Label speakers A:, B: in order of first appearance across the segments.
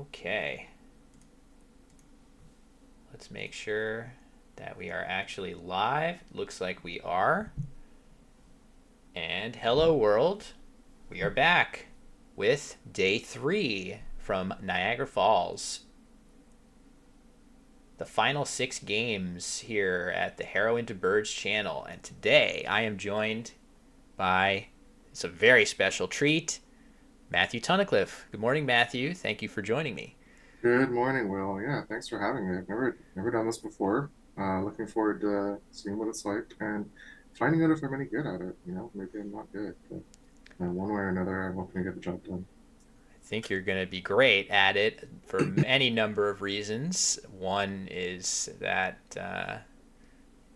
A: Okay, let's make sure that we are actually live. Looks like we are. And hello, world. We are back with day 3 from Niagara Falls. The final 6 games here at the Harrow into Birds channel. And today I am joined by, it's a very special treat, Matthew Tunnicliffe. Good morning, Matthew. Thank you for joining me.
B: Good morning, Will. Yeah, thanks for having me. I've never done this before. Looking forward to seeing what it's like and finding out if I'm any good at it. Maybe I'm not good, but one way or another, I'm hoping to get the job done.
A: I think you're going to be great at it for any number of reasons. One is that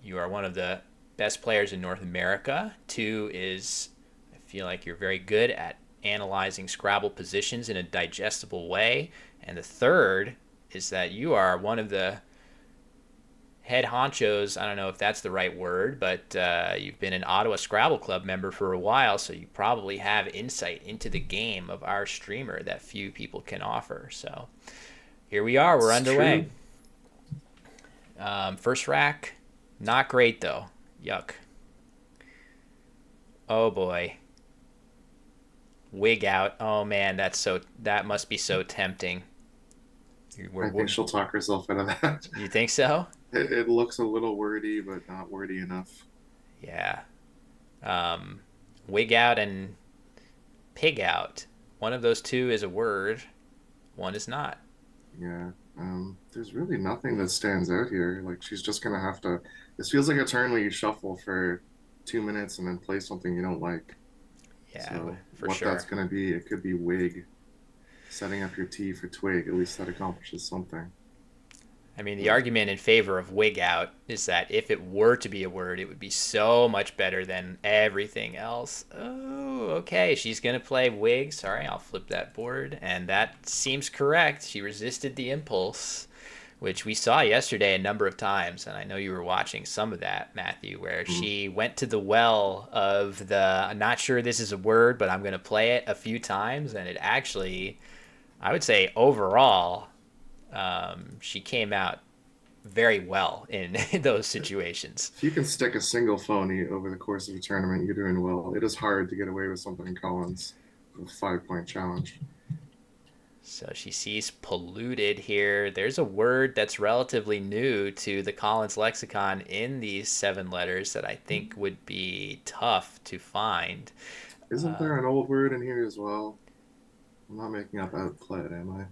A: you are one of the best players in North America. Two is I feel like you're very good at analyzing Scrabble positions in a digestible way. And the third is that you are one of the head honchos. I don't know if that's the right word, but you've been an Ottawa Scrabble Club member for a while, so you probably have insight into the game of our streamer that few people can offer. So here we are, we're
B: It's
A: underway.
B: true.
A: First rack, not great though. Yuck. Oh boy. Wig out. Oh man, that must be so tempting.
B: I think she'll talk herself out of that.
A: You think so?
B: It looks a little wordy, but not wordy enough.
A: Yeah. Um, Wig out and pig out. One of those two is a word, one is not.
B: Yeah. There's really nothing that stands out here. Like she's just gonna have to. This feels like a turn where you shuffle for 2 minutes and then play something you don't like.
A: Yeah,
B: So
A: for
B: what that's
A: sure.
B: going to be, it could be wig, setting up your T for twig. At least that accomplishes something.
A: I mean, the
B: But
A: argument in favor of wig out is that if it were to be a word, it would be so much better than everything else. Oh, okay. She's going to play wig. Sorry, I'll flip that board. And that seems correct. She resisted the impulse, which we saw yesterday a number of times. And I know you were watching some of that, Matthew, where
B: mm,
A: she went to the well of the, I'm not sure this is a word, but I'm going to play it a few times. And it actually, I would say overall, she came out very well in those situations.
B: if you can stick a single phony over the course of a tournament, you're doing well. It is hard to get away with something in Collins, a 5 point challenge.
A: So she sees polluted here. There's a word that's relatively new to the Collins lexicon in these 7 letters that I think would be tough to find.
B: Isn't there an old word in here as well? I'm not making up outplayed, am I?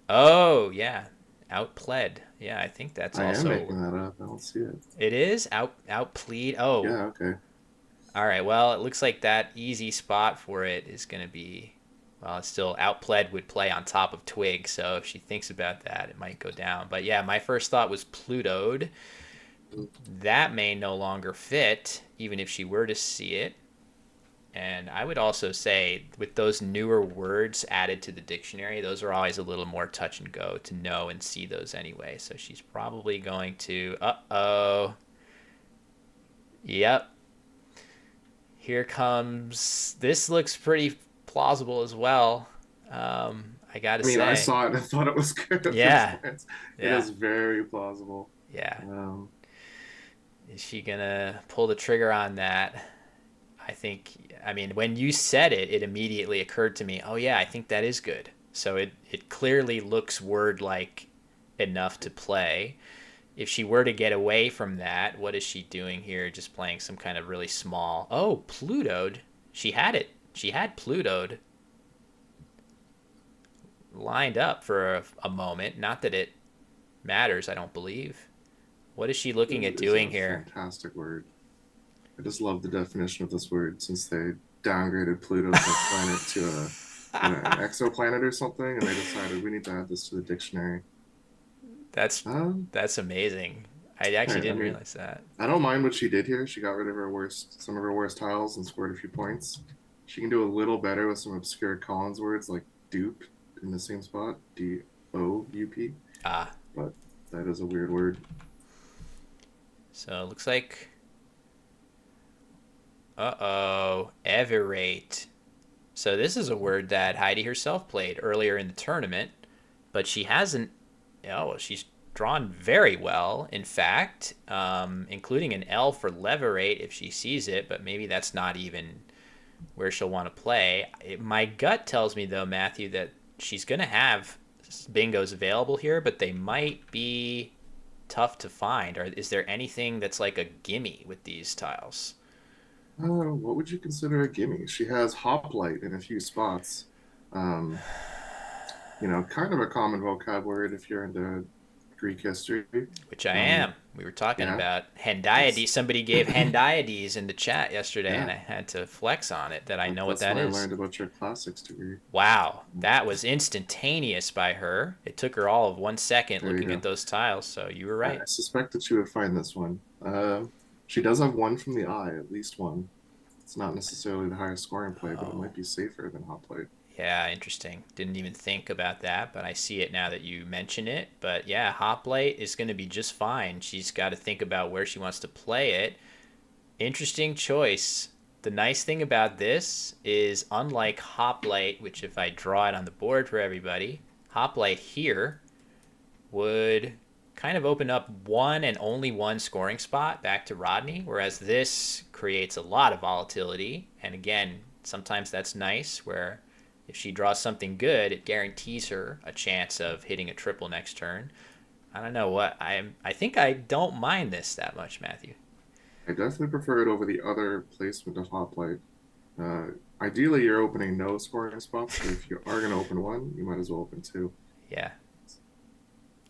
A: Oh, yeah. Outpled. Yeah, I think that's
B: I am
A: also a
B: making
A: word.
B: that up. I don't see it.
A: It is outplead. Oh,
B: Yeah, okay.
A: all right. Well, it looks like that easy spot for it is going to be, well, it's still outpled would play on top of twig. So if she thinks about that, it might go down. But yeah, my first thought was Plutoed. That may no longer fit, even if she were to see it. And I would also say, with those newer words added to the dictionary, those are always a little more touch and go to know and see those anyway. So she's probably going to, yep, here comes, this looks pretty plausible as well. I gotta
B: I mean, I
A: say,
B: saw it and thought it was good at first
A: yeah,
B: glance. It
A: yeah,
B: is very plausible.
A: yeah.
B: Um,
A: Is she gonna pull the trigger on that? I think, I mean, when you said it, it immediately occurred to me, oh, yeah, I think that is good. So it clearly looks word like enough to play. If she were to get away from that, what is she doing here? Just playing some kind of really small. Oh, Plutoed. She had it. She had Plutoed lined up for a moment. Not that it matters, I don't believe. What is she looking at
B: Pluto is
A: doing
B: a
A: here?
B: fantastic word. I just love the definition of this word since they downgraded Pluto from a planet to an exoplanet or something, and they decided we need to add this to the dictionary.
A: That's
B: Um,
A: that's amazing. I actually
B: hey, I
A: didn't
B: mean,
A: realize that.
B: I don't mind what she did here. She got rid of some of her worst tiles and scored a few points. She can do a little better with some obscure Collins words like dupe in the same spot, Doup,
A: Ah,
B: but that is a weird word.
A: so it looks like, everate. So this is a word that Heidi herself played earlier in the tournament. but she hasn't. Oh, well, she's drawn very well, in fact, including an L for leverate if she sees it, but maybe that's not even where she'll want to play. My gut tells me, though, Matthew, that she's going to have bingos available here, but they might be tough to find. Or is there anything that's like a gimme with these tiles?
B: What would you consider a gimme? She has hoplite in a few spots. Um, kind of a common vocab word if you're into Greek history.
A: Which I
B: Um,
A: am. We were talking
B: yeah,
A: about
B: that's
A: hendiades. Somebody gave hendiades in the chat yesterday, and
B: yeah,
A: I had to flex on it that I know what
B: that's
A: that
B: what I
A: is.
B: learned about your classics degree.
A: Wow, that was instantaneous by her. It took her all of 1 second
B: There you
A: looking at
B: go.
A: those tiles, so you were
B: I
A: right.
B: suspect that you would find this one. She does have one from the eye, at least one. It's not necessarily the highest scoring play, but it
A: Oh,
B: might be safer than hoplite.
A: yeah, interesting. Didn't even think about that, but I see it now that you mention it. But yeah, Hoplite is going to be just fine. She's got to think about where she wants to play it. Interesting choice. The nice thing about this is, unlike Hoplite, which if I draw it on the board for everybody, Hoplite here would kind of open up one and only one scoring spot back to Rodney, whereas this creates a lot of volatility. And again, sometimes that's nice, where if she draws something good, it guarantees her a chance of hitting a triple next turn. I don't know what I think I don't mind this that much, Matthew.
B: I definitely prefer it over the other placement of hoplite. Uh, Ideally, you're opening no scoring spots, but if you are going to open one, you might as well open two.
A: Yeah.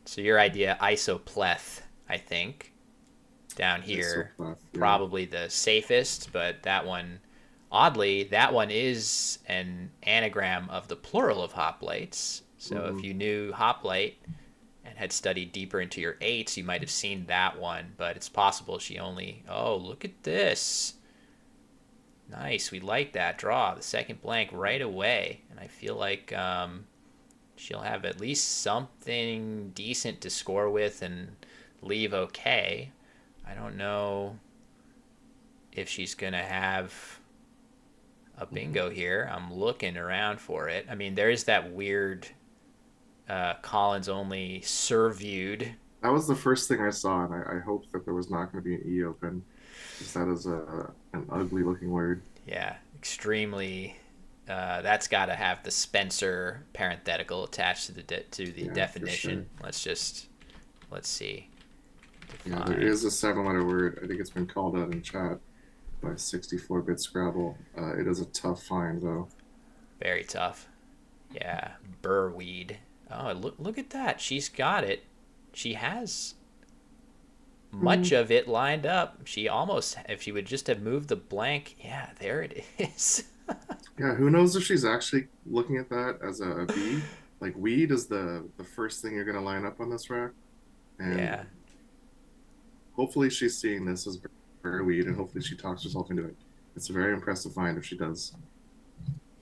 A: So your idea, isopleth, I think, down here,
B: Isopleth, yeah.
A: probably the safest, but that one, oddly, that one is an anagram of the plural of hoplites. So if
B: Hmm.
A: you knew hoplite and had studied deeper into your eights, you might have seen that one, but it's possible she only. Oh, look at this. Nice. We like that draw. The second blank right away. And I feel like she'll have at least something decent to score with and leave okay. I don't know if she's going to have a bingo here. I'm looking around for it. I mean, there is that weird Collins only surviewed.
B: That was the first thing I saw, and I hoped that there was not going to be an E open, because that is an ugly looking word.
A: Yeah, extremely. That's got to have the Spencer parenthetical attached to the
B: Yeah, for sure.
A: definition. Let's see.
B: Yeah, there
A: Define.
B: is a seven-letter word. I think it's been called out in chat by 64-bit Scrabble. It is a tough find, though.
A: Very tough. Yeah, Burweed. Oh, look at that. She's got it. She has much
B: Hmm.
A: of it lined up. She almost, if she would just have moved the blank, yeah, there it is.
B: Yeah, who knows if she's actually looking at that as a V? Like weed is the first thing you're going to line up on this rack, and
A: Yeah,
B: hopefully she's seeing this as her weed, and hopefully she talks herself into it. It's a very impressive find if she does.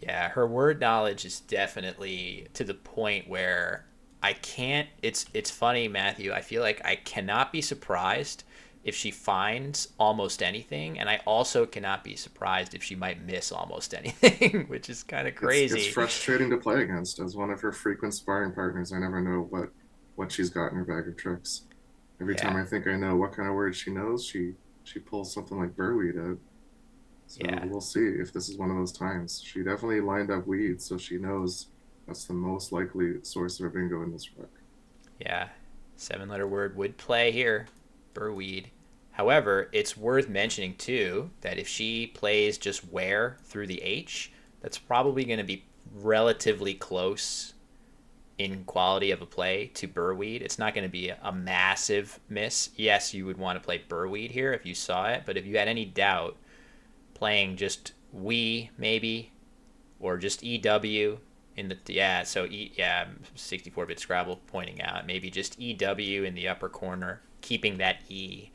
A: yeah. Her word knowledge is definitely to the point where I can't. It's funny, Matthew. I feel like I cannot be surprised if she finds almost anything, and I also cannot be surprised if she might miss almost anything, which is kind of
B: It's
A: crazy.
B: frustrating to play against as one of her frequent sparring partners. I never know what she's got in her bag of tricks. Every time
A: Yeah,
B: I think I know what kind of words she knows, she pulls something like burweed out. So
A: yeah,
B: we'll see if this is one of those times. She definitely lined up weed, so she knows that's the most likely source of a bingo in this wreck.
A: yeah. 7 letter word would play here. Burweed. However, it's worth mentioning too that if she plays just where through the H, that's probably going to be relatively close in quality of a play to Burweed. It's not going to be a massive miss. Yes, you would want to play Burweed here if you saw it, but if you had any doubt, playing just we maybe or just EW in the yeah 64-bit Scrabble pointing out maybe just EW in the upper corner, keeping that E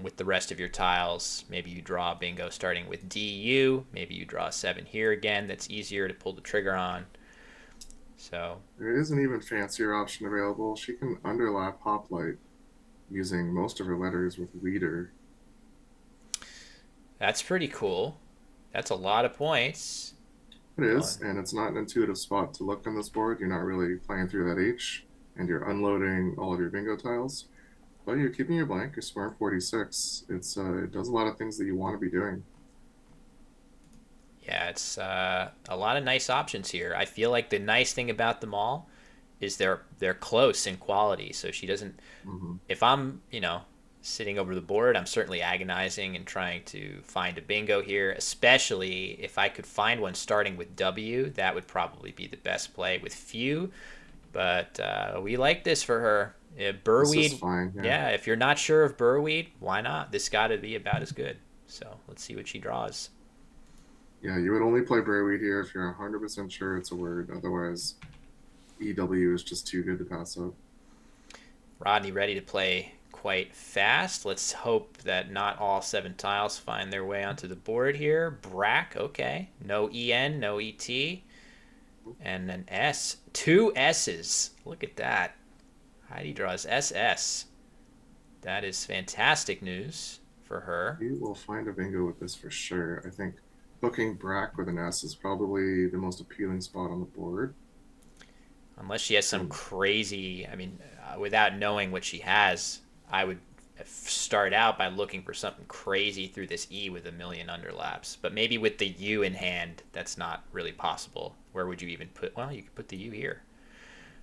A: with the rest of your tiles. Maybe you draw a bingo starting with DU. Maybe you draw a 7 here again. That's easier to pull the trigger on. So
B: There is an even fancier option available. She can underlap hoplite using most of her letters with weeder.
A: that's pretty cool. That's a lot of points.
B: It
A: Going.
B: is, and it's not an intuitive spot to look on this board. You're not really playing through that H, and you're unloading all of your bingo tiles. But you're keeping your blank. You're squaring 46. It does a lot of things that you want to be doing.
A: Yeah, it's a lot of nice options here. I feel like the nice thing about them all is they're close in quality. So she doesn't.
B: Hmm.
A: If I'm sitting over the board, I'm certainly agonizing and trying to find a bingo here. Especially if I could find one starting with W, that would probably be the best play with few. But we like this for her.
B: This is
A: Burweed,
B: fine. Yeah,
A: yeah. If you're not sure of Burweed, why not? This got to be about as good. So let's see what she draws.
B: yeah. You would only play Brayweed here if you're 100% sure it's a word. Otherwise, EW is just too good to pass up.
A: Rodney ready to play quite fast. Let's hope that not all 7 tiles find their way onto the board here. Brack, okay. No EN, no ET. And an S. 2 S's. Look at that. Heidi draws SS. That is fantastic news for her.
B: You will find a bingo with this for sure. I think hooking Brack with an S is probably the most appealing spot on the board.
A: Unless she has some
B: And
A: crazy, I mean, without knowing what she has, I would start out by looking for something crazy through this E with a million underlaps. But maybe with the U in hand, that's not really possible. Where would you even put? Well, you could put the U here.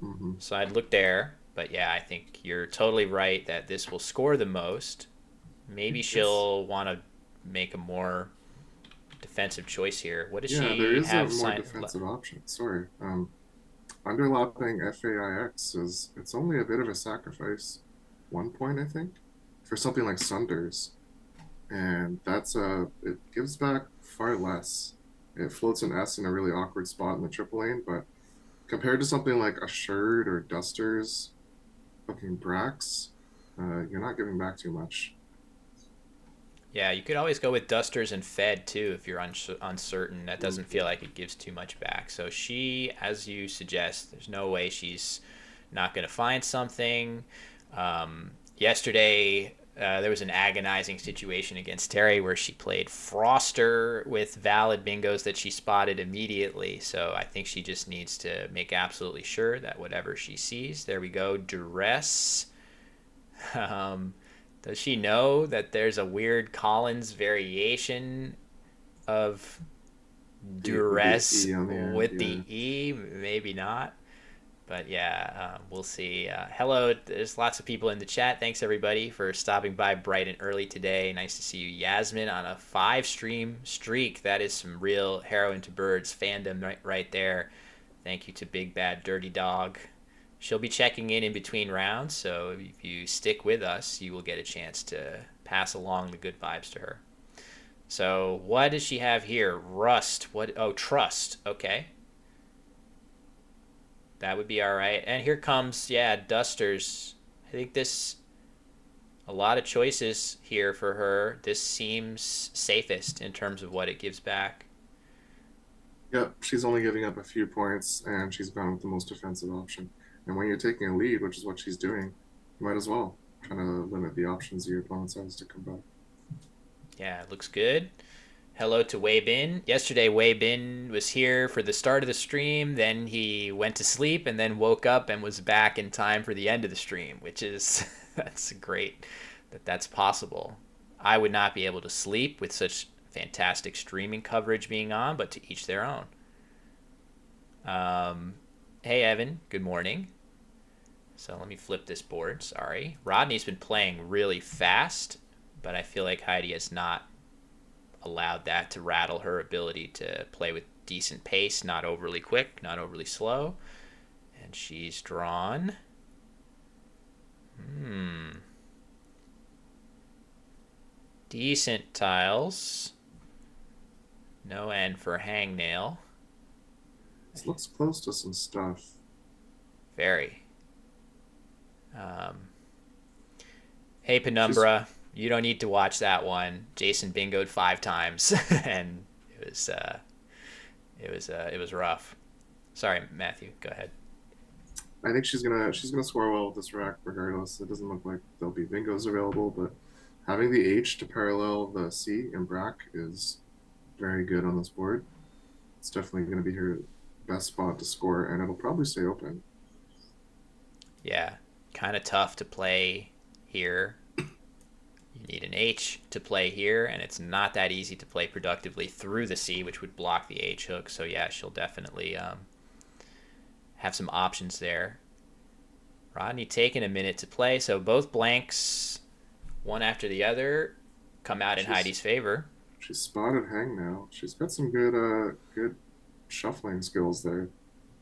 B: mhm.
A: So I'd look there. But yeah, I think you're totally right that this will score the most. Maybe
B: Yes.
A: she'll want to make a more defensive choice here. What does
B: Yeah, there
A: she
B: is a
A: have
B: more
A: signed?
B: defensive option. Sorry. Underlapping FAIX is it's only a bit of a sacrifice. 1 point, I think, for something like Sunders. And it gives back far less. It floats an S in a really awkward spot in the triple lane, but compared to something like Assured or Dusters, fucking Brax, you're not giving back too much.
A: Yeah, you could always go with dusters and fed too if you're uncertain. That doesn't feel
B: Mhm.
A: like it gives too much back. So she, as you suggest, there's no way she's not going to find something. Yesterday, there was an agonizing situation against Terry where she played Froster with valid bingos that she spotted immediately. So I think she just needs to make absolutely sure that whatever she sees, there we go, duress. Um, does she know that there's a weird Collins variation of
B: With the
A: duress
B: E on the end,
A: with
B: yeah.
A: the E? Maybe not. But yeah, we'll see. Hello, there's lots of people in the chat. Thanks everybody for stopping by bright and early today. Nice to see you, Yasmin, on a 5 stream streak. That is some real Heroin to Birds fandom right there. Thank you to Big Bad Dirty Dog. She'll be checking in between rounds, so if you stick with us, you will get a chance to pass along the good vibes to her. So, what does she have here? Rust. What? Oh, trust. Okay. That would be all right. And here comes, yeah, Dusters. I think this, a lot of choices here for her. This seems safest in terms of what it gives back.
B: Yep, she's only giving up a few points, and she's gone with the most defensive option. And when you're taking a lead, which is what she's doing, you might as well trying to limit the options your opponent has to come back.
A: Yeah, it looks good. Hello to Wei Bin. Yesterday, Wei Bin was here for the start of the stream. Then he went to sleep and then woke up and was back in time for the end of the stream, which is that's great that that's possible. I would not be able to sleep with such fantastic streaming coverage being on, but to each their own. Um, hey, Evan. Good morning. So let me flip this board. Sorry. Rodney's been playing really fast, but I feel like Heidi has not allowed that to rattle her ability to play with decent pace, not overly quick, not overly slow. And she's drawn. Decent tiles. No end for hangnail.
B: This looks close to some stuff.
A: Very. Um, hey,
B: She's
A: Penumbra. You don't need to watch that one. Jason bingoed 5 times, and it was rough. Sorry, Matthew. Go ahead.
B: I think she's gonna score well with this rack regardless. It doesn't look like there'll be bingos available, but having the H to parallel the C in Brack is very good on this board. It's definitely going to be her best spot to score, and it'll probably stay open.
A: Yeah, kind of tough to play here. You need an H to play here, and it's not that easy to play productively through the C, which would block the H hook. So yeah, she'll definitely have some options there. Rodney taking a minute to play, so both blanks, one after the other, come out in
B: She's
A: Heidi's favor.
B: she's spotted hang now. She's got some good shuffling skills there.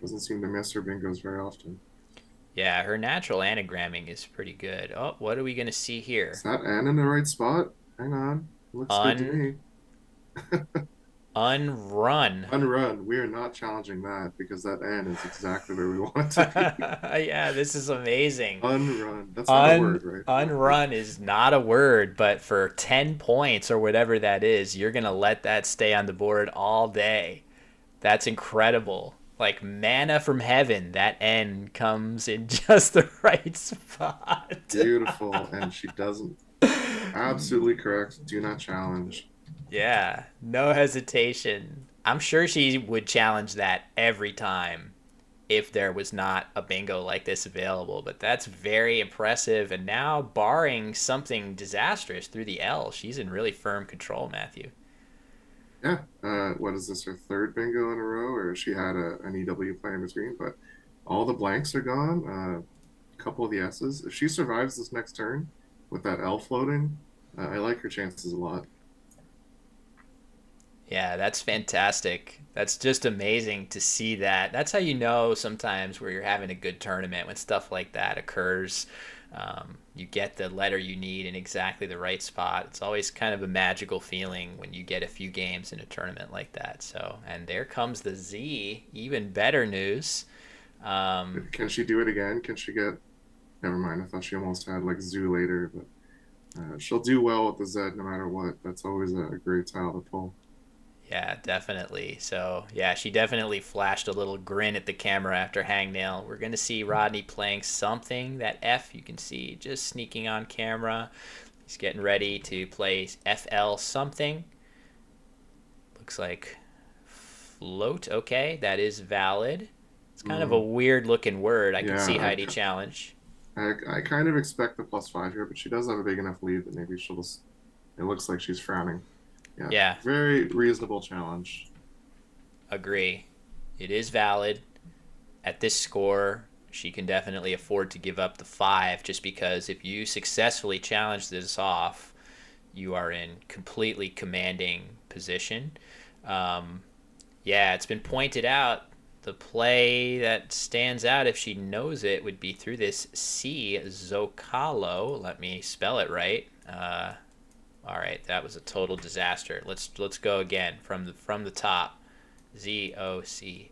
B: Doesn't seem to miss her bingos very often.
A: Yeah, her natural anagramming is pretty good. Oh, what are we going to see
B: Is
A: here?
B: that N in the right spot? Hang on. Looks good to
A: Un
B: me.
A: unrun.
B: Unrun. We are not challenging that because that N is exactly where we want it to be.
A: Yeah, this is amazing.
B: Unrun. That's not a word, right?
A: Unrun is not a word, but for 10 points or whatever that is, you're going to let that stay on the board all day. That's incredible. Like manna from heaven, that N comes in just the right spot.
B: Beautiful. And she doesn't. Absolutely correct. Do not challenge.
A: Yeah, no hesitation. I'm sure she would challenge that every time if there was not a bingo like this available, but that's very impressive. And now, barring something disastrous through the L, she's in really firm control, Matthew.
B: Yeah. What is this, her third bingo in a row? Or she had an EW play in between, but all the blanks are gone. A couple of the S's. If she survives this next turn with that L floating, I like her chances a lot.
A: Yeah, that's fantastic. That's just amazing to see that. That's how you know sometimes where you're having a good tournament when stuff like that occurs. You get the letter you need in exactly the right spot. It's always kind of a magical feeling when you get a few games in a tournament like that. So, and there comes the Z. Even better news. Um,
B: Can she do it again? Can she get? Never mind. I thought she almost had like Zoo later, but she'll do well with the Z no matter what. That's always a great tile to pull.
A: Yeah, definitely. So, yeah, she definitely flashed a little grin at the camera after Hangnail. We're going to see Rodney playing something. That F you can see just sneaking on camera. He's getting ready to play FL something. Looks like float. Okay, that is valid. It's kind of a
B: Mm,
A: weird looking word. I could see
B: yeah,
A: Heidi challenge.
B: I kind of expect the +5 here, but she does have a big enough lead that maybe she'll just. It looks like she's frowning. Yeah,
A: Yeah,
B: very reasonable challenge.
A: agree. It is valid. At this score, she can definitely afford to give up the 5 just because if you successfully challenge this off, you are in completely commanding position. Um, yeah, it's been pointed out the play that stands out if she knows it would be through this C Zocalo. Let me spell it right. All right, that was a total disaster. Let's go again from the top. Zocalo.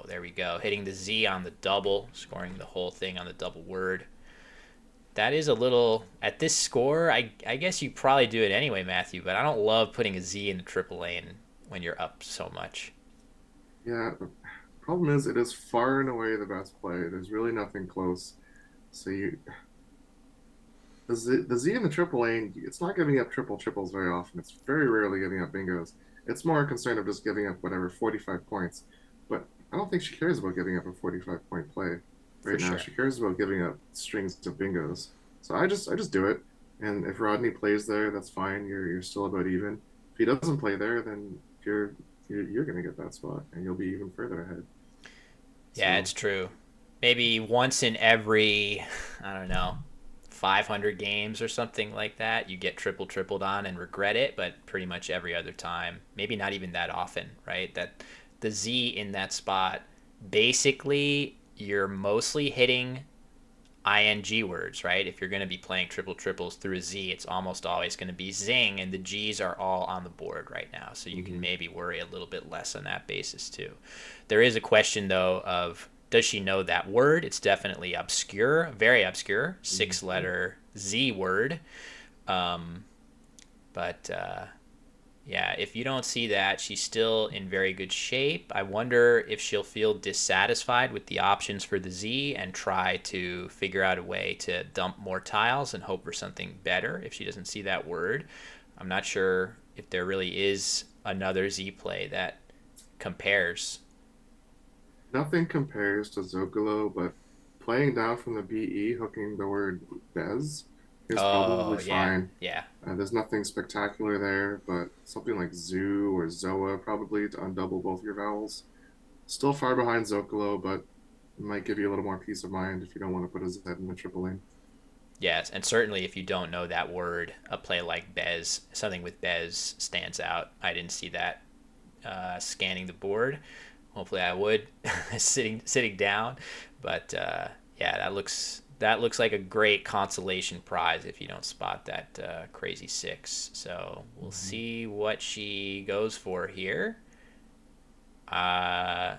A: There we go. Hitting the Z on the double, scoring the whole thing on the double word. That is a little at this score. I guess you probably do it anyway, Matthew. But I don't love putting a Z in the triple lane when you're up so much.
B: Yeah, the problem is it is far and away the best play. There's really nothing close. So the Z in the triple lane, it's not giving up triples very often. It's very rarely giving up bingos. It's more a concern of just giving up whatever 45 points. But I don't think she cares about giving up a 45-point play
A: For
B: right now.
A: sure.
B: She cares about giving up strings of bingos. So I just do it. And if Rodney plays there, that's fine. You're still about even. If he doesn't play there, then you're gonna get that spot and you'll be even further ahead.
A: Yeah,
B: So
A: it's true. Maybe once in every, I don't know, 500 games or something like that, you get tripled on and regret it, but pretty much every other time, maybe not even that often, right? That the Z in that spot, basically, you're mostly hitting ing words, right? If you're going to be playing triples through a Z, it's almost always going to be zing, and the G's are all on the board right now. So you can
B: mhm.
A: maybe worry a little bit less on that basis too. There is a question though of does she know that word? It's definitely obscure, very obscure, six
B: Mhm.
A: letter Z word. Um, but yeah, if you don't see that, she's still in very good shape. I wonder if she'll feel dissatisfied with the options for the Z and try to figure out a way to dump more tiles and hope for something better if she doesn't see that word. I'm not sure if there really is another Z play that compares.
B: Nothing compares to Zocalo, but playing down from the BE, hooking the word Bez is
A: Oh
B: probably
A: yeah,
B: fine.
A: yeah,
B: There's nothing spectacular there, but something like Zoo or Zoa probably to undouble both your vowels. Still far behind Zocalo, but it might give you a little more peace of mind if you don't want to put a Z in the triple lane.
A: yes. And certainly, if you don't know that word, a play like Bez, something with Bez stands out. I didn't see that scanning the board. Hopefully, I would sitting down, but yeah, that looks like a great consolation prize if you don't spot that crazy six. So we'll
B: Mm-hmm.
A: see what she goes for here. Uh,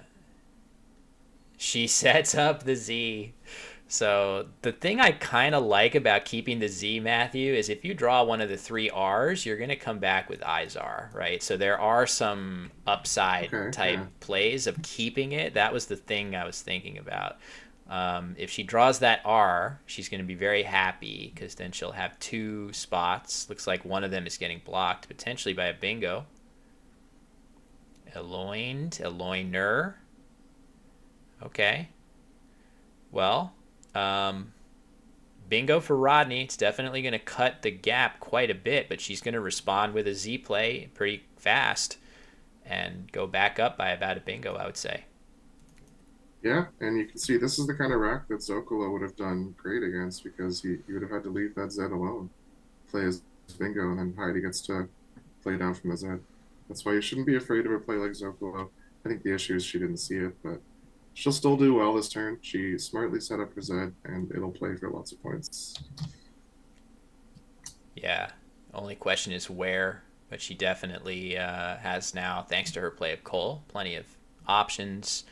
A: she sets up the Z. So the thing I kind of like about keeping the Z, Matthew, is if you draw one of the three R's, you're going to come back with Izar, right? So there are some upside
B: Okay,
A: type
B: yeah.
A: plays of keeping it. That was the thing I was thinking about. If she draws that R, she's going to be very happy because then she'll have two spots. Looks like one of them is getting blocked potentially by a bingo. Eloined, Eloiner. Okay. Well, um, bingo for Rodney. It's definitely going to cut the gap quite a bit, but she's going to respond with a Z play pretty fast and go back up by about a bingo, I would say.
B: Yeah, and you can see this is the kind of rack that Zocalo would have done great against because he would have had to leave that Z alone, play his bingo, and then Heidi gets to play down from the Z. That's why you shouldn't be afraid of a play like Zocalo. I think the issue is she didn't see it, but she'll still do well this turn. She smartly set up her Z, and it'll play for lots of points.
A: Yeah. Only question is where, but she definitely has now, thanks to her play of Cole, plenty of options.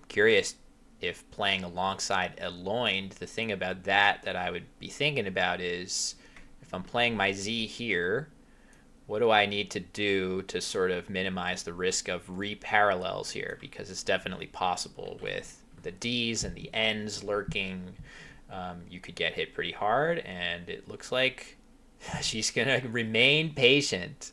A: Curious if playing alongside Eloined, the thing about that I would be thinking about is if I'm playing my Z here, what do I need to do to sort of minimize the risk of reparallels here? Because it's definitely possible with the D's and the N's lurking. You could get hit pretty hard, and it looks like she's going to remain patient.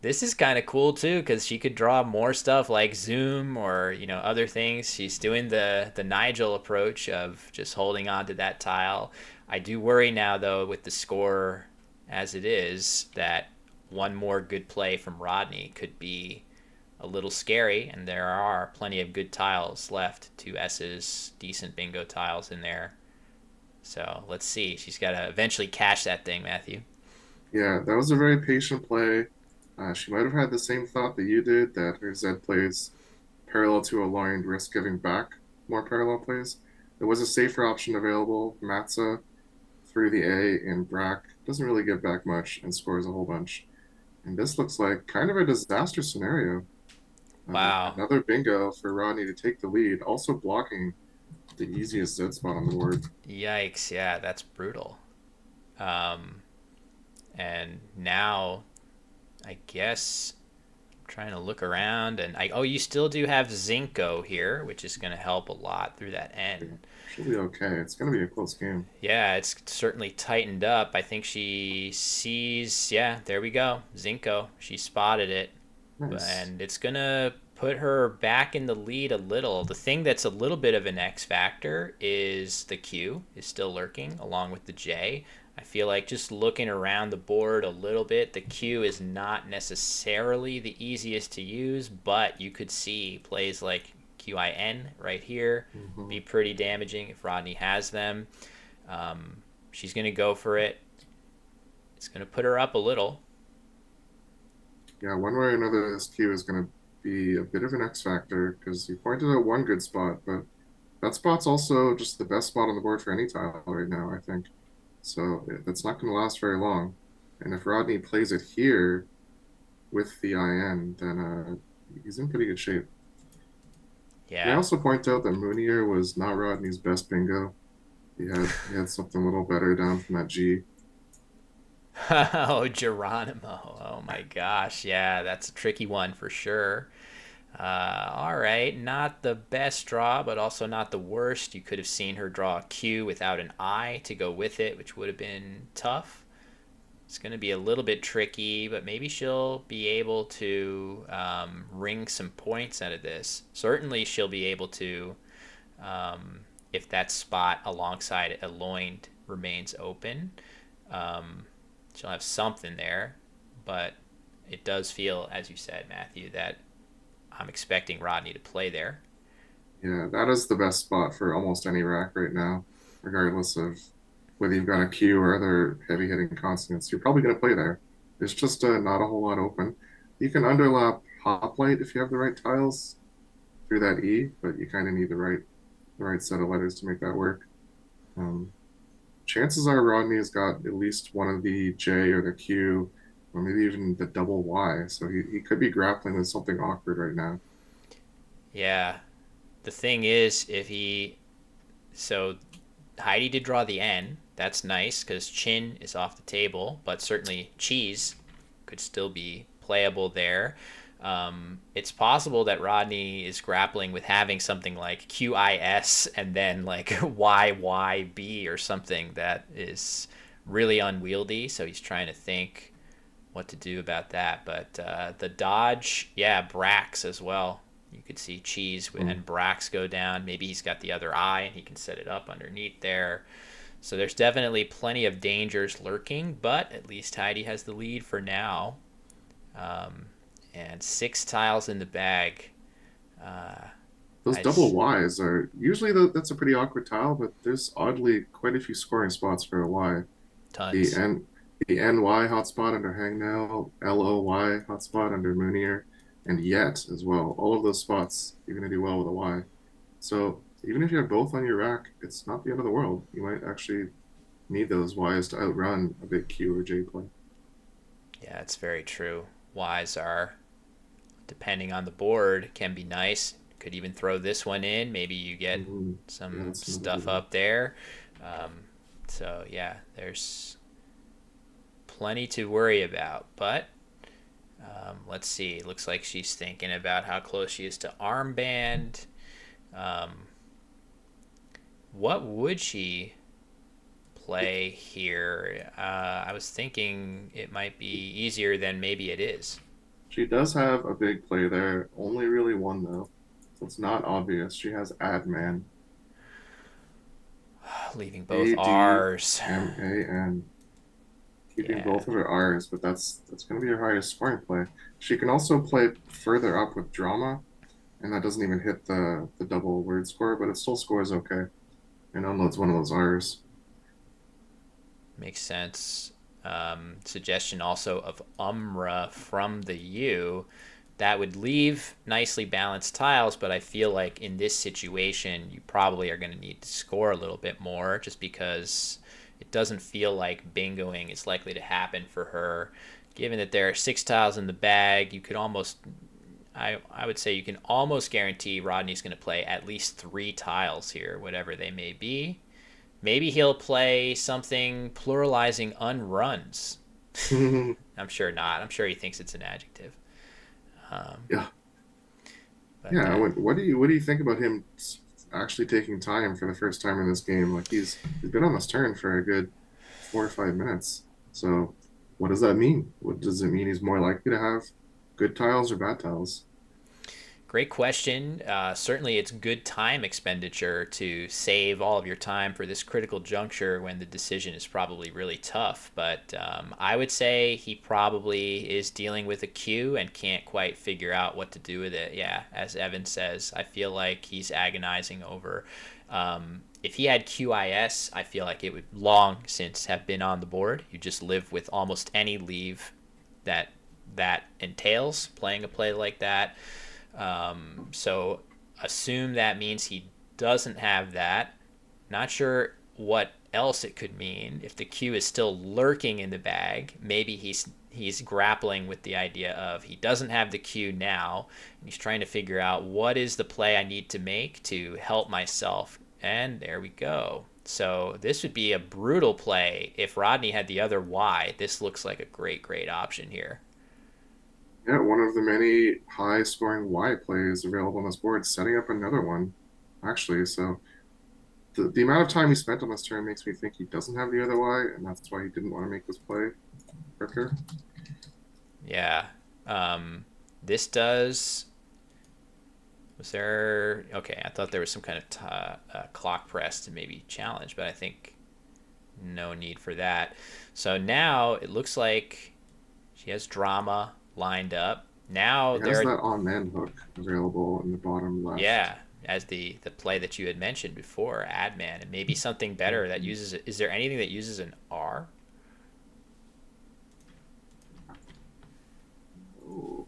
A: This is kind of cool too because she could draw more stuff like Zoom or other things. She's doing the Nigel approach of just holding on to that tile. I do worry now though with the score as it is that one more good play from Rodney could be a little scary, and there are plenty of good tiles left. Two S's, decent bingo tiles in there. So let's see. She's got to eventually cash that thing, Matthew.
B: Yeah, that was a very patient play. She might have had the same thought that you did that her Z plays parallel to aligned risk giving back more parallel plays. There was a safer option available. Matza through the A in Brack doesn't really give back much and scores a whole bunch. And this looks like kind of a disaster scenario.
A: Wow.
B: Another bingo for Rodney to take the lead, also blocking the easiest Z spot on the board.
A: Yikes. Yeah, that's brutal. Um, and now I guess I'm trying to look around and you still do have Zinco here, which is going to help a lot through that
B: Yeah,
A: N.
B: she'll be okay. It's going to be a close game.
A: Yeah, it's certainly tightened up. I think she sees, yeah, there we go. Zinco. She spotted it.
B: Nice.
A: And it's going to put her back in the lead a little. The thing that's a little bit of an X factor is the Q is still lurking along with the J. I feel like just looking around the board a little bit, the Q is not necessarily the easiest to use, but you could see plays like QIN right here
B: Hmm.
A: be pretty damaging if Rodney has them. Um, she's going to go for it. It's going to put her up a little.
B: Yeah, one way or another, this queue is going to be a bit of an X factor because you pointed out one good spot, but that spot's also just the best spot on the board for any tile right now, I think. So that's not going to last very long. And if Rodney plays it here with the IN, then he's in pretty good shape. Can I
A: Yeah.
B: also point out that Moonier was not Rodney's best bingo? He had something a little better down from that G.
A: Oh, Geronimo. Oh my gosh. Yeah, that's a tricky one for sure. All right. Not the best draw, but also not the worst. You could have seen her draw a Q without an I to go with it, which would have been tough. It's going to be a little bit tricky, but maybe she'll be able to wring some points out of this. Certainly, she'll be able to, if that spot alongside a loined remains open. Um, she'll have something there, but it does feel, as you said, Matthew, that I'm expecting Rodney to play there.
B: Yeah, that is the best spot for almost any rack right now, regardless of whether you've got a Q or other heavy hitting consonants. You're probably going to play there. There's just not a whole lot open. You can underlap hoplite if you have the right tiles through that E, but you kind of need the right set of letters to make that work. Um, Chances are Rodney's got at least one of the J or the Q, or maybe even the double Y. So he could be grappling with something awkward right now.
A: Yeah. The thing is, if he. So Heidi did draw the N. That's nice because chin is off the table, but certainly cheese could still be playable there. It's possible that Rodney is grappling with having something like QIS and then like YYB or something that is really unwieldy. So he's trying to think what to do about that. But the dodge, yeah, Brax as well. You could see Cheese
B: Mm.
A: and Brax go down. Maybe he's got the other eye and he can set it up underneath there. So there's definitely plenty of dangers lurking, but at least Heidi has the lead for now. Um, and 6 tiles in the bag. Uh,
B: Those
A: I
B: double
A: just
B: Ys are usually that's a pretty awkward tile, but there's oddly quite a few scoring spots for a Y. The
A: tons.
B: N the NY hotspot under Hangnail, LOY hotspot under Moonier, and Yet as well. All of those spots you're gonna do well with a Y. So even if you have both on your rack, it's not the end of the world. You might actually need those Ys to outrun a big Q or J play.
A: Yeah, it's very true. Ys are, depending on the board, can be nice. Could even throw this one in. Maybe you get
B: Mm-hmm. Yeah,
A: some
B: that's another good
A: stuff
B: one.
A: up there. Um, so yeah, there's plenty to worry about. But let's see. Looks like she's thinking about how close she is to armband. Um, what would she play here? I was thinking it might be easier than maybe it is.
B: She does have a big play there, only really one though. So it's not obvious. She has Adman.
A: Leaving both
B: A D
A: R's.
B: M A N. Keeping
A: Yeah,
B: both of her R's, but that's going to be her highest scoring play. She can also play further up with drama, and that doesn't even hit the double word score, but it still scores okay and unloads one of those R's.
A: makes sense. Suggestion also of Umra from the U. That would leave nicely balanced tiles, but I feel like in this situation, you probably are going to need to score a little bit more just because it doesn't feel like bingoing is likely to happen for her. Given that there are 6 tiles in the bag, you could almost, I would say you can almost guarantee Rodney's going to play at least 3 tiles here, whatever they may be. Maybe he'll play something pluralizing unruns. I'm sure not. I'm sure he thinks it's an adjective. Um,
B: Yeah,
A: but
B: yeah. What do you think about him actually taking time for the first time in this game? Like he's been on this turn for a good 4 or 5 minutes. So what does that mean? What does it mean? He's more likely to have good tiles or bad tiles?
A: Great question. Certainly, it's good time expenditure to save all of your time for this critical juncture when the decision is probably really tough. But I would say he probably is dealing with a queue and can't quite figure out what to do with it. Yeah, as Evan says, I feel like he's agonizing over. If he had QIS, I feel like it would long since have been on the board. You just live with almost any leave that that entails playing a play like that. So assume that means he doesn't have that. Not sure what else it could mean. If the Q is still lurking in the bag, maybe he's grappling with the idea of he doesn't have the Q now, and he's trying to figure out what is the play I need to make to help myself. And there we go. So this would be a brutal play if Rodney had the other Y. This looks like a great option here.
B: Yeah, one of the many high scoring Y plays available on this board, setting up another one, actually. So The amount of time he spent on this turn makes me think he doesn't have the other Y, and that's why he didn't want to make this play quicker.
A: Yeah. Um, this does. Was there? Okay, I thought there was some kind of clock press to maybe challenge, but I think no need for that. So now it looks like she has drama lined up. Now
B: He has
A: there,
B: that on man hook available in the bottom left.
A: yeah, as the play that you had mentioned before, ad man, and maybe something better that
B: Mhm.
A: uses. Is there anything that uses an R?
B: Oh,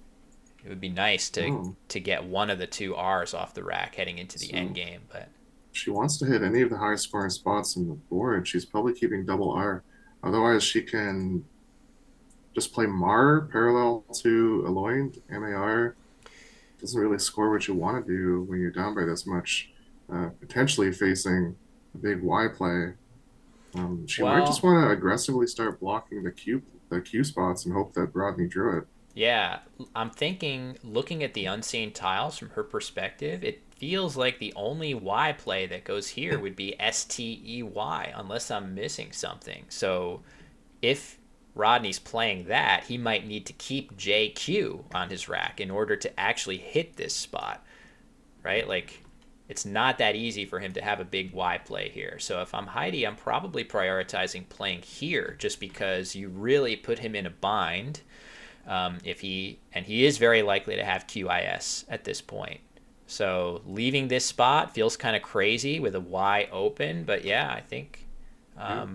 A: It would be nice
B: no.
A: to get one of the two R's off the rack heading into the end
B: So
A: game, but
B: if she wants to hit any of the high scoring spots on the board, she's probably keeping double R. Otherwise, she can just play Mar parallel to Aloyed. MAR doesn't really score what you want to do when you're down by this much, potentially facing a big Y play. She might just
A: well,
B: want to aggressively start blocking the Q spots and hope that Rodney drew it.
A: yeah, I'm thinking, looking at the unseen tiles from her perspective, it feels like the only Y play that goes here would be STEY, unless I'm missing something. So if Rodney's playing that, he might need to keep JQ on his rack in order to actually hit this spot, right? Like, it's not that easy for him to have a big Y play here. So if I'm Heidi, I'm probably prioritizing playing here just because you really put him in a bind if he is very likely to have QIS at this point. So leaving this spot feels kind of crazy with a Y open, but yeah, I think
B: Yeah,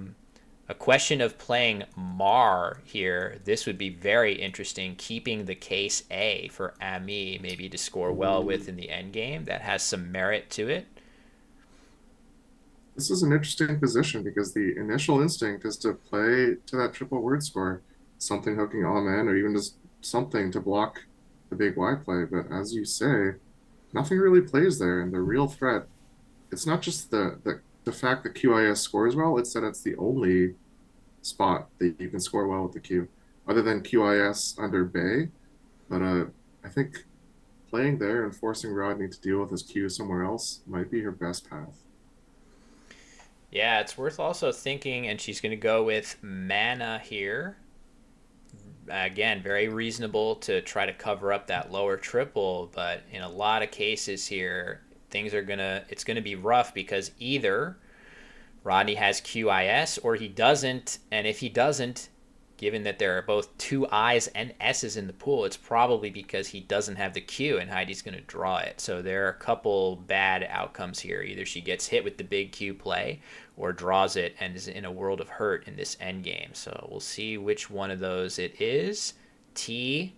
A: a question of playing Mar here. This would be very interesting. Keeping the case A for Ami maybe to score well with
B: mm,
A: in the end game. That has some merit to it.
B: this is an interesting position because the initial instinct is to play to that triple word score, something hooking all man, or even just something to block the big Y play. But as you say, nothing really plays there, and the real threat, it's not just the fact that QIS scores well, it's that it's the only spot that you can score well with the Q, other than QIS under Bay. But I think playing there and forcing Rodney to deal with his Q somewhere else might be her best path.
A: Yeah, it's worth also thinking, and she's going to go with mana here. Again, very reasonable to try to cover up that lower triple, but in a lot of cases here, it's gonna be rough because either Rodney has QIS or he doesn't, and if he doesn't, given that there are both two I's and S's in the pool, it's probably because he doesnn't have the Q and Heidi's going to draw it. So there are a couple bad outcomes here. Either she gets hit with the big Q play or draws it and is in a world of hurt in this end game. So we'll see which one of those it is. TEY.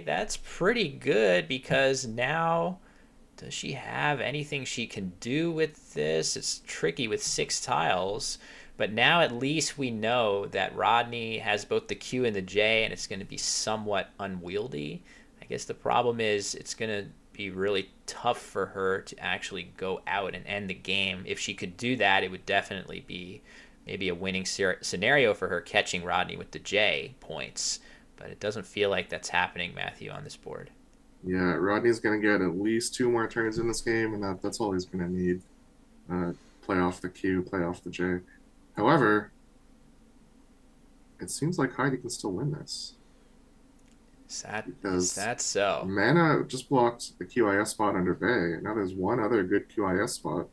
A: That's pretty good because now does she have anything she can do with this? It's tricky with six tiles, but now at least we know that Rodney has both the Q and the J, and it's going to be somewhat unwieldy. I guess the problem is it's going to be really tough for her to actually go out and end the game. If she could do that, it would definitely be maybe a winning scenario for her catching Rodney with the J points. But it doesn't feel like that's happening, Matthew, on this board.
B: Yeah, Rodney's going to get at least two more turns in this game, and that's all he's going to need. Play off the Q, play off the J. However, it seems like Heidi can still win this
A: Is
B: because
A: that so?
B: Mana just blocked the QIS spot under Bay. Now there's one other good QIS spot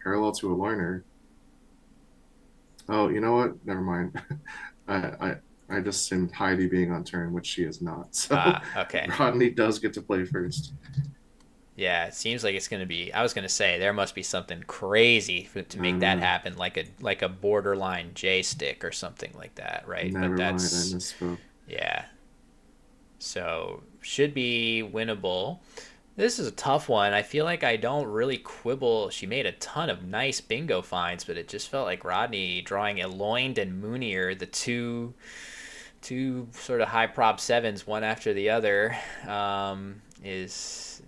B: parallel to a Loiner. Oh, you know what? Never mind. I, I I just assumed Heidi being on turn, which she is not. So
A: Ah, okay.
B: Rodney does get to play first.
A: Yeah, it seems like it's gonna be. I was gonna say there must be something crazy to make that
B: Uh,
A: happen, like a borderline J stick or something like that, right? But
B: Never mind, I
A: that's
B: misspoke.
A: yeah. So should be winnable. This is a tough one. I feel like I don't really quibble. She made a ton of nice bingo finds, but it just felt like Rodney drawing Eloind and Moonier, the two sort of high prop sevens, one after the other, is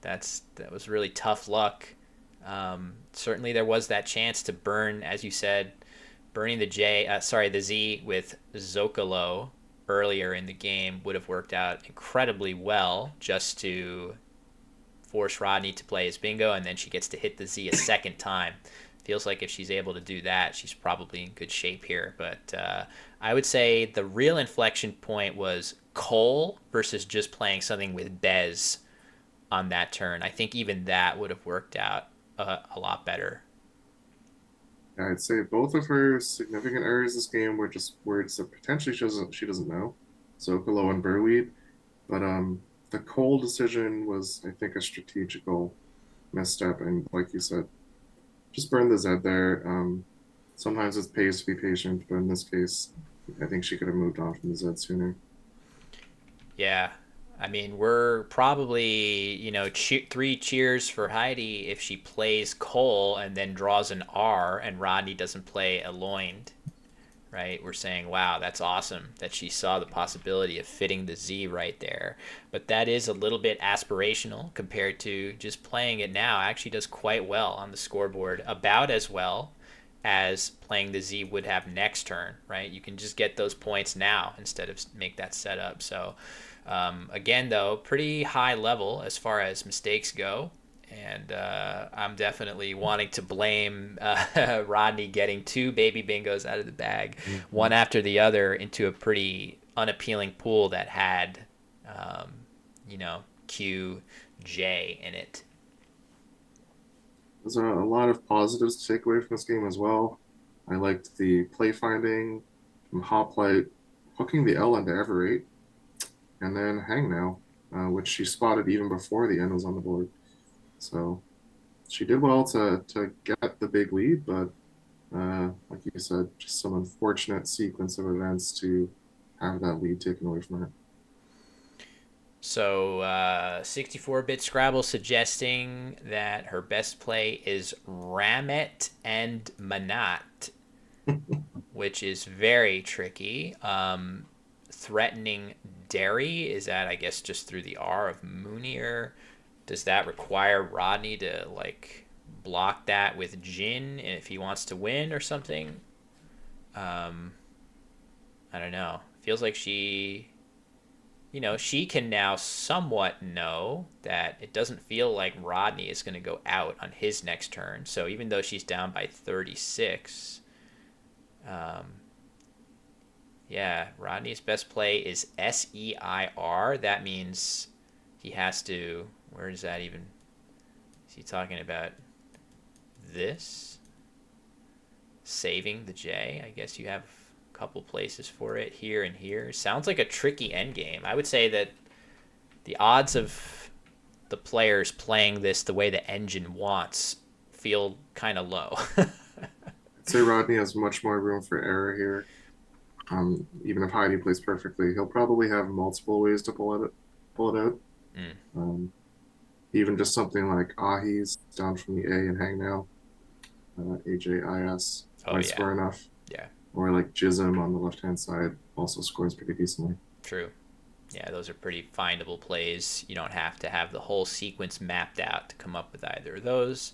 A: that was really tough luck. Certainly, there was that chance to burn, as you said, burning the Z with Zocalo earlier in the game would have worked out incredibly well, just to force Rodney to play his bingo, and then she gets to hit the Z a second time. Feels like if she's able to do that, she's probably in good shape here. But I would say the real inflection point was Cole versus just playing something with Bez on that turn. I think even that would have worked out a lot better.
B: Yeah, I'd say both of her significant errors this game were just words that potentially she doesn't know. Zocalo and Burweed. But the Cole decision was, I think, a strategical misstep. And like you said, just burn the Z there. Sometimes it pays to be patient, but in this case, I think she could have moved on from the Z sooner.
A: Yeah. I mean, we're probably, three cheers for Heidi if she plays Cole and then draws an R and Rodney doesn't play a loined, right? We're saying, wow, that's awesome that she saw the possibility of fitting the Z right there. But that is a little bit aspirational compared to just playing it now. Actually does quite well on the scoreboard, about as well as playing the Z would have next turn, right? You can just get those points now instead of make that setup. So, again, though, pretty high level as far as mistakes go. And I'm definitely wanting to blame Rodney getting two baby bingos out of the bag,
B: Mhm.
A: one after the other, into a pretty unappealing pool that had, um, Q, J in it.
B: There's a lot of positives to take away from this game as well. I liked the play finding from Hoplite, hooking the L into Ever8, and then Hang Now, which she spotted even before the end was on the board. So she did well to get the big lead, but like you said, just some unfortunate sequence of events to have that lead taken away from her.
A: So, 64-bit Scrabble suggesting that her best play is Rammet and Manat, which is very tricky. Threatening Derry, is that, I guess, just through the R of Munir? Does that require Rodney to, like, block that with Jin if he wants to win or something? Um, I don't know. Feels like she can now somewhat know that it doesn't feel like Rodney is going to go out on his next turn. So even though she's down by 36, um, yeah, Rodney's best play is SEIR. That means he has to. Where is that even? Is he talking about this? Saving the J? I guess you have a couple places for it here and here. Sounds like a tricky endgame. I would say that the odds of the players playing this the way the engine wants feel kind of low.
B: I'd say Rodney has much more room for error here. Even if Heidi plays perfectly, he'll probably have multiple ways to pull it out.
A: Mm.
B: Um, Even just something like Ahi's down from the A and Hang Now, AJIS
A: Oh
B: might
A: yeah,
B: score enough.
A: yeah,
B: Or like Jism on the left hand side also scores pretty decently.
A: true. Yeah, those are pretty findable plays. You don't have to have the whole sequence mapped out to come up with either of those.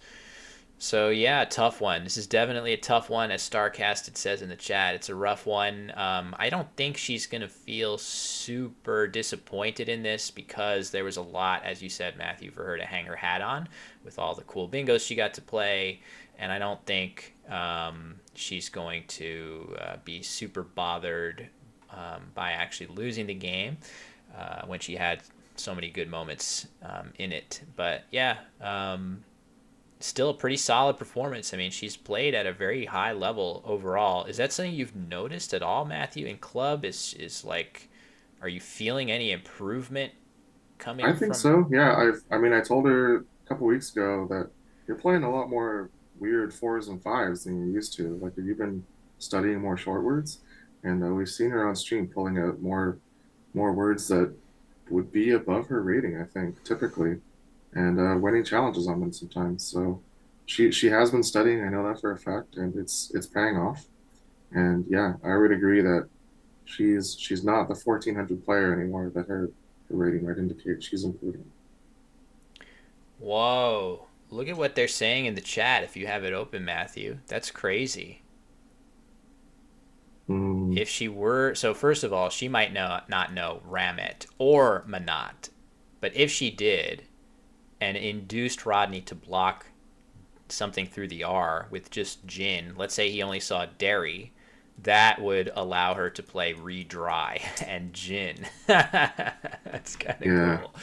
A: So yeah, tough one. This is definitely a tough one, as Starcasted says in the chat. It's a rough one. I don't think she's gonna feel super disappointed in this because there was a lot, as you said, Matthew, for her to hang her hat on with all the cool bingos she got to play, and I don't think she's going to be super bothered by actually losing the game when she had so many good moments in it. But yeah. Still a pretty solid performance. I mean, she's played at a very high level overall. Is that something you've noticed at all, Matthew, in club? Is like, are you feeling any improvement
B: I
A: coming
B: think
A: from?
B: so. Yeah, I mean I told her a couple weeks ago that you're playing a lot more weird fours and fives than you're used to. Like, have you been studying more short words? And we've seen her on stream pulling out more words that would be above her rating, I think, typically, and winning challenges on them sometimes. So she has been studying. I know that for a fact, and it's paying off. And yeah, I would agree that she's not the 1400 player anymore that her rating might indicate. She's improving.
A: Whoa! Look at what they're saying in the chat. If you have it open, Matthew, that's crazy.
B: Mm,
A: If she were, so first of all, she might not know Ramit or Manat, but if she did, and induced Rodney to block something through the R with just gin, let's say he only saw dairy, that would allow her to play redry and gin. That's kind of
B: Yeah.
A: cool.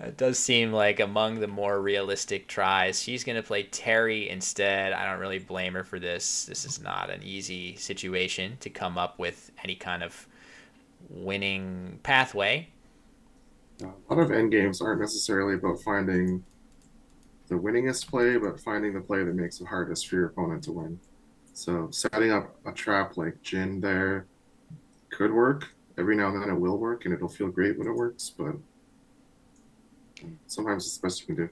A: It does seem like among the more realistic tries. She's going to play Terry instead. I don't really blame her for this. This is not an easy situation to come up with any kind of winning pathway.
B: A lot of end games aren't necessarily about finding the winningest play, but finding the play that makes it hardest for your opponent to win. So setting up a trap like Jin there could work. Every now and then it will work, and it'll feel great when it works, but sometimes it's the best you can do.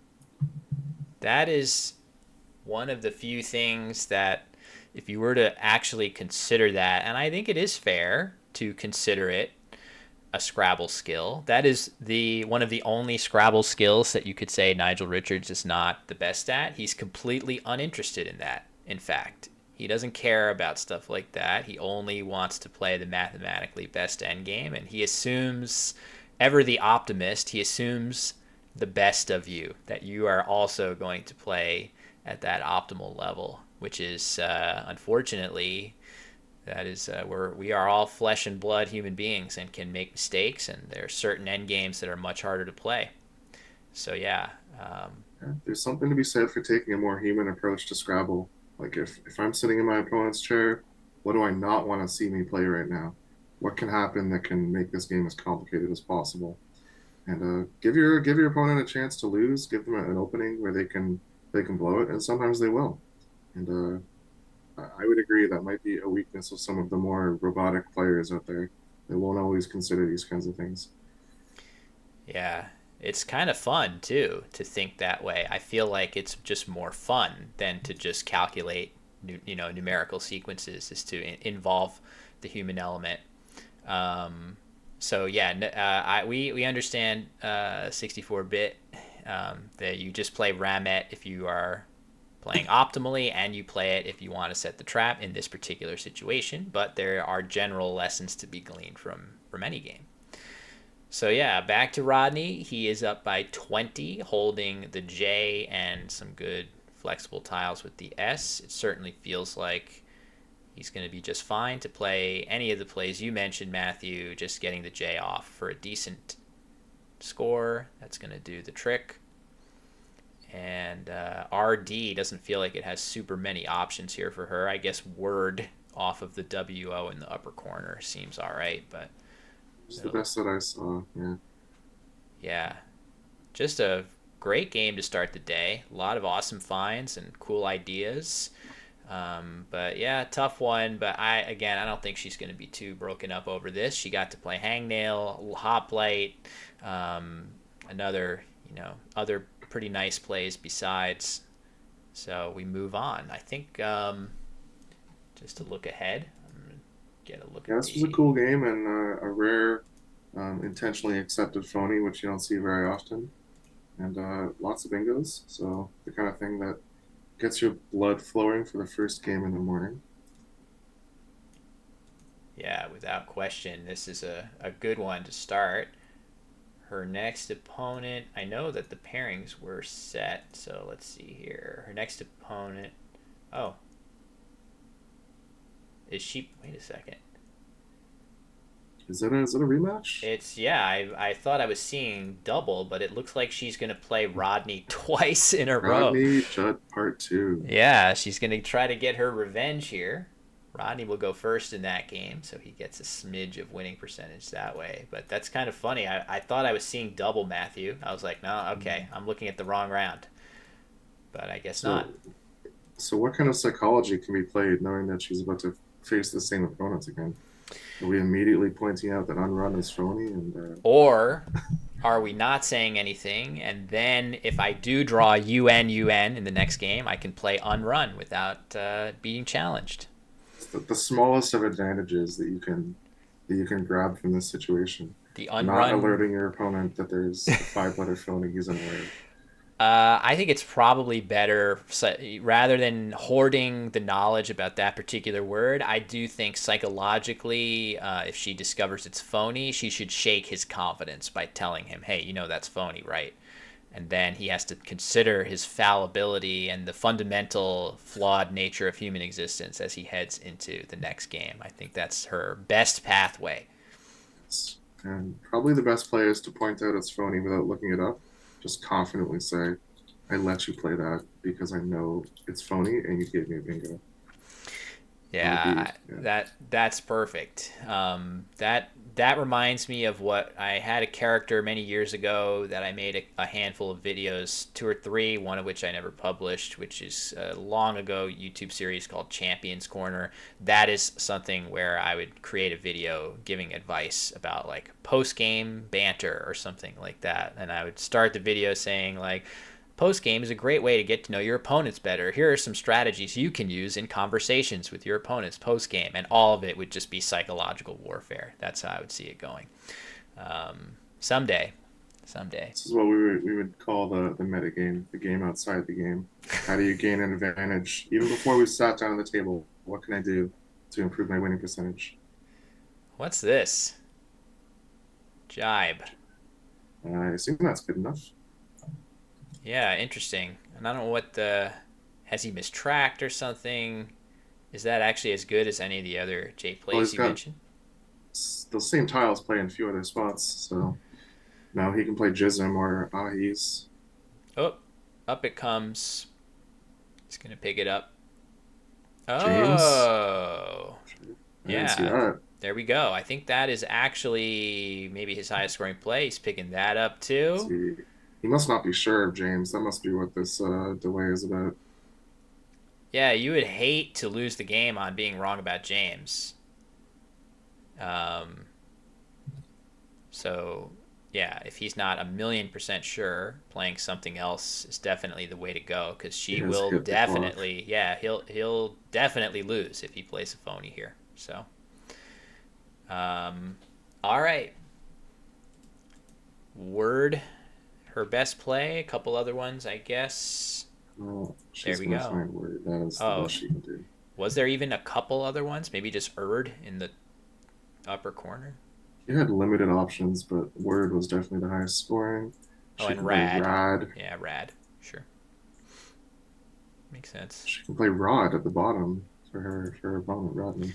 A: That is one of the few things that, if you were to actually consider that, and I think it is fair to consider it a Scrabble skill, that is the one of the only Scrabble skills that you could say Nigel Richards is not the best at. He's completely uninterested in that. In fact, he doesn't care about stuff like that. He only wants to play the mathematically best endgame, and he assumes, ever the optimist, he assumes the best of you, that you are also going to play at that optimal level, which is unfortunately, that is we are all flesh and blood human beings and can make mistakes, and there are certain end games that are much harder to play. So yeah,
B: Yeah, there's something to be said for taking a more human approach to Scrabble. Like if I'm sitting in my opponent's chair, what do I not want to see me play right now? What can happen that can make this game as complicated as possible? And give your opponent a chance to lose. Give them an opening where they can blow it, and sometimes they will. And I would agree that might be a weakness of some of the more robotic players out there. They won't always consider these kinds of things.
A: yeah, it's kind of fun too to think that way. I feel like it's just more fun than to just calculate numerical sequences, is to involve the human element. Um, so yeah, we understand 64-bit, that you just play Ramet if you are playing optimally, and you play it if you want to set the trap in this particular situation. But there are general lessons to be gleaned from any game. So yeah, back to Rodney. He is up by 20, holding the J and some good flexible tiles with the S. It certainly feels like he's going to be just fine to play any of the plays you mentioned, Matthew. Just getting the J off for a decent score. That's going to do the trick. And RD doesn't feel like it has super many options here for her. I guess word off of the WO in the upper corner seems all right, but
B: It's the best that I saw. Yeah.
A: yeah, just a great game to start the day. A lot of awesome finds and cool ideas. But yeah, tough one. But I don't think she's going to be too broken up over this. She got to play Hangnail, Hoplite, um, another, other pretty nice plays besides. So we move on. I think, just to look ahead, I'm going to get a look
B: Yeah,
A: at
B: this was a
A: the.
B: cool game and a rare intentionally accepted phony, which you don't see very often, and lots of bingos. So the kind of thing that gets your blood flowing for the first game in the morning.
A: Yeah, without question, this is a good one to start. Her next opponent, I know that the pairings were set, so let's see here. Her next opponent, oh, is she, wait a second.
B: Is it a rematch?
A: Yeah, I thought I was seeing double, but it looks like she's going to play Rodney twice in a row.
B: Rodney Judd Part Two.
A: Yeah, she's going to try to get her revenge here. Rodney will go first in that game, so he gets a smidge of winning percentage that way. But that's kind of funny. I thought I was seeing double, Matthew. I was like, no, okay, I'm looking at the wrong round. But I guess not.
B: So so what kind of psychology can be played knowing that she's about to face the same opponents again? Are we immediately pointing out that Unrun is phony and
A: Or are we not saying anything? And then if I do draw UN in the next game, I can play unrun without being challenged.
B: it's the smallest of advantages that you can grab from this situation?
A: The
B: Not
A: unrun.
B: alerting your opponent that there's a five-letter phony he's unaware of.
A: I think it's probably better, rather than hoarding the knowledge about that particular word. I do think psychologically, if she discovers it's phony, she should shake his confidence by telling him, "Hey, that's phony, right?" and then he has to consider his fallibility and the fundamental flawed nature of human existence as he heads into the next game. I think that's her best pathway.
B: And probably the best play is to point out it's phony without looking it up. Just confidently say, I let you play that because I know it's phony and you gave me a bingo. That would be,
A: Yeah,
B: yeah.
A: that's perfect. That reminds me of what I had a character many years ago that I made a handful of videos, two or three, one of which I never published, which is a long ago YouTube series called Champions Corner. That is something where I would create a video giving advice about like post game banter or something like that, and I would start the video saying like, post game is a great way to get to know your opponents better. Here are some strategies you can use in conversations with your opponents post game, and all of it would just be psychological warfare. That's how I would see it going. Someday, someday.
B: This is what we would call the meta game, the game outside the game. How do you gain an advantage? Even before we sat down at the table, what can I do to improve my winning percentage?
A: What's this? Jibe.
B: I assume that's good enough.
A: Yeah, interesting. And I don't know what the. Has he mistracked or something? Is that actually as good as any of the other J
B: Well,
A: plays
B: he's
A: you
B: got
A: mentioned?
B: the same tiles play in a few other spots, so now he can play Jism or Ahis.
A: Oh, up it comes. He's going to pick it up.
B: James?
A: Oh,
B: I didn't see
A: yeah.
B: that.
A: There we go. I think that is actually maybe his highest scoring play. He's picking that up too.
B: See, he must not be sure of James. That must be what this delay is about.
A: Yeah, you would hate to lose the game on being wrong about James. Um, so, yeah, if he's not 1,000,000% sure, playing something else is definitely the way to go because
B: He
A: she
B: has
A: will
B: hit the clock.
A: definitely, yeah, he'll definitely lose if he plays a phony here. So, um, all right, Word, her best play, a couple other ones, I guess.
B: Well,
A: There
B: she's
A: we
B: gonna
A: go.
B: find word. That is the
A: Oh,
B: best she can do.
A: was there even a couple other ones? Maybe just Erd in the upper corner?
B: She had limited options, but word was definitely the highest scoring.
A: Oh,
B: She
A: and
B: can play
A: Rad.
B: Rad.
A: Yeah, Rad. Sure. Makes sense.
B: She can play Rod at the bottom for her opponent, Rodney.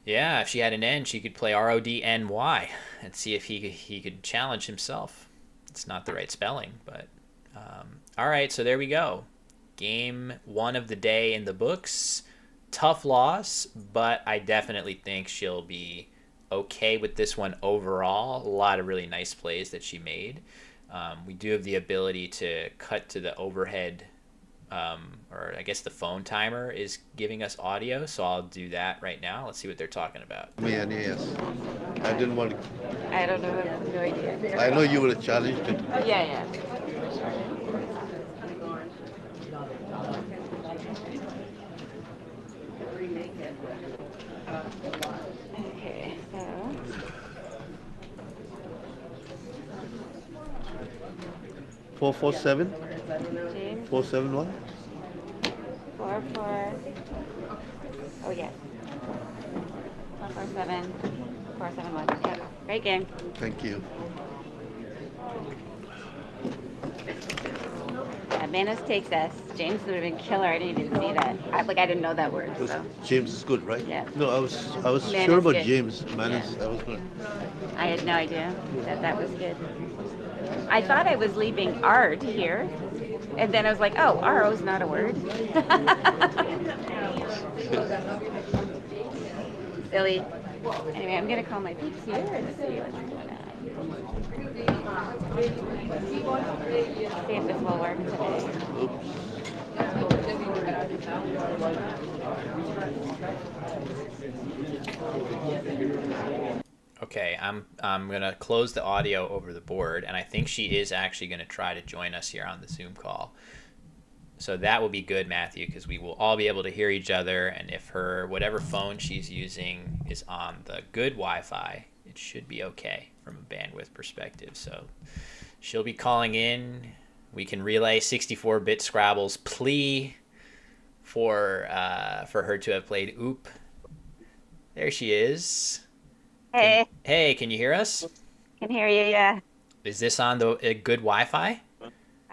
A: Yeah, if she had an N, she could play Rodny and see if he could challenge himself. It's not the right spelling, but all right. So there we go. Game one of the day in the books. Tough loss, but I definitely think she'll be okay with this one overall. A lot of really nice plays that she made. We do have the ability to cut to the overhead, or I guess the phone timer is giving us audio, so I'll do that right now. Let's see what they're talking about.
C: Me and yes. I didn't want to.
D: I don't know. I have no idea.
C: I know you would have challenged it.
D: Yeah, yeah. Okay, so
C: 447?
D: James
C: 471?
D: 4 4. Oh yeah. 4 4 7 4 7 1. Yep. Great game.
C: Thank you.
D: Yeah, Manos takes S. James would have been killer. I didn't even see that. I didn't know that word.
C: Because
D: So
C: James is good, right?
D: yeah.
C: No, I was
D: Man
C: sure
D: is
C: about
D: good.
C: James. Man
D: Yeah.
C: is I was good.
D: I had no idea that that was good. I thought I was leaving art here, and then I was like, oh, RO is not a word. Silly. Anyway, I'm gonna call my peeps here and see what's going on. See if this will work today.
C: Oops.
A: Okay, I'm gonna close the audio over the board, and I think she is actually gonna try to join us here on the Zoom call. So that will be good, Matthew, because we will all be able to hear each other, and if her whatever phone she's using is on the good Wi-Fi, it should be okay from a bandwidth perspective. So she'll be calling in. We can relay 64-bit Scrabble's plea for her to have played Oop. There she is.
D: Hey,
A: Hey, can you hear us?
D: can hear you. Yeah.
A: Is this on the good Wi-Fi?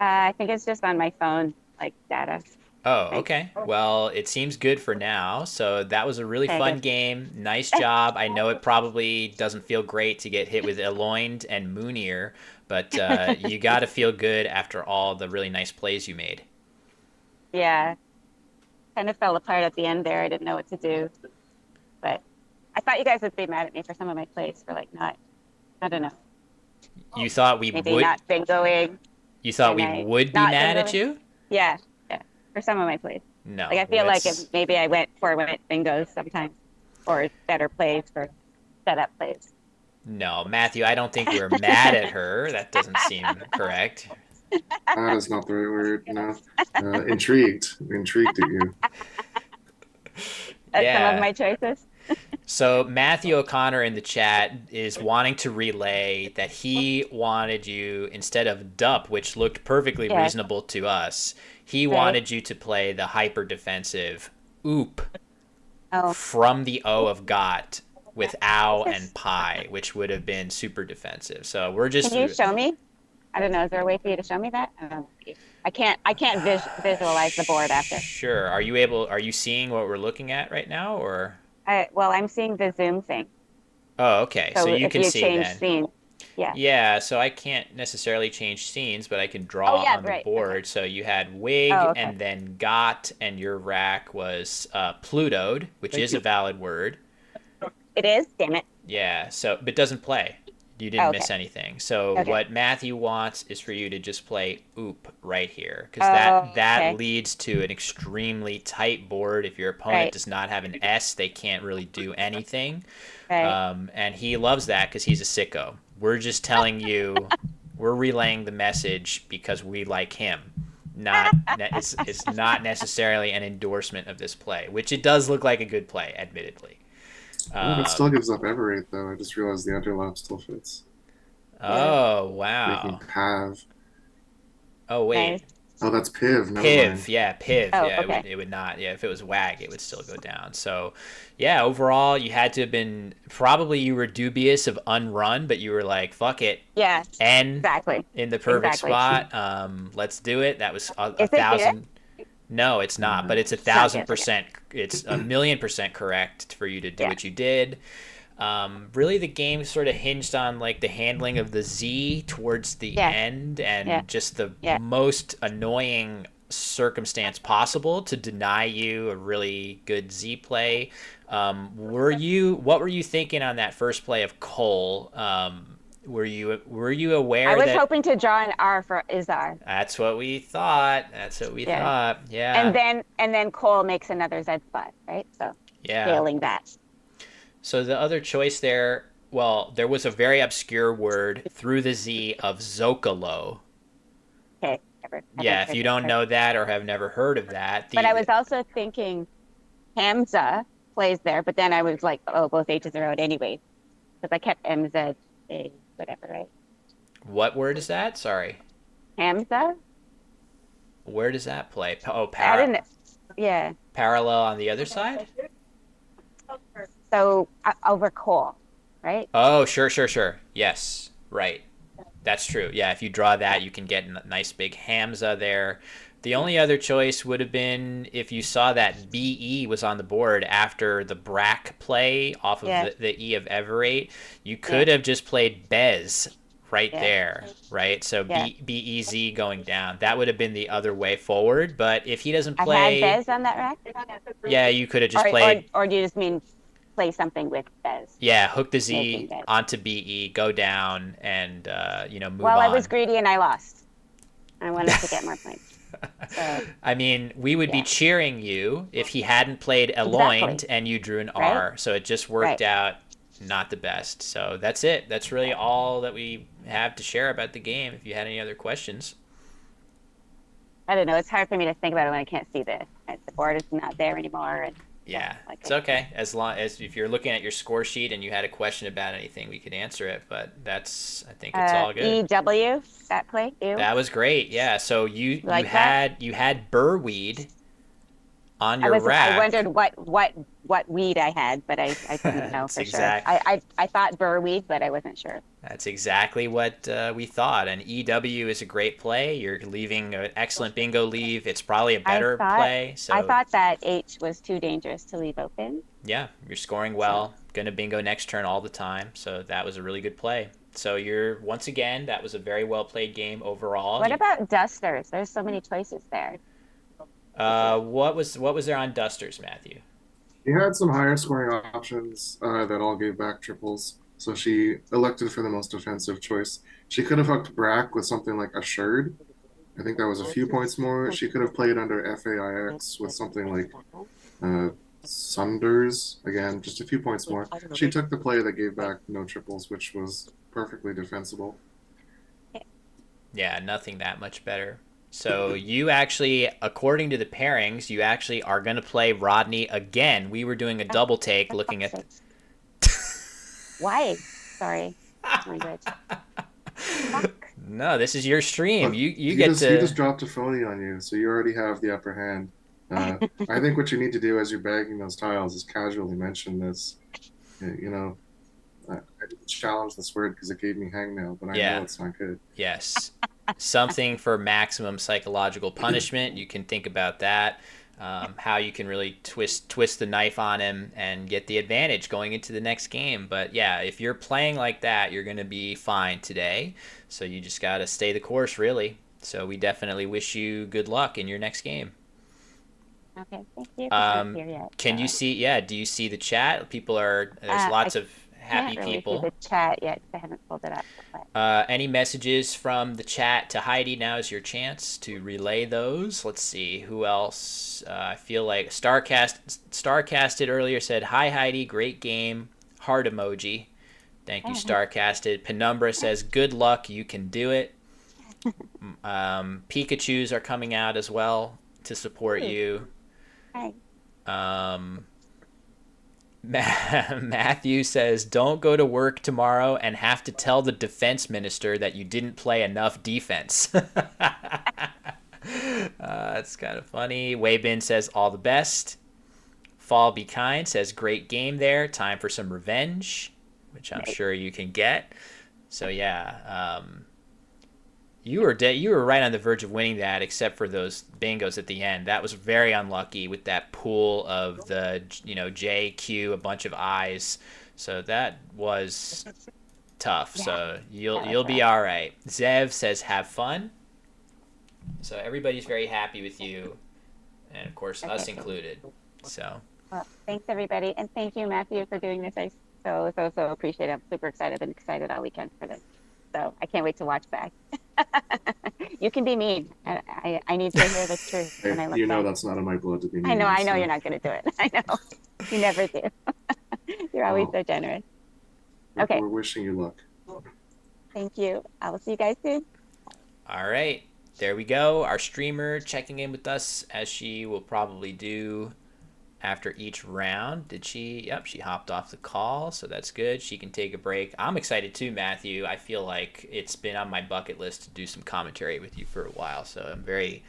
D: I think it's just on my phone, like data.
A: Oh,
D: Right.
A: okay. Well, it seems good for now. So that was a really
D: Okay,
A: fun
D: good.
A: game. Nice job. I know it probably doesn't feel great to get hit with Eloind and Moonir, but you got to feel good after all the really nice plays you made.
D: Yeah, kind of fell apart at the end there. I didn't know what to do, but I thought you guys would be mad at me for some of my plays for like not, I don't know,
A: You thought we
D: maybe
A: would
D: not bingoing
A: you thought
D: and
A: we
D: I
A: would be
D: not
A: mad at
D: bingoing.
A: you?
D: Yeah, yeah, for some of my plays. Like
A: No.
D: I feel like if
A: It's
D: maybe I went bingos sometimes or better plays for setup plays.
A: no, Matthew, I don't think we're mad at her. That doesn't seem correct.
B: That is not the right word. No. Intrigued. Intrigued at you.
D: At some of
A: Yeah.
D: my choices.
A: So Matthew O'Connor in the chat is wanting to relay that he wanted you instead of dup, which looked perfectly
D: Yes,
A: reasonable to us. He
D: right.
A: wanted you to play the hyper defensive oop
D: Oh,
A: from the O of got with ow
D: this
A: and
D: is.
A: pi, which would have been super defensive. So we're just
D: Can you show me? I don't know. Is there a way for you to show me that? I don't know. I can't visualize the board after.
A: sure. Are you seeing what we're looking at right now or
D: Well, I'm seeing the Zoom thing.
A: Oh, okay. So
D: So
A: you
D: if
A: can
D: you
A: see
D: change
A: then.
D: scene, yeah.
A: Yeah, so I can't necessarily change scenes, but I can
D: Oh,
A: draw
D: yeah,
A: on the
D: right. Okay.
A: board. So you had
D: Oh,
A: wig
D: okay.
A: and then got, and your rack was Plutoed, which
C: Thank
A: is a
C: you.
A: valid word.
D: It is. Damn it.
A: Yeah, so but doesn't play. You didn't
D: Oh,
A: miss
D: okay.
A: anything. So
D: Okay.
A: what Matthew wants is for you to just play oop right here, because
D: Oh,
A: that
D: okay.
A: leads to an extremely tight board. If your opponent
D: Right.
A: does not have an S, they can't really do anything.
D: Right.
A: And he loves that because he's a sicko. We're just telling you, we're relaying the message because we like him. It's not necessarily an endorsement of this play, which it does look like a good play, admittedly.
B: Oh, it still
A: Um,
B: gives up every though. I just realized the underlap still fits.
D: Yeah.
A: oh
B: Making
A: wow.
B: Pav.
A: Oh wait,
D: Nice.
B: Oh, that's Piv. Never
A: Piv,
B: mind.
A: yeah, Piv,
D: Oh,
A: yeah,
D: okay.
A: it would not, yeah, if it was Wag, it would still go down. So, yeah, overall, you had to have been probably you were dubious of unrun, but you were like, fuck it,
D: Yeah.
A: N
D: Exactly.
A: in the perfect
D: Exactly.
A: spot. Let's do it. That was a
D: Is it good?
A: thousand. No, it's not, but it's a
D: It's not
A: thousand
D: good. Okay.
A: percent. It's a million percent correct for you to do
D: Yeah.
A: what you did. Really, the game sort of hinged on like the handling of the Z towards the
D: Yeah.
A: end
D: Yeah.
A: and just the
D: Yeah.
A: most annoying circumstance possible to deny you a really good Z play. What were you thinking on that first play of Cole? Were you
D: I
A: aware
D: was
A: that
D: hoping to draw an R for Izar.
A: that's what we thought? That's what we
D: Yeah.
A: thought. Yeah.
D: And then Cole makes another Z spot, right? So
A: Yeah.
D: scaling that.
A: So the other choice there, well, there was a very obscure word through the Z of Zocalo.
D: Okay.
A: Yeah, if you don't know that or have never heard of that,
D: But I was also thinking Hamza plays there, but then I was like, oh, both H's are out anyway. Because I kept MZ, whatever, right?
A: what word is that? Sorry.
D: Hamza?
A: Where does that play? Oh,
D: I didn't, yeah.
A: parallel on the other side?
D: So over Cole, right?
A: Oh, sure. Yes, right. That's true. Yeah, if you draw that, you can get a nice big Hamza there. The only other choice would have been if you saw that BE was on the board after the Brack play off of
D: Yeah.
A: the E of Everate. You could have just played Bez right
D: Yeah.
A: there, right? So
D: Yeah.
A: BEZ going down. That would have been the other way forward. But if he doesn't
D: I
A: play,
D: had Bez on that rack?
A: yeah, you could have just played.
D: Or do you just mean play something with Bez?
A: Yeah, hook the
D: Making
A: Z
D: Bez.
A: onto BE, go down, and move
D: Well,
A: on.
D: I was greedy and I lost. I wanted to get more points. So,
A: I mean, we would be
D: Yeah.
A: cheering you if he hadn't played Eloind
D: Exactly.
A: and you drew an
D: Right.
A: R. So it just worked
D: Right.
A: out not the best. So that's it. That's really all that we have to share about the game. If you had any other questions.
D: I don't know. It's hard for me to think about it when I can't see the board is not there anymore. And
A: Yeah,
D: like
A: it's okay. As long as if you're looking at your score sheet and you had a question about anything, we could answer it. But I think it's all good.
D: EW, that play, ew.
A: That was great. Yeah. So you
D: Like that?
A: you had Burweed on your
D: I
A: rack.
D: wondered what weed I had, but I couldn't know
A: That's
D: for
A: exact.
D: sure. I thought burr weed, but I wasn't sure.
A: That's exactly what we thought. And EW is a great play. You're leaving an excellent bingo leave. It's probably a
D: I
A: better
D: thought
A: play.
D: I
A: So
D: thought that H was too dangerous to leave open.
A: yeah, you're scoring
D: So
A: well. Going to bingo next turn all the time. So that was a really good play. So you're once again, that was a very well played game overall.
D: what about dusters? There's so many choices there.
A: What was there on Dusters, Matthew?
B: She had some higher scoring options that all gave back triples, so she elected for the most offensive choice. She could have hooked Brack with something like Assured. I think that was a few points more. She could have played under FAIX with something like uh, Sunders. Again, just a few points more. She took the play that gave back no triples, which was perfectly defensible.
A: Yeah, nothing that much better. So you actually, according to the pairings, you actually are going to play Rodney again. We were doing a double take
D: For
A: looking
D: fuck's
A: at.
D: sakes. Why? Sorry, language. Fuck.
A: No, this is your stream.
B: Look,
A: You
B: he
A: get
B: just he
A: to.
B: just dropped a phony on you, so you already have the upper hand. I think what you need to do as you're bagging those tiles is casually mention this. You know, I didn't challenge this word because it gave me hangnail, but I know
A: Yeah.
B: it's not good.
A: Yes. Something for maximum psychological punishment. You can think about that. How you can really twist the knife on him and get the advantage going into the next game. But yeah, if you're playing like that, you're going to be fine today. So you just got to stay the course, really. So we definitely wish you good luck in your next game.
D: Okay, thank you. Because I'm
A: Um,
D: here yet.
A: can you
D: So.
A: see? Yeah, do you see the chat? There's
D: I
A: lots of
D: can't
A: happy
D: really see
A: people.
D: the chat yet because I haven't pulled it up. But
A: Any messages from the chat to Heidi? Now is your chance to relay those. Let's see who else. I feel like Starcasted earlier said, "Hi Heidi, great game." Heart emoji. Thank you,
D: oh,
A: Starcasted. Penumbra says, "Good luck, you can do it." Pikachu's are coming out as well to support
D: ooh,
A: you.
D: hi.
A: Um, Matthew says, "Don't go to work tomorrow and have to tell the defense minister that you didn't play enough defense." That's kind of funny. Waybin says, "All the best." Fall Be Kind says, "Great game there. Time for some revenge," which I'm
D: Nice.
A: sure you can get. So yeah, you were right on the verge of winning that, except for those bingos at the end. That was very unlucky with that pool of the JQ, a bunch of I's. So that was tough.
D: Yeah,
A: So
D: that was
A: you'll be
D: rough.
A: all right. Zev says, "Have fun." So everybody's very happy with you, and of course us
D: Okay.
A: included. So
D: Well, thanks everybody, and thank you, Matthew, for doing this. I so appreciate it. I'm super excited. I've been excited all weekend for this, so I can't wait to watch back. You can be mean. I need to hear the truth when
B: Hey,
D: I look
B: you know
D: back.
B: that's not in my blood to be
D: I know
B: mean,
D: you're
B: so
D: not going to do it. I know you never do. You're always
B: well,
D: so generous.
B: we're,
D: Okay,
B: we're wishing you luck.
D: thank you. I will see you guys soon.
A: all right, there we go. Our streamer checking in with us as she will probably do after each round. Did she? Yep, she hopped off the call, so that's good. She can take a break. I'm excited too, Matthew. I feel like it's been on my bucket list to do some commentary with you for a while, so I'm very,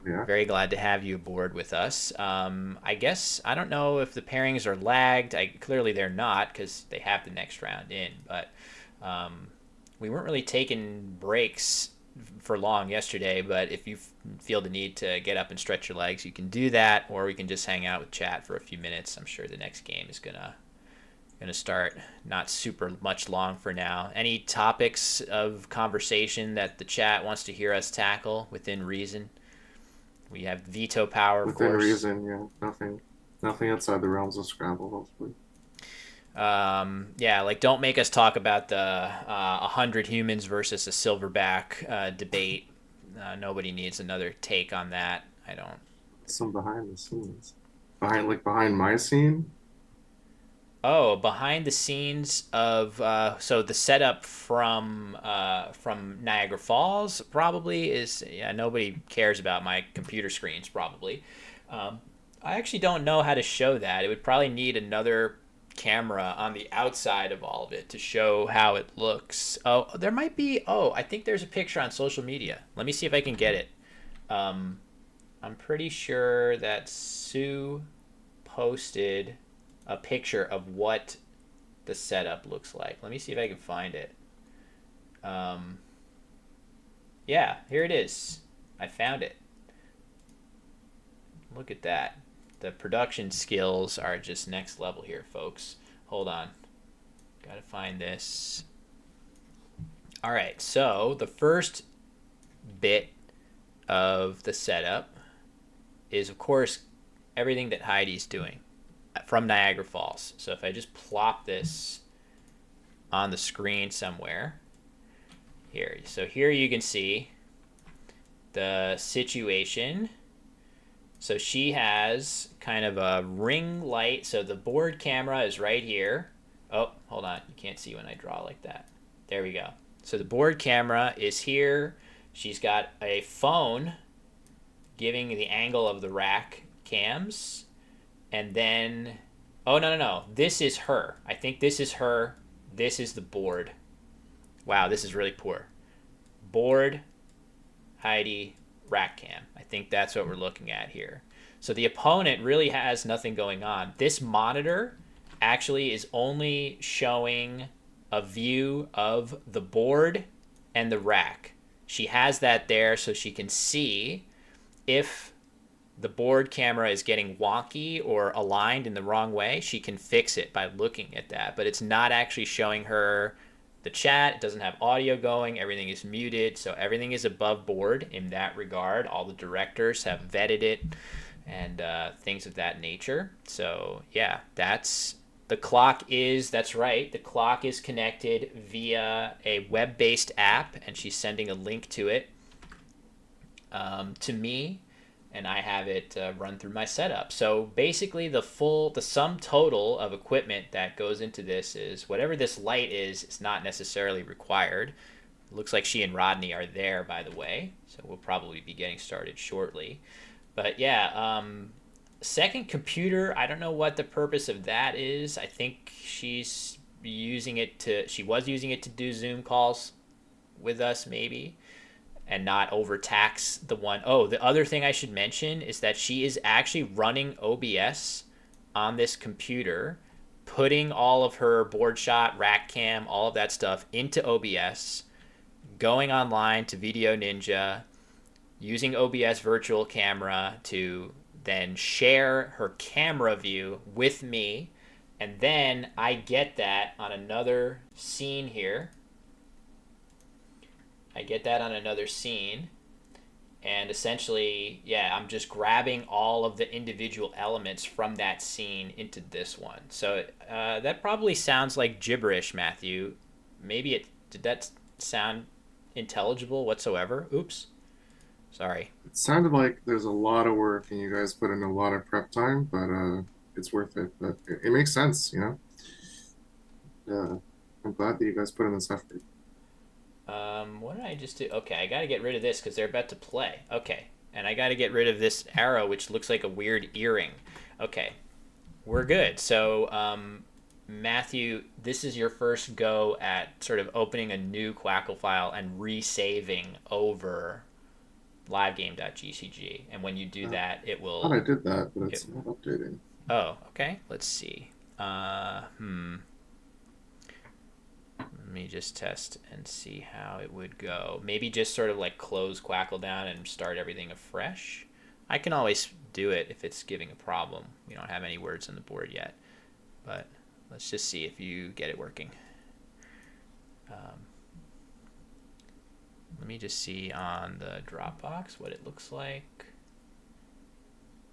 B: Yeah.
A: very glad to have you aboard with us. I guess I don't know if the pairings are lagged. Clearly they're not because they have the next round in, but um, we weren't really taking breaks for long yesterday, but if you feel the need to get up and stretch your legs, you can do that, or we can just hang out with chat for a few minutes. I'm sure the next game is gonna start not super much long for now. Any topics of conversation that the chat wants to hear us tackle within reason? We have veto power, of
B: Within
A: course.
B: reason, yeah. Nothing outside the realms of Scrabble, hopefully.
A: Yeah, like don't make us talk about the 100 humans versus a silverback debate. Nobody needs another take on that. I don't.
B: Some behind the scenes. Behind my scene.
A: Oh, behind the scenes of so the setup from Niagara Falls probably is, yeah, nobody cares about my computer screens probably. Um, I actually don't know how to show that. It would probably need another camera on the outside of all of it to show how it looks. Oh, there might be. Oh, I think there's a picture on social media. Let me see if I can get it. Um, I'm pretty sure that Sue posted a picture of what the setup looks like. Let me see if I can find it. Um, yeah, here it is. I found it. Look at that. The production skills are just next level here, folks. Hold on. Gotta find this. All right, so the first bit of the setup is, of course, everything that Heidi's doing from Niagara Falls. So if I just plop this on the screen somewhere, here. So here you can see the situation. So she has kind of a ring light. So the board camera is right here. Oh, hold on. You can't see when I draw like that. There we go. So the board camera is here. She's got a phone giving the angle of the rack cams. And then, oh, no. This is her. I think this is her. This is the board. Wow, this is really poor. Board, Heidi, rack cam. I think that's what we're looking at here. So the opponent really has nothing going on. This monitor actually is only showing a view of the board and the rack. She has that there so she can see if the board camera is getting wonky or aligned in the wrong way. She can fix it by looking at that, but it's not actually showing her the chat. It doesn't have audio going. Everything is muted. So everything is above board in that regard. All the directors have vetted it and things of that nature. So yeah, that's the clock is, that's right. The clock is connected via a web-based app, and she's sending a link to it to me, and I have it run through my setup. So basically the sum total of equipment that goes into this is whatever this light is, it's not necessarily required. It looks like she and Rodney are there, by the way, so we'll probably be getting started shortly. But yeah, second computer, I don't know what the purpose of that is. I think she was using it to do Zoom calls with us, maybe, and not overtax the one. Oh, the other thing I should mention is that she is actually running OBS on this computer, putting all of her board shot, rack cam, all of that stuff into OBS, going online to Video Ninja, using OBS virtual camera to then share her camera view with me. And then I get that on another scene here. And essentially, yeah, I'm just grabbing all of the individual elements from that scene into this one. So that probably sounds like gibberish, Matthew. Did that sound intelligible whatsoever? Oops. Sorry.
B: It sounded like there's a lot of work and you guys put in a lot of prep time, but it's worth it. But it makes sense, you know. I'm glad that you guys put in this effort.
A: What did I just do? Okay, I got to get rid of this because they're about to play. Okay, and I got to get rid of this arrow, which looks like a weird earring. Okay, we're good. So, Matthew, this is your first go at sort of opening a new Quackle file and resaving over livegame.gcg. And when you do that, it
B: I
A: will...
B: thought I did that, but it's not updating.
A: Oh, okay. Let's see. Let me just test and see how it would go. Maybe just sort of like close Quackle down and start everything afresh. I can always do it if it's giving a problem. We don't have any words on the board yet. But let's just see if you get it working. Let me just see on the Dropbox what it looks like.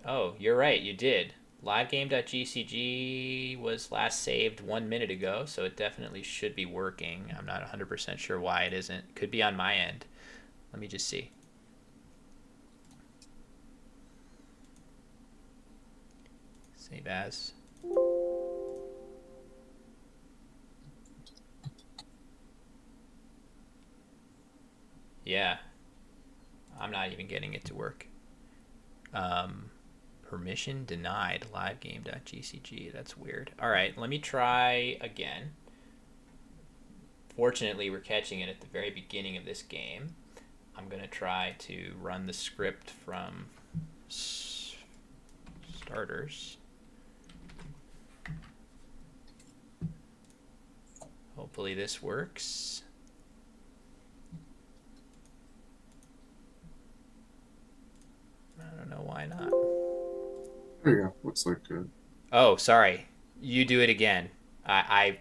A: Oh, you're right, you did. Livegame.gcg was last saved 1 minute ago, so it definitely should be working. I'm not 100% sure why it isn't. Could be on my end. Let me just see. Save as. Yeah. I'm not even getting it to work. Permission denied, livegame.gcg. That's weird. All right, let me try again. Fortunately, we're catching it at the very beginning of this game. I'm going to try to run the script from starters. Hopefully this works.
B: There you go. Looks like good.
A: Oh, sorry. You do it again. I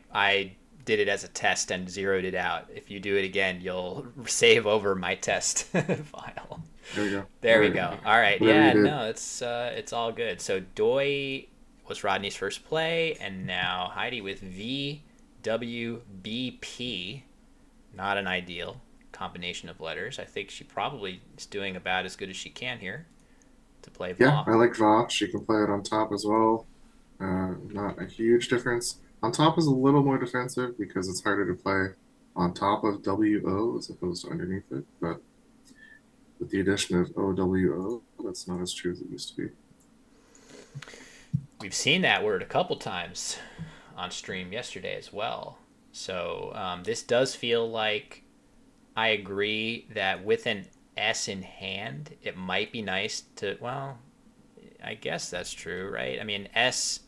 A: did it as a test and zeroed it out. If you do it again, you'll save over my test file.
B: There we go. All
A: There we
B: right.
A: go. All right.
B: Whatever you
A: Yeah,
B: did.
A: no, it's all good. So Doi was Rodney's first play, and now Heidi with VWBP. Not an ideal combination of letters. I think she probably is doing about as good as she can here to play
B: Yeah,
A: Va.
B: I like Va. She can play it on top as well. Not a huge difference. On top is a little more defensive because it's harder to play on top of WO as opposed to underneath it. But with the addition of OWO, that's not as true as it used to be.
A: We've seen that word a couple times on stream yesterday as well. So this does feel like I agree that with an S in hand, it might be nice to, well, I guess that's true, right? I mean, S,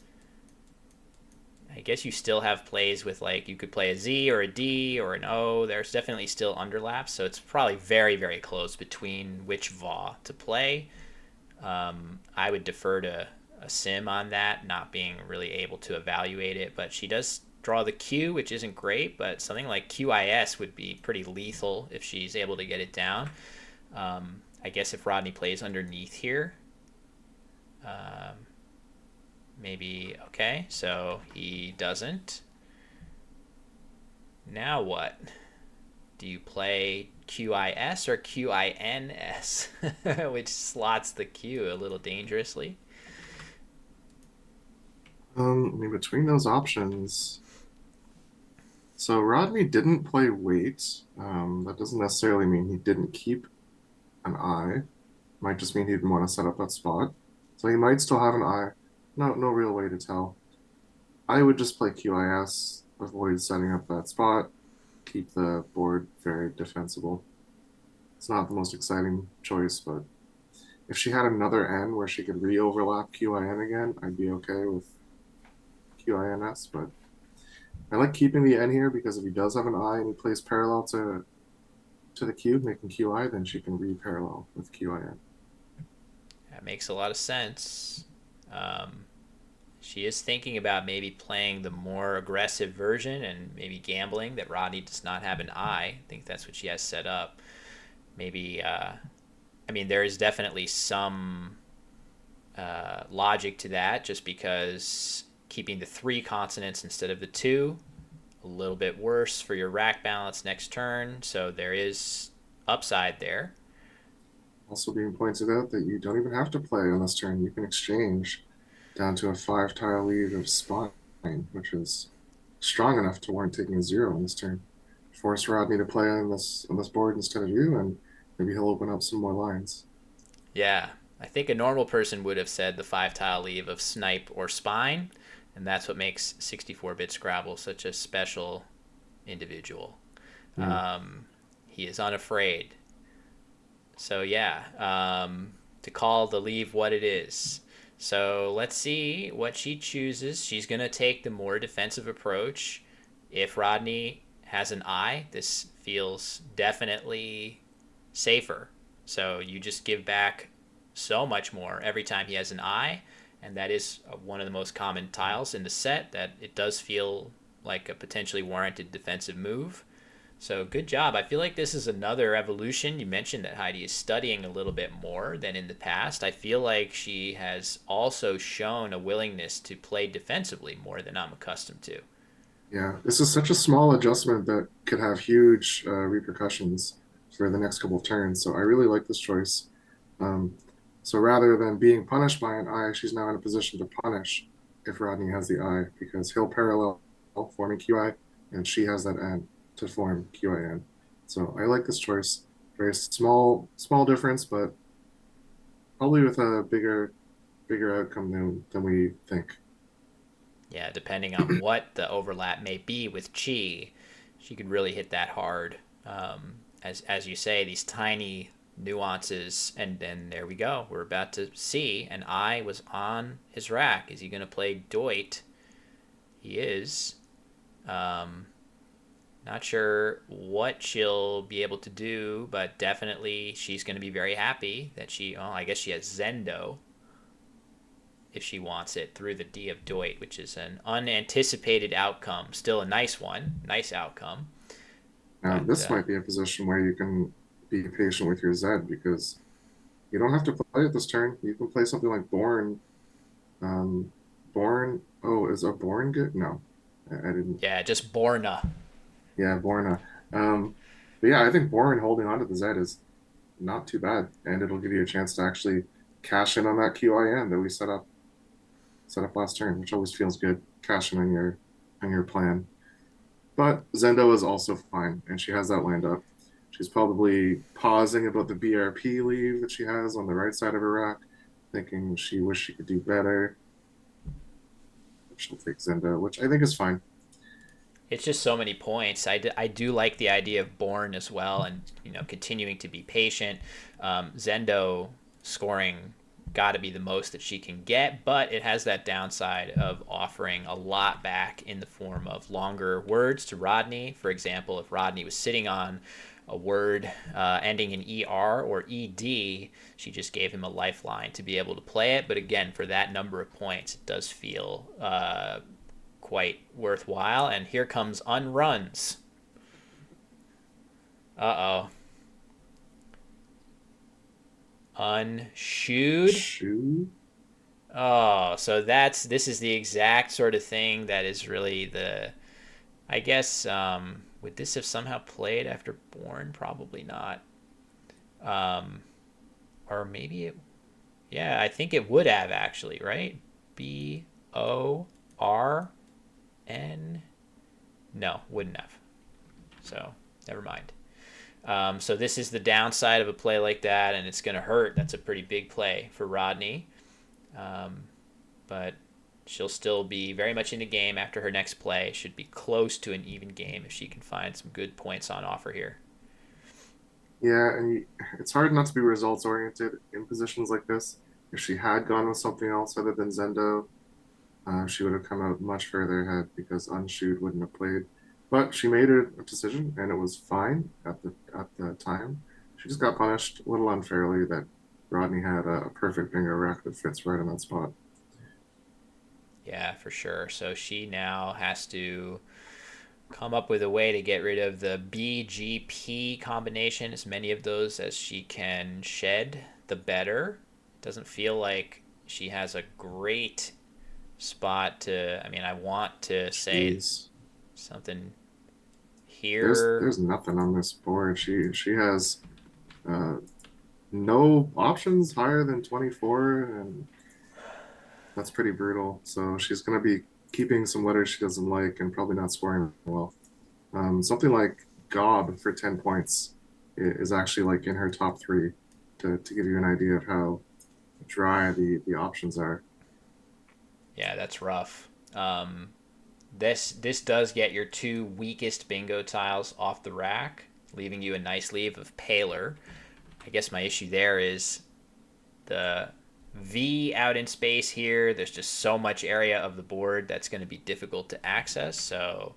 A: I guess you still have plays with like, you could play a Z or a D or an O. There's definitely still underlaps. So it's probably very, very close between which VAW to play. I would defer to a sim on that, not being really able to evaluate it. But she does draw the Q, which isn't great, but something like QIS would be pretty lethal if she's able to get it down. I guess if Rodney plays underneath here, um, maybe okay. So he doesn't. Now what? Do you play QIS or QINS, which slots the Q a little dangerously?
B: I mean, between those options, so Rodney didn't play weight. That doesn't necessarily mean he didn't keep an eye. Might just mean he didn't want to set up that spot. So he might still have an eye. No real way to tell. I would just play QIS, avoid setting up that spot, keep the board very defensible. It's not the most exciting choice, but if she had another N where she could re-overlap QIN again, I'd be okay with QINS. But I like keeping the N here because if he does have an I and he plays parallel to the Q, making QI, then she can re-parallel with QIN.
A: That makes a lot of sense. Um, she is thinking about maybe playing the more aggressive version and maybe gambling that Rodney does not have an eye. I think that's what she has set up. Maybe, I mean, there is definitely some logic to that just because keeping the three consonants instead of the two, a little bit worse for your rack balance next turn. So there is upside there.
B: Also being pointed out that you don't even have to play on this turn. You can exchange down to a 5 tile lead of spine, which is strong enough to warrant taking a 0 on this turn. Force Rodney to play on this board instead of you, and maybe he'll open up some more lines.
A: Yeah, I think a normal person would have said the five tile leave of snipe or spine, and that's what makes 64-bit Scrabble such a special individual.
B: Yeah.
A: He is unafraid. So yeah, to call the leave what it is. So let's see what she chooses. She's gonna take the more defensive approach. If Rodney has an eye, this feels definitely safer. So you just give back so much more every time he has an eye, and that is one of the most common tiles in the set. That it does feel like a potentially warranted defensive move. So good job. I feel like this is another evolution. You mentioned that Heidi is studying a little bit more than in the past. I feel like she has also shown a willingness to play defensively more than I'm accustomed to.
B: Yeah, this is such a small adjustment that could have huge repercussions for the next couple of turns. So I really like this choice. Um, so rather than being punished by an eye, she's now in a position to punish if Rodney has the eye because he'll parallel forming QI and she has that N to form QIN. So I like this choice. Very small difference, but probably with a bigger outcome than we think.
A: Yeah, depending on what the overlap may be with Chi, she could really hit that hard. As you say, these tiny nuances, and then there we go. We're about to see an eye was on his rack. Is he going to play Doit? He is. Um, Not sure what she'll be able to do, but definitely she's going to be very happy that she. Oh, I guess she has Zendo. if she wants it through the D of Doit, which is an unanticipated outcome. Still a nice one, nice outcome.
B: Now,
A: But
B: this might be a position where you can be patient with your Zed because you don't have to play it this turn. You can play something like Born. Born. Oh, is a Born good? No, I didn't.
A: yeah, just Borna.
B: Yeah, Born. But yeah, I think Born holding on to the Zed is not too bad, and it'll give you a chance to actually cash in on that QIN that we set up last turn, which always feels good. Cashing on your plan. But Zendo is also fine, and she has that lined up. She's probably pausing about the BRP leave that she has on the right side of her rack, thinking she wish she could do better. She'll take Zendo, which I think is fine.
A: It's just so many points. I do like the idea of Born as well, and continuing to be patient. Zendo scoring got to be the most that she can get, but it has that downside of offering a lot back in the form of longer words to Rodney. For example, if Rodney was sitting on a word ending in ER or ED, she just gave him a lifeline to be able to play it. But again, for that number of points, it does feel quite worthwhile. And here comes unruns. Uh-oh. Unshoed.
B: Shoe?
A: Oh, so this is the exact sort of thing that is really I guess, would this have somehow played after Born? Probably not. Um, or maybe yeah, I think it would have actually, right? Born? No, wouldn't have. So, never mind. So this is the downside of a play like that, and it's going to hurt. That's a pretty big play for Rodney. Um, but she'll still be very much in the game after her next play. Should be close to an even game if she can find some good points on offer here.
B: Yeah, and it's hard not to be results oriented in positions like this. If she had gone with something else other than Zendo, she would have come out much further ahead because Unshoot wouldn't have played. But she made a decision, and it was fine at the time. She just got punished a little unfairly that Rodney had a perfect bingo rack that fits right in that spot.
A: Yeah, for sure. So she now has to come up with a way to get rid of the BGP combination, as many of those as she can shed, the better. Doesn't feel like she has a great spot to. I mean, I want to say
B: Jeez,
A: something
B: there's
A: here.
B: there's nothing on this board. She has uh, no options higher than 24, and that's pretty brutal. So she's going to be keeping some letters she doesn't like and probably not scoring well. Something like Gob for 10 points is actually like in her top three to give you an idea of how dry the options are.
A: Yeah, that's rough. This does get your two weakest bingo tiles off the rack, leaving you a nice leave of Paler. I guess my issue there is the V out in space here. There's just so much area of the board that's going to be difficult to access. So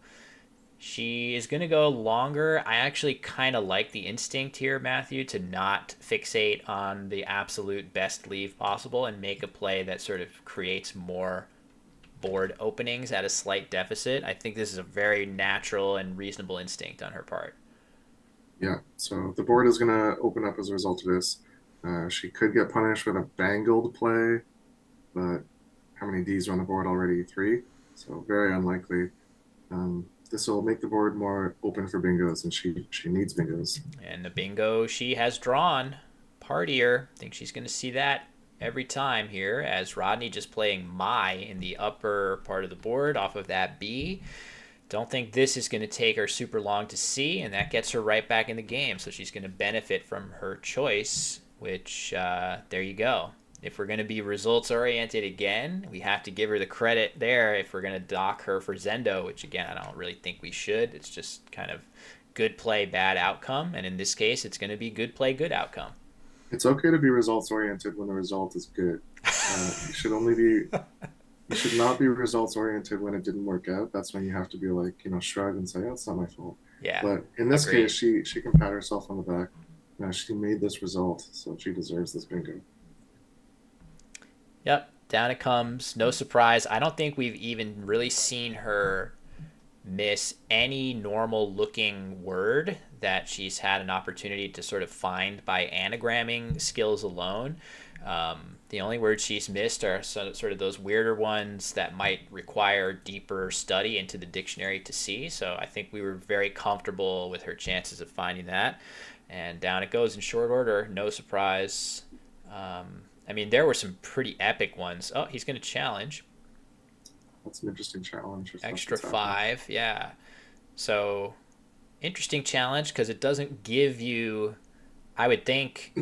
A: she is going to go longer. I actually kind of like the instinct here, Matthew, to not fixate on the absolute best leave possible and make a play that sort of creates more board openings at a slight deficit. I think this is a very natural and reasonable instinct on her part.
B: Yeah, so the board is going to open up as a result of this. She could get punished with a bangled play, but how many Ds are on the board already? Three. So very unlikely. This will make the board more open for bingos, and she needs bingos.
A: And the bingo she has drawn, Partier. I think she's going to see that every time here, as Rodney just playing my in the upper part of the board off of that B. Don't think this is going to take her super long to see, and that gets her right back in the game. So she's going to benefit from her choice, which there you go. If we're going to be results oriented again, we have to give her the credit there if we're going to dock her for Zendo, which again, I don't really think we should. It's just kind of good play, bad outcome. And in this case, it's going to be good play, good outcome.
B: It's okay to be results oriented when the result is good. You should only be you should not be results oriented when it didn't work out. That's when you have to be like, shrug and say, "Oh, it's not my fault."
A: Yeah,
B: But in this case,
A: agreed.
B: she can pat herself on the back. She made this result, so she deserves this bingo.
A: Yep. down it comes. No surprise. I don't think we've even really seen her miss any normal looking word that she's had an opportunity to sort of find by anagramming skills alone. The only words she's missed are sort of those weirder ones that might require deeper study into the dictionary to see. So I think we were very comfortable with her chances of finding that. And down it goes in short order. No surprise. I mean, there were some pretty epic ones. Oh, he's going to challenge.
B: That's an interesting challenge. If that's
A: Extra
B: what's happening.
A: five. Yeah. So interesting challenge because it doesn't give you. I would think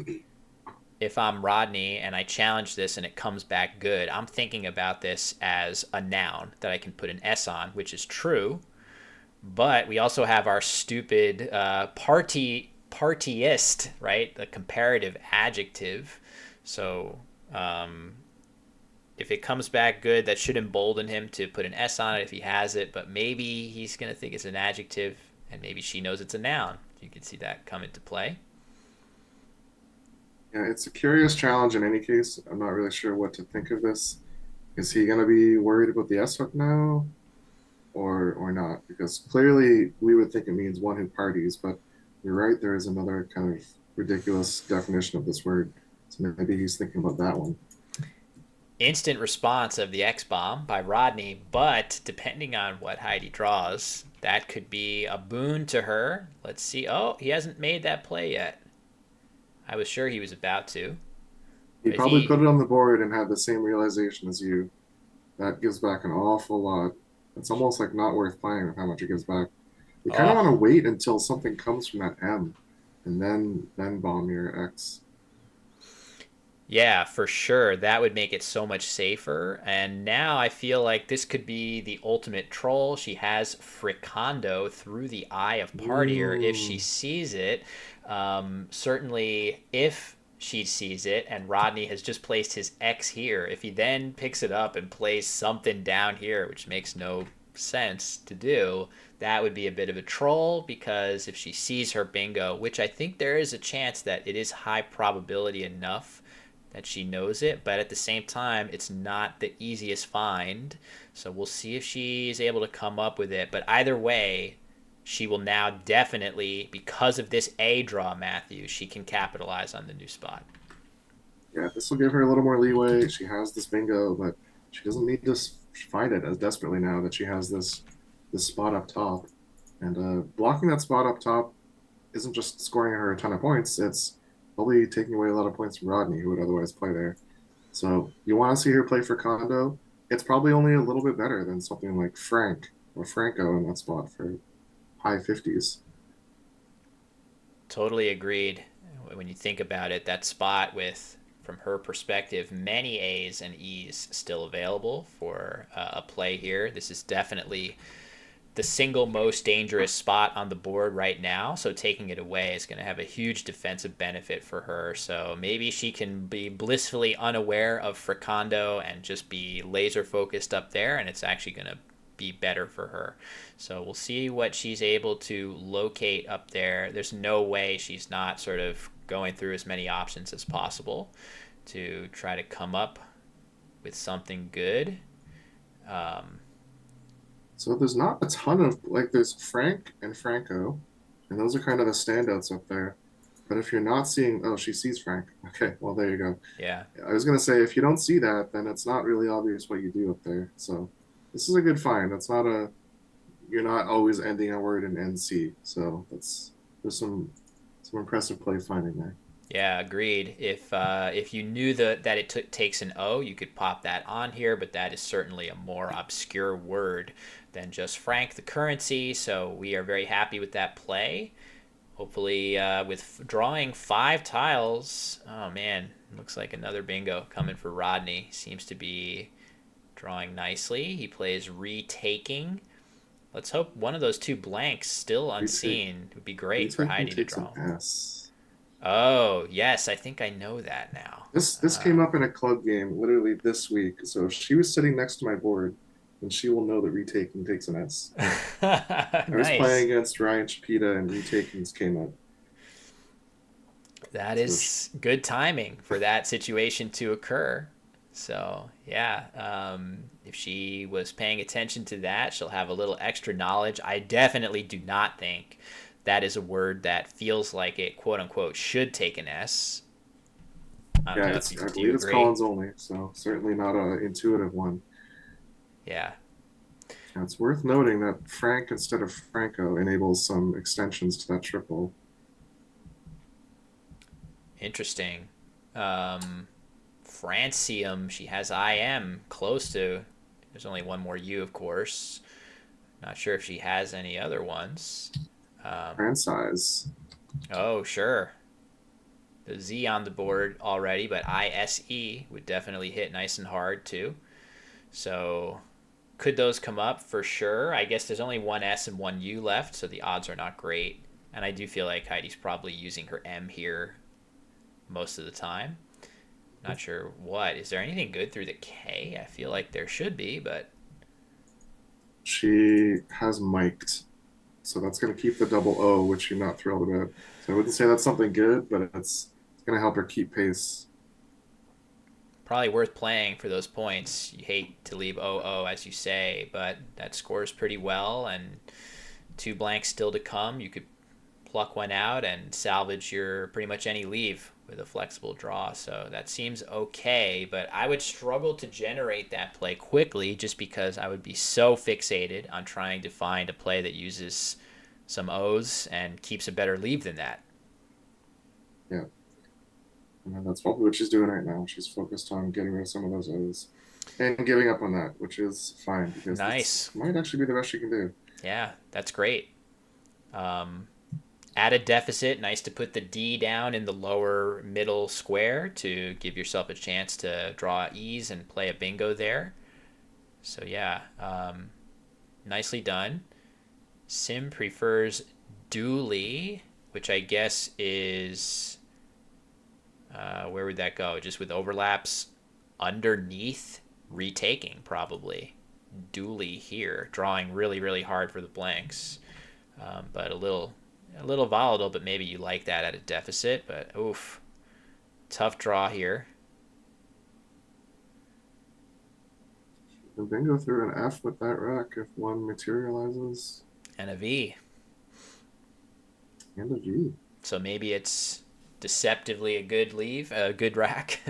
A: if I'm Rodney and I challenge this and it comes back good, I'm thinking about this as a noun that I can put an S on, which is true. But we also have our stupid partyist, right? The comparative adjective. So if it comes back good, that should embolden him to put an S on it if he has it. But maybe he's going to think it's an adjective, and maybe she knows it's a noun. You can see that come into play.
B: Yeah, it's a curious challenge in any case. I'm not really sure what to think of this. Is he going to be worried about the S hook now, or not? Because clearly we would think it means one who parties, but you're right. There is another kind of ridiculous definition of this word. So maybe he's thinking about that one.
A: Instant response of the X bomb by Rodney, but depending on what Heidi draws, that could be a boon to her. Let's see. Oh, he hasn't made that play yet. I was sure he was about to.
B: He
A: But if
B: probably
A: he,
B: put it on the board and had the same realization as you. That gives back an awful lot. It's almost like not worth playing with how much it gives back. You kind of
A: oh,
B: want to wait until something comes from that M, and then bomb your X.
A: yeah, for sure. That would make it so much safer. And now I feel like this could be the ultimate troll. She has Fricondo through the eye of Partier if she
B: Ooh.
A: sees it. Certainly, if she sees it and Rodney has just placed his X here, if he then picks it up and plays something down here, which makes no sense to do, that would be a bit of a troll because if she sees her bingo, which I think there is a chance that it is high probability enough that she knows it, but at the same time, it's not the easiest find. So we'll see if she's able to come up with it. But either way, she will now definitely, because of this A draw, Matthew, she can capitalize on the new spot.
B: Yeah, this will give her a little more leeway. She has this bingo, but she doesn't need to find it as desperately now that she has this spot up top. And blocking that spot up top isn't just scoring her a ton of points, it's probably taking away a lot of points from Rodney, who would otherwise play there. So you want to see her play for Kondo. It's probably only a little bit better than something like Frank or Franco in that spot for high 50s.
A: Totally agreed. When you think about it, that spot with, from her perspective, many A's and E's still available for a play here. This is definitely the single most dangerous spot on the board right now. So taking it away is going to have a huge defensive benefit for her. So maybe she can be blissfully unaware of Fricondo and just be laser focused up there, and it's actually going to be better for her. So we'll see what she's able to locate up there. There's no way she's not sort of going through as many options as possible to try to come up with something good. Um,
B: So there's not a ton of like there's Frank and Franco, and those are kind of the standouts up there. But if you're not seeing, oh, she sees Frank. Okay, well there you go.
A: yeah,
B: I was gonna say if you don't see that, then it's not really obvious what you do up there. So this is a good find. That's not a you're not always ending a word in NC. So that's there's some impressive play finding there.
A: Yeah, agreed. If you knew that it takes an O, you could pop that on here, but that is certainly a more obscure word than just Frank the currency. So we are very happy with that play. Hopefully, with drawing five tiles, oh man, looks like another bingo coming for Rodney. Seems to be drawing nicely. He plays retaking. Let's hope one of those two blanks still
B: Retake
A: unseen would be great for
B: retaking
A: Heidi to
B: takes an
A: draw.
B: S.
A: Oh, yes, I think I know that now.
B: This came up in a club game literally this week. So if she was sitting next to my board, then she will know that retaking takes an S. I was
A: Nice.
B: playing against Ryan Chapita and retakings came up.
A: That
B: So
A: is good timing for that situation to occur. So, yeah, if she was paying attention to that, she'll have a little extra knowledge. I definitely do not think that is a word that feels like it, quote unquote, should take an S. I don't
B: Yeah,
A: know if
B: it's
A: you
B: I
A: do you
B: believe it's
A: agree?
B: Collins only, so certainly not a intuitive one.
A: Yeah,
B: And it's worth noting that Frank instead of Franco enables some extensions to that triple.
A: interesting. Um, Francium, she has IM close to. There's only one more U, of course. Not sure if she has any other ones. Um,
B: Franchise.
A: oh, sure. The Z on the board already, but ISE would definitely hit nice and hard too. So could those come up for sure? I guess there's only one S and one U left, so the odds are not great. And I do feel like Heidi's probably using her M here most of the time. Not sure what. Is there anything good through the K? I feel like there should be, but
B: She has mic'd, so that's going to keep the double O, which you're not thrilled about. So I wouldn't say that's something good, but it's going to help her keep pace.
A: probably worth playing for those points. You hate to leave 0-0, as you say, but that scores pretty well, and two blanks still to come. You could pluck one out and salvage your pretty much any leave with a flexible draw. So that seems okay, but I would struggle to generate that play quickly just because I would be so fixated on trying to find a play that uses some O's and keeps a better leave than that.
B: Yeah, and that's probably what she's doing right now. She's focused on getting rid of some of those O's and giving up on that, which is fine because this
A: Nice.
B: might actually be the best she can do.
A: Yeah, that's great. At a deficit, nice to put the D down in the lower middle square to give yourself a chance to draw E's and play a bingo there. So yeah, nicely done. Sim prefers duly, which I guess is where would that go? Just with overlaps underneath retaking, probably. Duly here, drawing really really hard for the blanks, but a little volatile. But maybe you like that at a deficit. But oof, tough draw here.
B: And bingo through an F with that rack if one materializes.
A: And a V.
B: And a G.
A: So maybe it's deceptively a good leave, a good rack.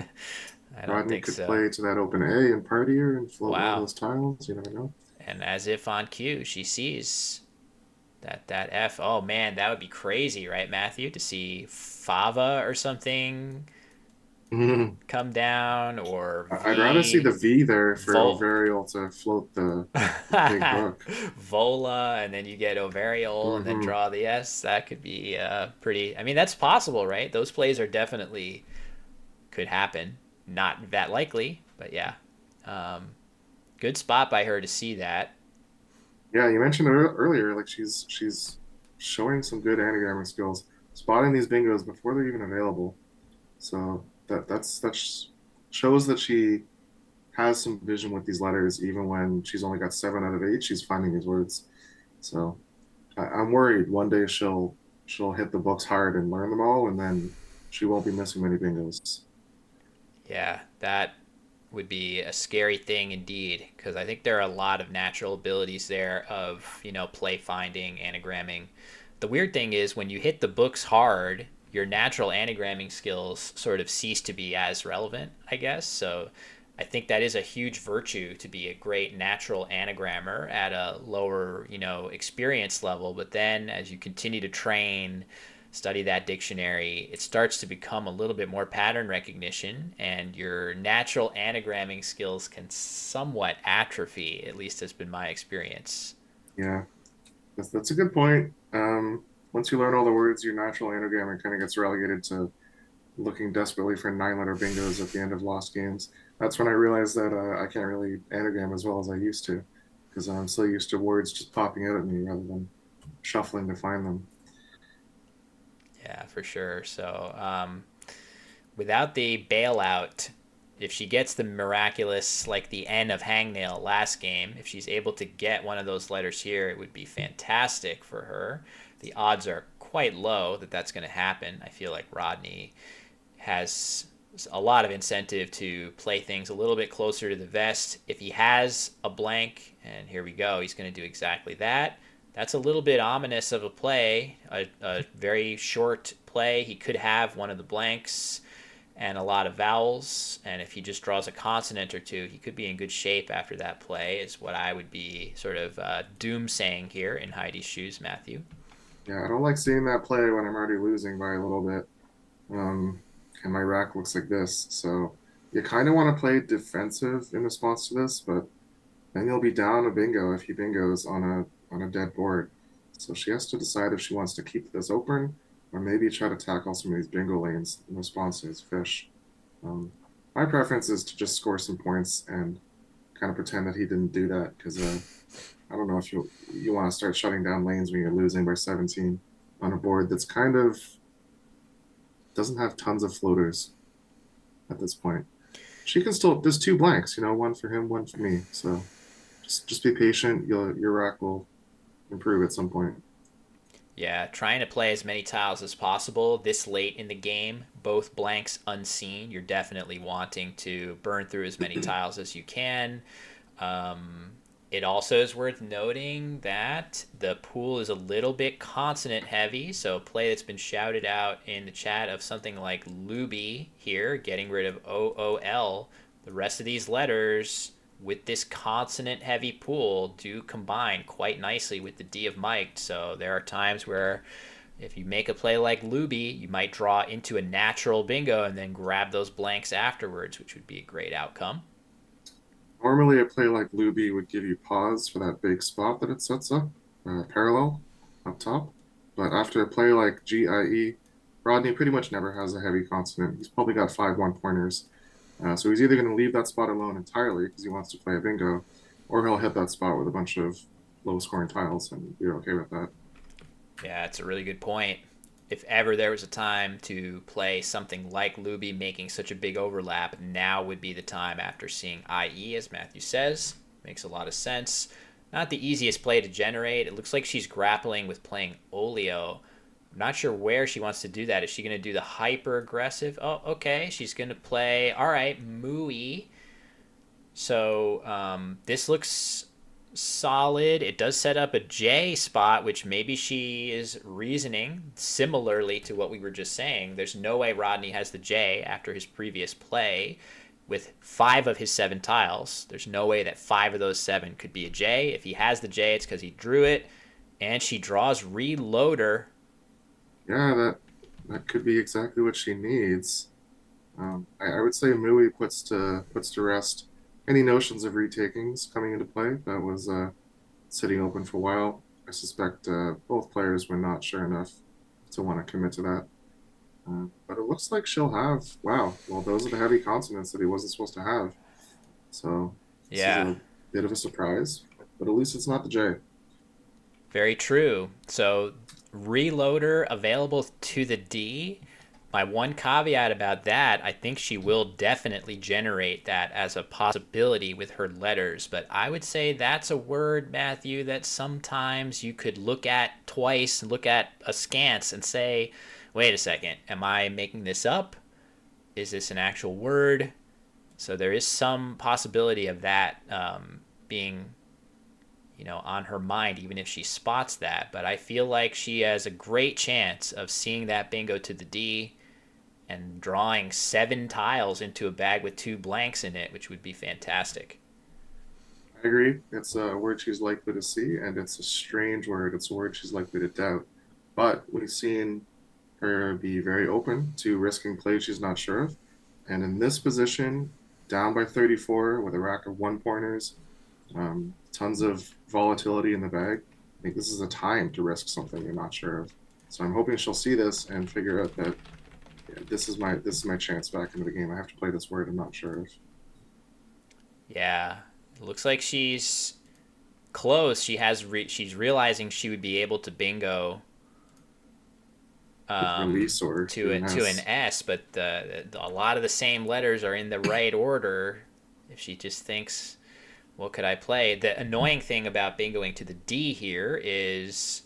A: I don't
B: Rodney
A: think
B: could
A: so.
B: play to that open A and partier and float one of
A: Wow.
B: those tiles. You never know.
A: And as if on cue, she sees that F. Oh man, that would be crazy, right, Matthew? To see Fava or something come down, or
B: I'd rather see
A: V
B: the V there for
A: Vol
B: Ovarial to float the big book.
A: Vola, and then you get Ovariol, and then
B: Hmm.
A: draw the S. That could be pretty. I mean, that's possible, right? Those plays are definitely could happen. Not that likely, but yeah. Um, Good spot by her to see that.
B: Yeah, you mentioned earlier, like she's showing some good anagramming skills, spotting these bingos before they're even available. So shows that she has some vision with these letters, even when she's only got 7 out of 8. She's finding these words. So I'm worried one day she'll hit the books hard and learn them all, and then she won't be missing many bingos.
A: Yeah, that would be a scary thing indeed, because I think there are a lot of natural abilities there of, play finding, anagramming. The weird thing is when you hit the books hard, your natural anagramming skills sort of cease to be as relevant, I guess. So I think that is a huge virtue to be a great natural anagrammer at a lower, experience level. But then as you continue to train, study that dictionary, it starts to become a little bit more pattern recognition, and your natural anagramming skills can somewhat atrophy, at least has been my experience.
B: Yeah, that's a good point. Once you learn all the words, your natural anagram kind of gets relegated to looking desperately for 9 letter bingos at the end of lost games. That's when I realized that I can't really anagram as well as I used to because I'm so used to words just popping out at me rather than shuffling to find them.
A: Yeah, for sure. So, without the bailout, if she gets the miraculous, like the N of hangnail last game, if she's able to get one of those letters here, it would be fantastic for her. The odds are quite low that that's going to happen. I feel like Rodney has a lot of incentive to play things a little bit closer to the vest. If he has a blank, and here we go, he's going to do exactly that. That's a little bit ominous of a play, a very short play. He could have one of the blanks and a lot of vowels, and if he just draws a consonant or two, he could be in good shape after that play, is what I would be sort of doom saying here in Heidi's shoes, Matthew.
B: Yeah, I don't like seeing that play when I'm already losing by a little bit. Um, and my rack looks like this. So you kind of want to play defensive in response to this, but then you'll be down a bingo if he bingos on a dead board. So she has to decide if she wants to keep this open or maybe try to tackle some of these bingo lanes in response to his fish. Um, my preference is to just score some points and kind of pretend that he didn't do that because I don't know if you want to start shutting down lanes when you're losing by 17 on a board that's kind of doesn't have tons of floaters at this point. She can still there's two blanks, one for him, one for me. So just be patient. Your rack will improve at some point.
A: Yeah, trying to play as many tiles as possible this late in the game, both blanks unseen. You're definitely wanting to burn through as many tiles as you can. Um, it also is worth noting that the pool is a little bit consonant heavy, so a play that's been shouted out in the chat of something like Luby here, getting rid of OOL. The rest of these letters with this consonant heavy pool do combine quite nicely with the D of Mike. So there are times where if you make a play like Luby, you might draw into a natural bingo and then grab those blanks afterwards, which would be a great outcome.
B: Normally, a play like Luby would give you pause for that big spot that it sets up, parallel up top. But after a play like GIE, Rodney pretty much never has a heavy consonant. He's probably got 5-1 pointers. So he's either going to leave that spot alone entirely because he wants to play a bingo, or he'll hit that spot with a bunch of low scoring tiles, and you're okay with that.
A: Yeah, it's a really good point. If ever there was a time to play something like Luby making such a big overlap, now would be the time after seeing IE, as Matthew says. Makes a lot of sense. Not the easiest play to generate. It looks like she's grappling with playing Olio. I'm not sure where she wants to do that. Is she going to do the hyper aggressive? Oh, okay. She's going to play, all right, Mooey. So this looks solid. It does set up a J spot, which maybe she is reasoning similarly to what we were just saying. There's no way Rodney has the J after his previous play with 5 of his 7 tiles. There's no way that 5 of those 7 could be a J. If he has the J, it's because he drew it. And she draws Reloader.
B: Yeah, that could be exactly what she needs. I would say Mui puts to rest any notions of retakings coming into play. That was sitting open for a while. I suspect both players were not sure enough to want to commit to that. But it looks like she'll have. Wow. Well, those are the heavy consonants that he wasn't supposed to have. So this is
A: Yeah,
B: a bit of a surprise. But at least it's not the J.
A: very true. So Reloader available to the D. My one caveat about that, I think she will definitely generate that as a possibility with her letters. But I would say that's a word, Matthew, that sometimes you could look at twice and look at askance and say, wait a second, am I making this up? Is this an actual word? So there is some possibility of that being on her mind, even if she spots that. But I feel like she has a great chance of seeing that bingo to the D and drawing 7 tiles into a bag with 2 blanks in it, which would be fantastic.
B: I agree. It's a word she's likely to see, and it's a strange word. It's a word she's likely to doubt. But we've seen her be very open to risking plays she's not sure of. And in this position, down by 34 with a rack of 1 pointers, tons of volatility in the bag, I think this is a time to risk something you're not sure of. So I'm hoping she'll see this and figure out that yeah, this is my chance back into the game. I have to play this word I'm not sure of.
A: Yeah, it looks like she's close. She's realizing she would be able to bingo
B: With release or
A: to an S, but a lot of the same letters are in the right order. If she just thinks, what could I play? The annoying thing about bingoing to the D here is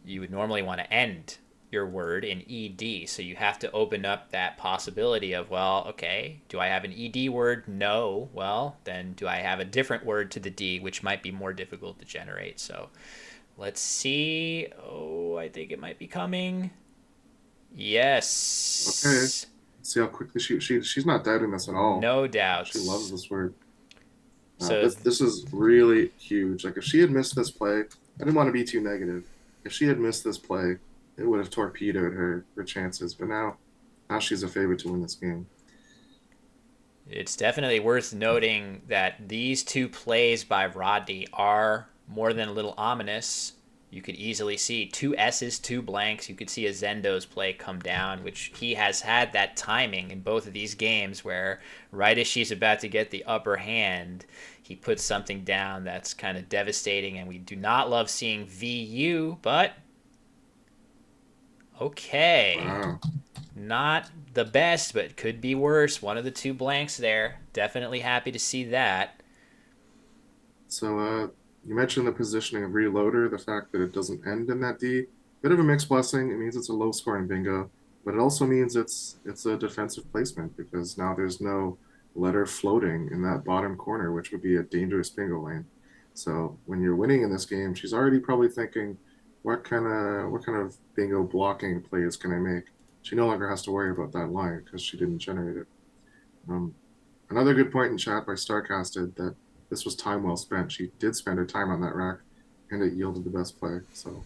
A: you would normally want to end your word in ed, so you have to open up that possibility of, well, okay, do I have an ed word? No. Well, then do I have a different word to the d, which might be more difficult to generate? So let's see. Oh, I think it might be coming.
B: Okay.
A: Yes.
B: See how quickly she's not doubting this at all.
A: No
B: She loves
A: doubts.
B: this word.
A: So
B: This is really huge. Like if she had missed this play, I didn't want to be too negative. If she had missed this play, it would have torpedoed her chances. But now she's a favorite to win this game.
A: it's definitely worth noting that these two plays by Rodney are more than a little ominous. You could easily see two S's, two blanks. You could see a Zendo's play come down, which he has had that timing in both of these games where right as she's about to get the upper hand, he puts something down that's kind of devastating, and we do not love seeing VU, but okay.
B: Wow.
A: Not the best, but could be worse. One of the two blanks there. Definitely happy to see that.
B: So you mentioned the positioning of reloader, the fact that it doesn't end in that D. Bit of a mixed blessing. It means it's a low scoring bingo, but it also means it's a defensive placement because now there's no letter floating in that bottom corner, which would be a dangerous bingo lane. So when you're winning in this game, she's already probably thinking, what kind of bingo blocking plays can I make? She no longer has to worry about that line because she didn't generate it. Um, Another good point in chat by Starcasted that this was time well spent. She did spend her time on that rack, and it yielded the best play. So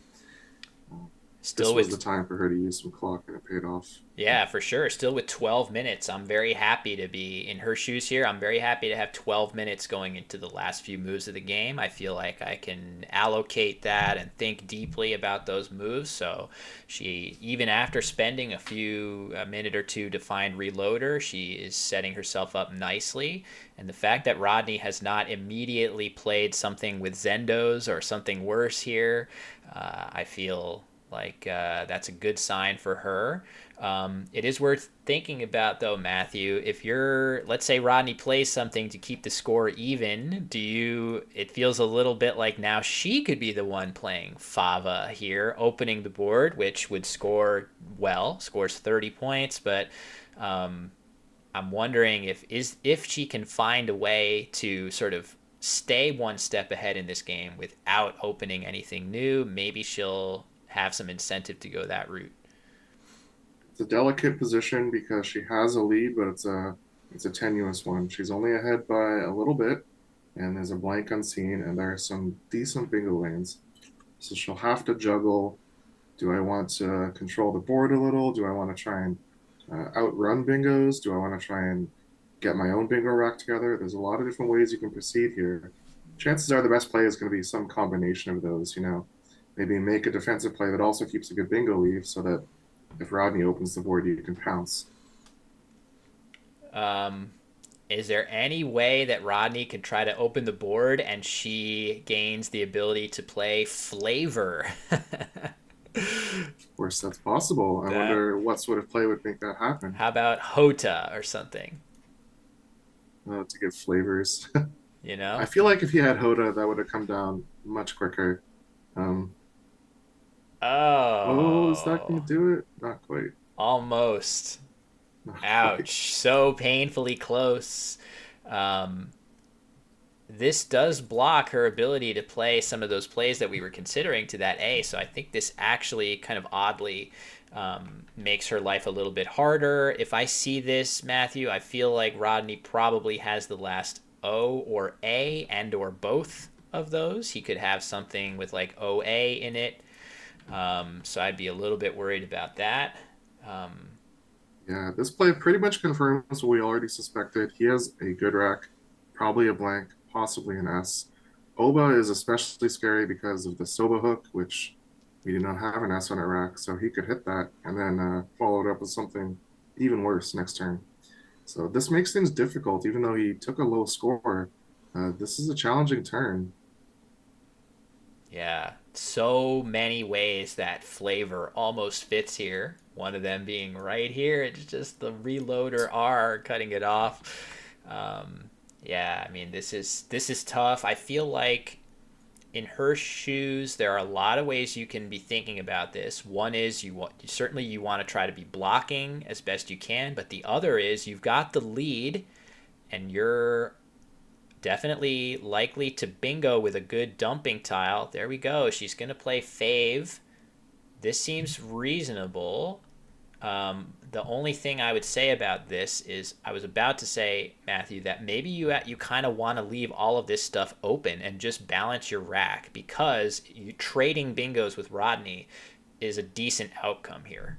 B: uh,
A: Still
B: this was the
A: with
B: time for her to use some clock, and it paid off.
A: Yeah, for sure. Still with 12 minutes. I'm very happy to be in her shoes here. I'm very happy to have 12 minutes going into the last few moves of the game. I feel like I can allocate that and think deeply about those moves. So she, even after spending a minute or two to find reloader, she is setting herself up nicely. And the fact that Rodney has not immediately played something with Zendos or something worse here, I feel like that's a good sign for her. It is worth thinking about, though, Matthew. If you're, let's say, Rodney plays something to keep the score even, it feels a little bit like now she could be the one playing Fava here, opening the board, which would scores 30 points, but um, I'm wondering if she can find a way to sort of stay one step ahead in this game without opening anything new. Maybe she'll have some incentive to go that route.
B: It's a delicate position because she has a lead, but it's a tenuous one. She's only ahead by a little bit, and there's a blank unseen, and there are some decent bingo lanes. So she'll have to juggle. Do I want to control the board a little? Do I want to try and outrun bingos? Do I want to try and get my own bingo rack together? There's a lot of different ways you can proceed here. Chances are the best play is going to be some combination of those, you know. Maybe make a defensive play that also keeps a good bingo leave so that if Rodney opens the board, you can pounce.
A: Um, is there any way that Rodney can try to open the board and she gains the ability to play flavor?
B: Of course, that's possible. I
A: that
B: wonder what sort of play would make that happen
A: How about Hota or something?
B: to get flavors.
A: You
B: I
A: know?
B: feel like if he had Hoda, that would have come down much quicker. Um, oh, is that going
A: Oh,
B: to do it? Not quite.
A: almost.
B: Not quite.
A: Ouch. So painfully close. Um, this does block her ability to play some of those plays that we were considering to that A. So I think this actually kind of oddly makes her life a little bit harder. If I see this, Matthew, I feel like Rodney probably has the last O or A and or both of those. He could have something with like OA in it. So I'd be a little bit worried about that. Um,
B: Yeah, this play pretty much confirms what we already suspected. He has a good rack, probably a blank, possibly an S. Oba is especially scary because of the Soba hook, which we do not have an S on our rack, so he could hit that and then follow it up with something even worse next turn. So this makes things difficult, even though he took a low score. This is a challenging turn.
A: Yeah, so many ways that flavor almost fits here. One of them being right here. It's just the reloader R cutting it off. Yeah, I mean this is tough. I feel like in her shoes, there are a lot of ways you can be thinking about this. One is certainly you want to try to be blocking as best you can, but the other is you've got the lead and you're definitely likely to bingo with a good dumping tile. There we go. She's going to play fave. This seems reasonable. The only thing I would say about this is I was about to say, Matthew, that maybe you kind of want to leave all of this stuff open and just balance your rack because trading bingos with Rodney is a decent outcome here.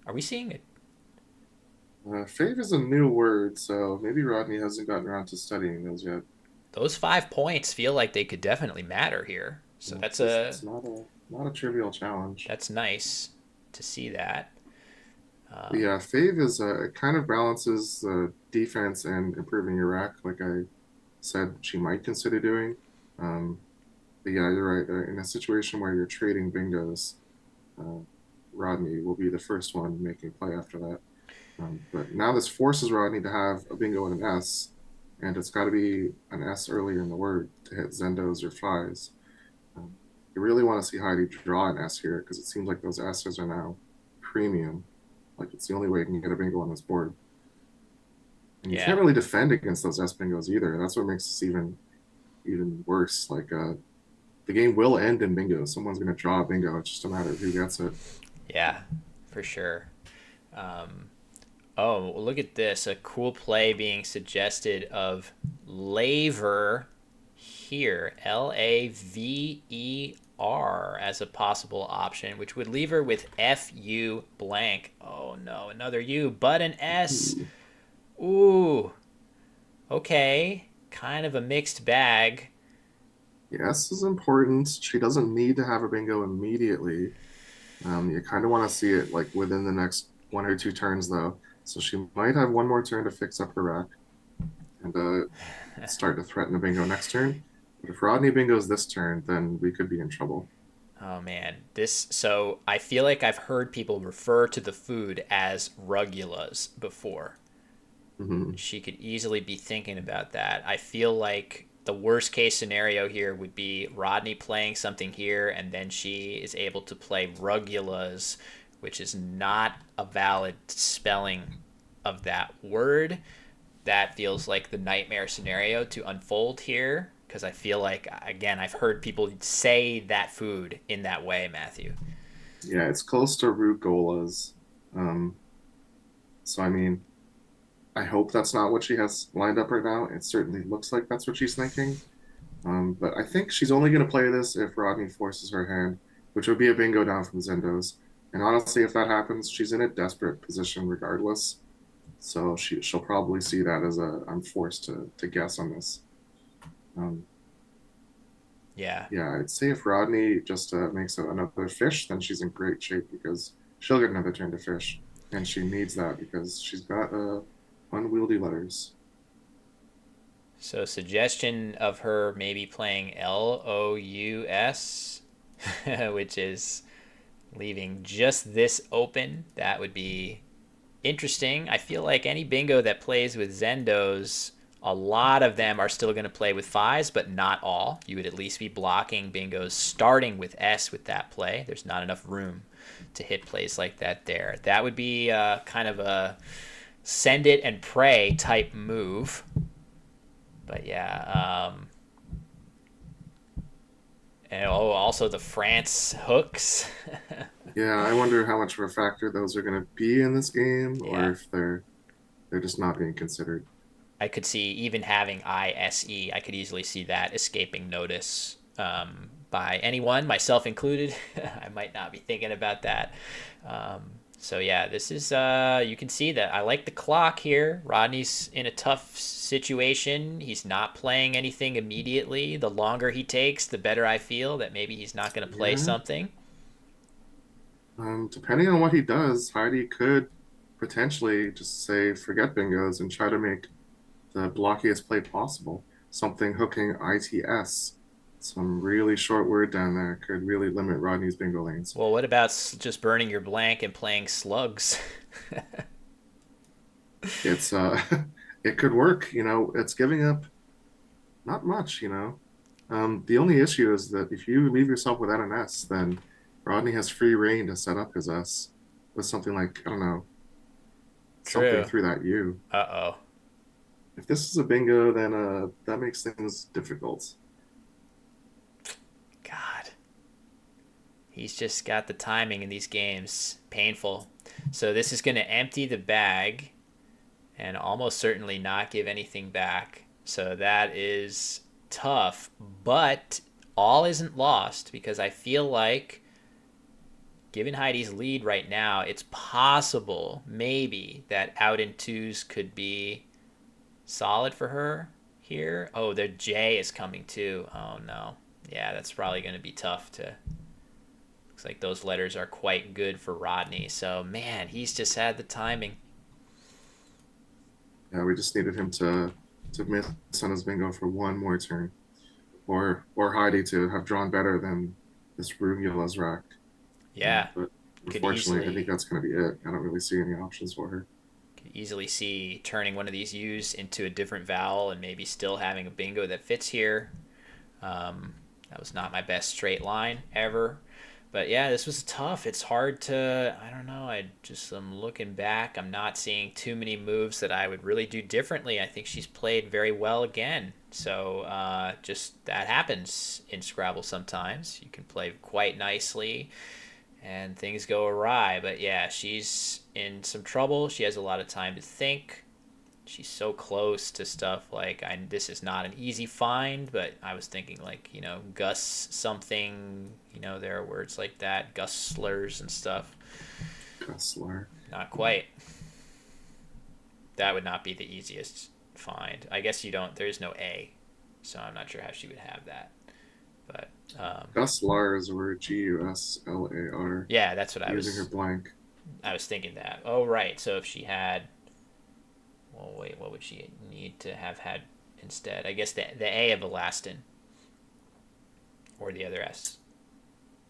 A: Are we seeing it?
B: Fave is a new word, so maybe Rodney hasn't gotten around to studying those yet.
A: Those 5 points feel like they could definitely matter here. So
B: Yeah,
A: that's
B: it's not a trivial challenge.
A: nice to see that.
B: But yeah, Fave is it kind of balances the defense and improving your rack, like I said she might consider doing. Um, but yeah, you're right. In a situation where you're trading bingos, uh, Rodney will be the first one making play after that. But now this forces Rodney to have a bingo and an S, and it's got to be an S earlier in the word to hit Zendos or Flies. Um, you really want to see Heidi draw an S here because it seems like those S's are now premium. Like it's the only way you can get a bingo on this board. And you
A: Yeah.
B: can't really defend against those S bingos either. That's what makes this even worse. Like the game will end in bingo. Someone's going to draw a bingo. It's just a matter of who gets it.
A: Yeah, for sure. Um, oh, well, look at this. A cool play being suggested of Laver here. Laver as a possible option, which would leave her with FU blank. Oh no, another U, but an S.
B: Ooh.
A: Ooh, okay. Kind of a mixed bag.
B: Yes is important. She doesn't need to have a bingo immediately. You kind of want to see it like within the next one or two turns, though. So she might have one more turn to fix up her rack and start to threaten a bingo next turn. But if Rodney bingoes this turn, then we could be in trouble.
A: Oh man, so I feel like I've heard people refer to the food as rugulas before.
B: Hmm.
A: She could easily be thinking about that. I feel like the worst case scenario here would be Rodney playing something here and then she is able to play rugulas, which is not a valid spelling of that word. That feels like the nightmare scenario to unfold here because I feel like, again, I've heard people say that food in that way, Matthew.
B: Yeah, it's close to rugolas. Um, so I mean, I hope that's not what she has lined up right now. It certainly looks like that's what she's thinking. But I think she's only going to play this if Rodney forces her hand, which would be a bingo down from Zendos. And honestly, if that happens, she's in a desperate position regardless. So she'll probably see that as a I'm forced to guess on this. Um,
A: Yeah.
B: yeah, I'd say if Rodney just makes another fish, then she's in great shape because she'll get another turn to fish, and she needs that because she's got unwieldy letters.
A: So, suggestion of her maybe playing LOUS, which is leaving just this open. That would be interesting. I feel like any bingo that plays with Zendos, a lot of them are still going to play with fives, but not all. You would at least be blocking bingos starting with S with that play. There's not enough room to hit plays like that there. That would be kind of a send it and pray type move. But yeah, and also the France hooks.
B: Yeah, I wonder how much of a factor those are going to be in this game, or
A: Yeah,
B: if they're just not being considered.
A: I could see even having ISE. I could easily see that escaping notice by anyone, myself included. I might not be thinking about that. Um, so yeah, this is you can see that I like the clock here. Rodney's in a tough situation. He's not playing anything immediately. The longer he takes, the better I feel that maybe he's not going to play
B: Yeah.
A: something.
B: Depending on what he does, Heidi could potentially just say forget bingos and try to make the blockiest play possible. Something hooking ITS. Some really short word down there could really limit Rodney's bingo lanes.
A: Well, what about just burning your blank and playing slugs?
B: It's it could work, it's giving up not much. The only issue is that if you leave yourself without an S, then Rodney has free reign to set up his S with something like, I don't know, something
A: True.
B: through that U.
A: Uh-oh.
B: If this is a bingo, then that makes things difficult.
A: God. He's just got the timing in these games. Painful. So this is going to empty the bag and almost certainly not give anything back. So that is tough, but all isn't lost because I feel like given Heidi's lead right now, it's possible maybe that out in twos could be solid for her here. Oh, the J is coming too. Oh no. Yeah, that's probably going to be tough to. Looks like those letters are quite good for Rodney. So, man, he's just had the timing.
B: Yeah, we just needed him to miss on his bingo for one more turn, or Heidi to have drawn better than this Rugula's rack.
A: Yeah,
B: But
A: could
B: unfortunately, I think
A: easily
B: that's going to be it. I don't really see any options for her.
A: could easily see turning one of these U's into a different vowel and maybe still having a bingo that fits here. That was not my best straight line ever. But yeah, this was tough. It's hard to, I don't know. I'm looking back. I'm not seeing too many moves that I would really do differently. I think she's played very well again. So just that happens in Scrabble sometimes. You can play quite nicely and things go awry. But yeah, she's in some trouble. She has a lot of time to think. She's so close to stuff like this is not an easy find, but I was thinking like Gus something. There are words like that, Gus slurs and stuff.
B: Gusler.
A: Not quite. That would not be the easiest find. I guess you don't. There's no A, so I'm not sure how she would have that. But
B: Guslar is a word Guslar.
A: yeah, that's what
B: Using her blank.
A: I was thinking that. Oh right. So if she had well, wait, what would she need to have had instead? I guess the A of Elastin or the other S.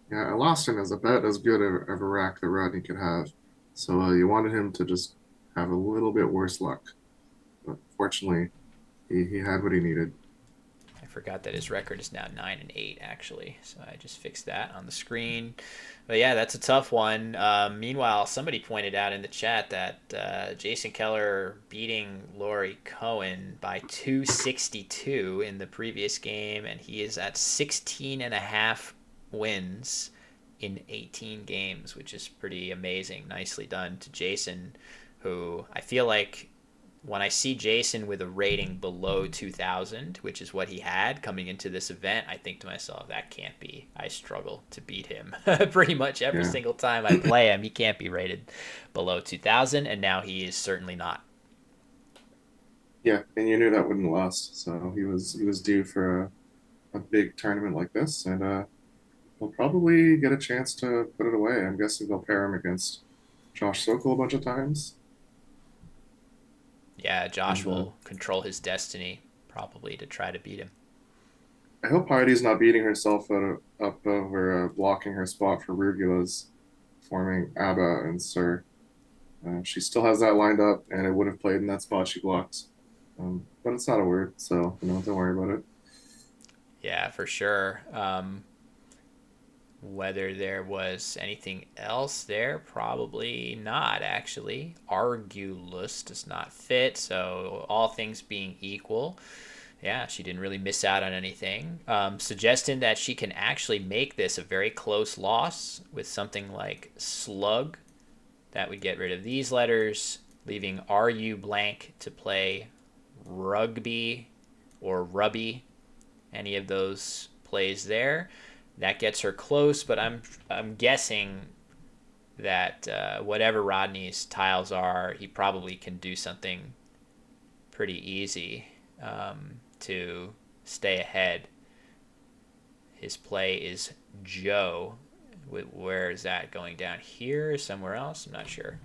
B: Yeah, Elastin is about as good of a rack that Rodney could have. So you wanted him to just have a little bit worse luck. But fortunately, he had what he needed.
A: I forgot that his record is now 9-8 actually, so I just fixed that on the screen. But yeah, that's a tough one. Meanwhile, somebody pointed out in the chat that Jason Keller beating Laurie Cohen by 262 in the previous game, and he is at 16 and a half wins in 18 games, which is pretty amazing. Nicely done to Jason, who I feel like when I see Jason with a rating below 2000, which is what he had coming into this event, I think to myself, that can't be. I struggle to beat him pretty much every
B: Yeah.
A: single time I play him. He can't be rated below 2000, and now he is certainly not.
B: Yeah, and you knew that wouldn't last. So he was due for a big tournament like this, and he'll probably get a chance to put it away. I'm guessing they'll pair him against Josh Sokol a bunch of times.
A: Yeah, Josh
B: And
A: will control his destiny probably to try to beat him.
B: I hope Heidi's not beating herself up over blocking her spot for Rugula's, forming ABBA and Sir. She still has that lined up, and it would have played in that spot she blocked. But it's not a word, so don't worry about it.
A: Yeah, for sure. Whether there was anything else there, probably not, actually. Argulus does not fit, so all things being equal, yeah, she didn't really miss out on anything. Suggesting that she can actually make this a very close loss with something like slug. That would get rid of these letters, leaving RU blank to play rugby or rubby. Any of those plays there. That gets her close, but I'm guessing that whatever Rodney's tiles are, he probably can do something pretty easy to stay ahead. His play is Joe. Where is that going down here? Somewhere else? I'm not sure.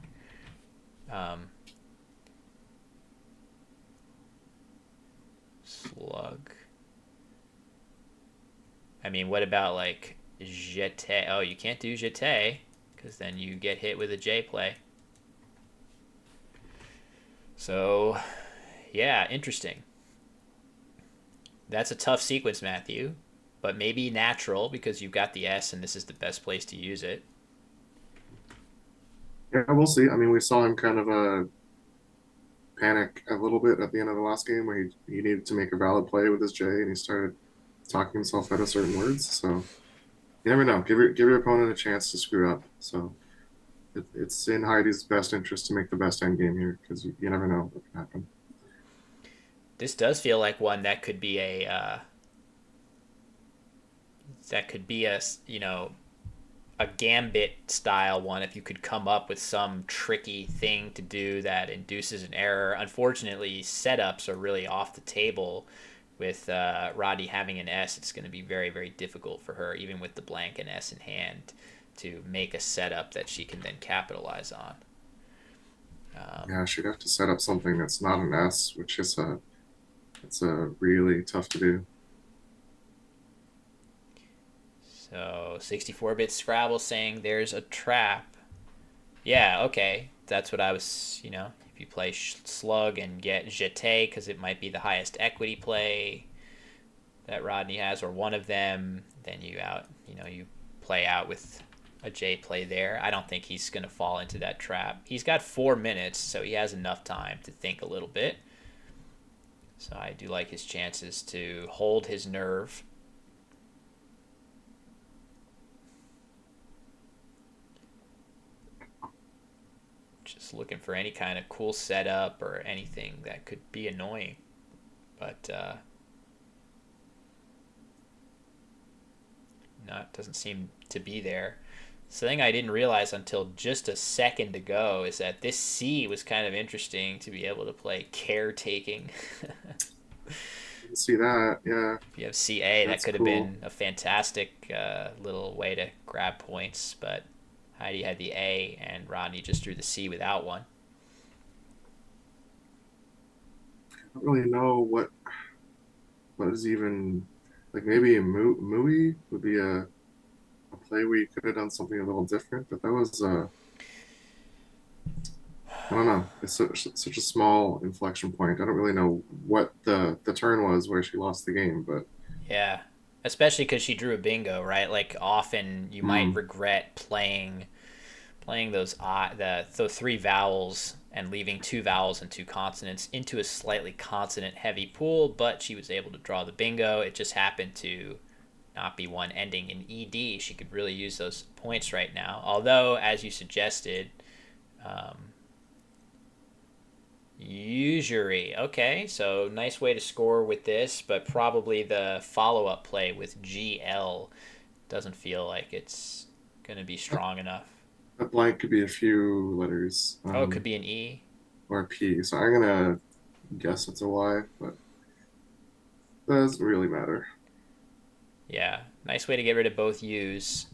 A: Slug. I mean, what about like jeté? Oh, you can't do jeté because then you get hit with a J play. So, yeah, interesting. That's a tough sequence, Matthew, but maybe natural because you've got the S and this is the best place to use it.
B: Yeah, we'll see. I mean, we saw him kind of panic a little bit at the end of the last game where he needed to make a valid play with his J and he started talking himself out of certain words. So you never know. Give your opponent a chance to screw up. So it's in Heidi's best interest to make the best end game here because you never know what can happen.
A: This does feel like one that could be a a gambit style one if you could come up with some tricky thing to do that induces an error. Unfortunately, setups are really off the table with Rodney having an S. It's going to be very, very difficult for her, even with the blank and S in hand, to make a setup that she can then capitalize on.
B: Yeah, she'd have to set up something that's not an S, which is it's a really tough to do.
A: So 64-bit Scrabble saying there's a trap. Yeah, okay. That's what I was, if you play Slug and get Jeté, because it might be the highest equity play that Rodney has, or one of them, then you play out with a J play there. I don't think he's going to fall into that trap. He's got 4 minutes, so he has enough time to think a little bit. So I do like his chances to hold his nerve. Just looking for any kind of cool setup or anything that could be annoying. But no, it doesn't seem to be there. So the thing I didn't realize until just a second ago is that this C was kind of interesting to be able to play caretaking.
B: You see that? Yeah,
A: If you have CA, that
B: that's
A: could have
B: cool.
A: been a fantastic little way to grab points, but Heidi had the A and Rodney just drew the C without one.
B: I don't really know what is even like maybe a Mui would be a play where you could have done something a little different, but that was I don't know. It's such a small inflection point. I don't really know what the turn was where she lost the game, but
A: Yeah, especially because she drew a bingo, right? Like often you might
B: mm,
A: regret playing those three vowels and leaving two vowels and two consonants into a slightly consonant heavy pool, but she was able to draw the bingo. It just happened to not be one ending in ed. She could really use those points right now. Although, as you suggested, um, usury. Okay, so nice way to score with this, but probably the follow up play with GL doesn't feel like it's going to be
B: that,
A: strong enough.
B: that blank could be a few letters
A: Oh, it could be an E.
B: or a P. So I'm gonna guess it's a Y, but that doesn't really matter.
A: Yeah, nice way to get rid of both U's,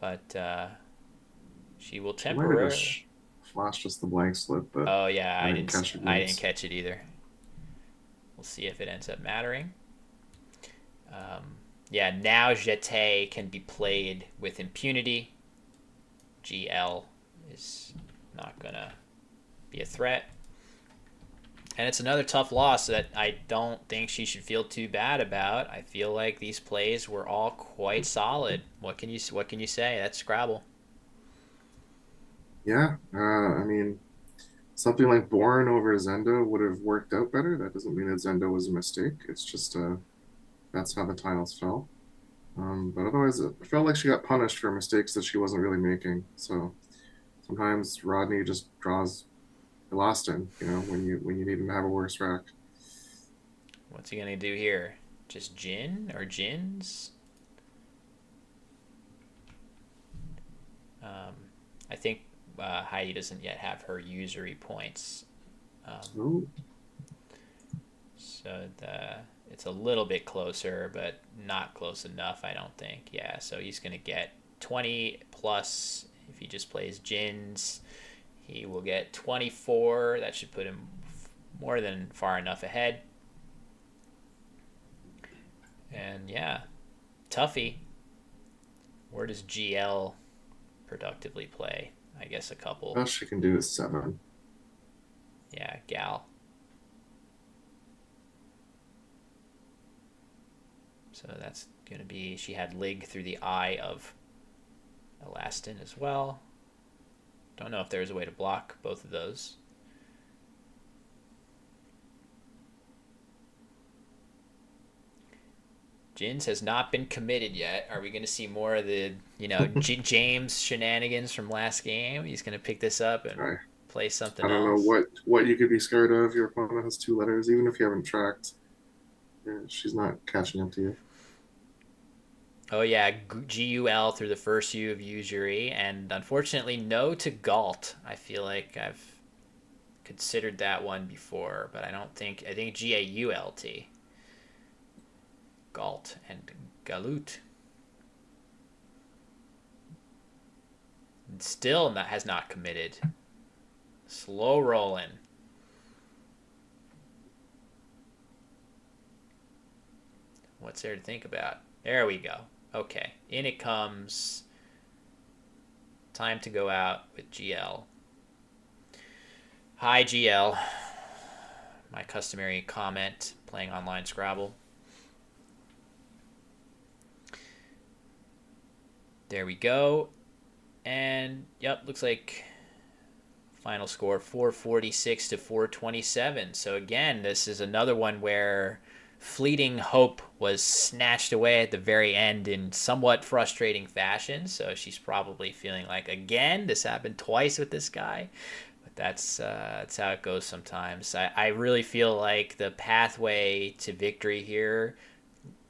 A: but she will
B: She might have just
A: temporarily.
B: flashed just the blank slip, but
A: Oh yeah,
B: I didn't catch the
A: I didn't
B: glimpse.
A: catch it either. We'll see if it ends up mattering. Um, yeah, now Jeté can be played with impunity. GL is not gonna be a threat. And it's another tough loss that I don't think she should feel too bad about. I feel like these plays were all quite solid. What can you say? That's Scrabble.
B: Yeah, I mean, something like Born over Zendo would have worked out better. That doesn't mean that Zendo was a mistake. It's just that's how the tiles fell. But otherwise, it felt like she got punished for mistakes that she wasn't really making. So sometimes Rodney just draws the last in, when you need him to have a worse rack.
A: What's he gonna do here? Just gin or gins? Um, I think Heidi doesn't yet have her usury points, um,
B: Ooh,
A: so it's a little bit closer, but not close enough. I don't think. Yeah, so he's gonna get 20 plus if he just plays gins. He will get 24. That should put him more than far enough ahead. And yeah, Tuffy. Where does GL productively play? I guess a couple.
B: best she can do is 7.
A: Yeah, Gal. So that's going to be, she had Lig through the eye of Elastin as well. Don't know if there's a way to block both of those. Jins has not been committed yet. Are we going to see more of the, James shenanigans from last game? He's going to pick this up and
B: I,
A: play
B: I
A: something
B: don't know
A: else.
B: what you could be scared of. Your opponent has two letters, even if you haven't tracked. Yeah, she's not catching up to you.
A: Oh yeah, GUL through the first U of usury, and unfortunately no to Galt. I feel like I've considered that one before, but I think GAULT. Galt and Galut. Still has not committed. Slow rolling. What's there to think about? There we go. Okay, in it comes. Time to go out with GL. Hi, GL. My customary comment playing online Scrabble. There we go. And, yep, looks like final score 446 to 427. So, again, this is another one where fleeting hope was snatched away at the very end in somewhat frustrating fashion. So, she's probably feeling like, again, this happened twice with this guy. But that's how it goes sometimes. I really feel like the pathway to victory here,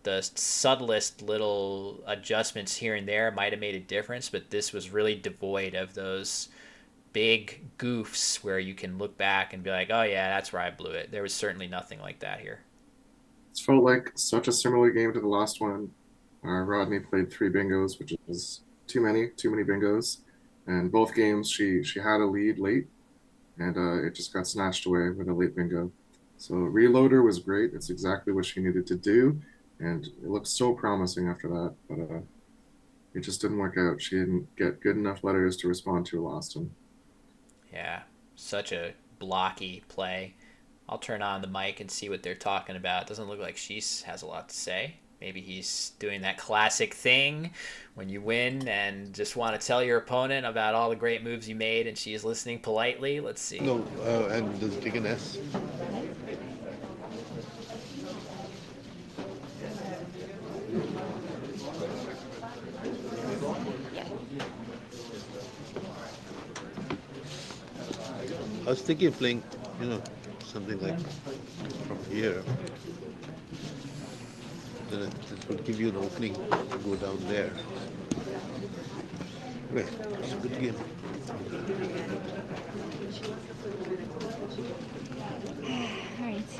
A: the subtlest little adjustments here and there might have made a difference, but this was really devoid of those big goofs where you can look back and be like, oh yeah, that's where I blew it. There was certainly nothing like that here.
B: It felt like such a similar game to the last one. Rodney played three bingos, which is too many bingos. And both games, she had a lead late, and it just got snatched away with a late bingo. So reloader was great. It's exactly what she needed to do, and it looked so promising after that. But it just didn't work out. She didn't get good enough letters to respond to Elastin.
A: Yeah, such a blocky play. I'll turn on the mic and see what they're talking about. It doesn't look like she has a lot to say. Maybe he's doing that classic thing when you win and just want to tell your opponent about all the great moves you made and she is listening politely. Let's see.
C: No, and does it take an S?
D: Yes.
C: I was thinking of playing, something like from here. Then this would give you an opening to go down there. Right, it's a good game.
D: All right.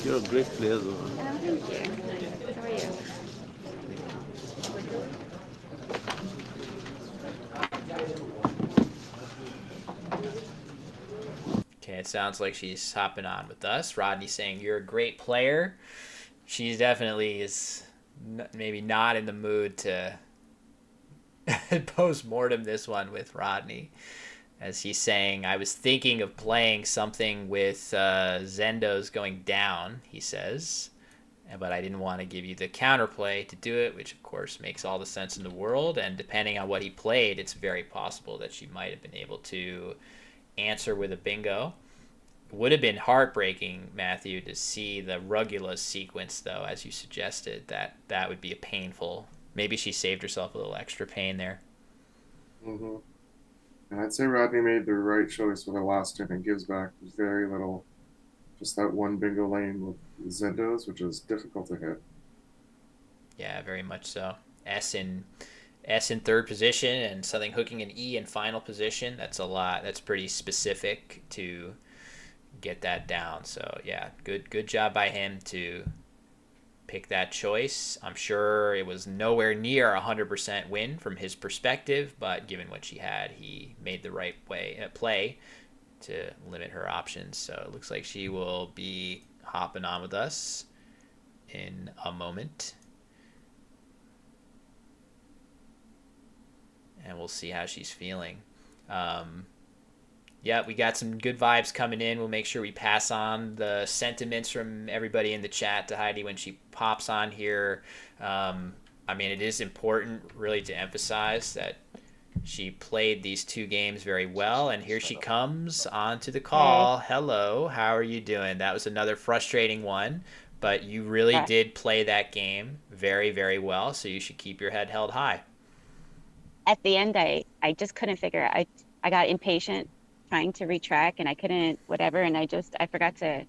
C: You're a great player, though.
D: Oh, thank you. How are you?
A: Okay, it sounds like she's hopping on with us. Rodney saying you're a great player. She definitely is maybe not in the mood to post-mortem this one with Rodney. As he's saying, I was thinking of playing something with Zendos going down, he says. But I didn't want to give you the counterplay to do it, which of course makes all the sense in the world. And depending on what he played, it's very possible that she might have been able to answer with a bingo. Would have been heartbreaking, Matthew, to see the Rugula sequence, though, as you suggested. That would be a painful. Maybe she saved herself a little extra pain there.
B: Mm-hmm. And I'd say Rodney made the right choice with Elastin and gives back very little. Just that one bingo lane with Zendos, which is difficult to hit.
A: Yeah, very much so. S in third position and something hooking an E in final position. That's a lot. That's pretty specific to get that down. So yeah, good job by him to pick that choice. I'm sure it was nowhere near 100% win from his perspective, but given what she had, he made the right play to limit her options. So it looks like she will be hopping on with us in a moment. And we'll see how she's feeling. Yeah, we got some good vibes coming in. We'll make sure we pass on the sentiments from everybody in the chat to Heidi when she pops on here. I mean, it is important really to emphasize that she played these two games very well, and here she comes onto the
D: Hey,
A: call. Hello, how are you doing? That was another frustrating one, but you really
D: uh,
A: did play that game very, very well, so you should keep your head held high.
D: at the end, I just couldn't figure it. I got impatient trying to retrack, and I couldn't whatever, and I forgot to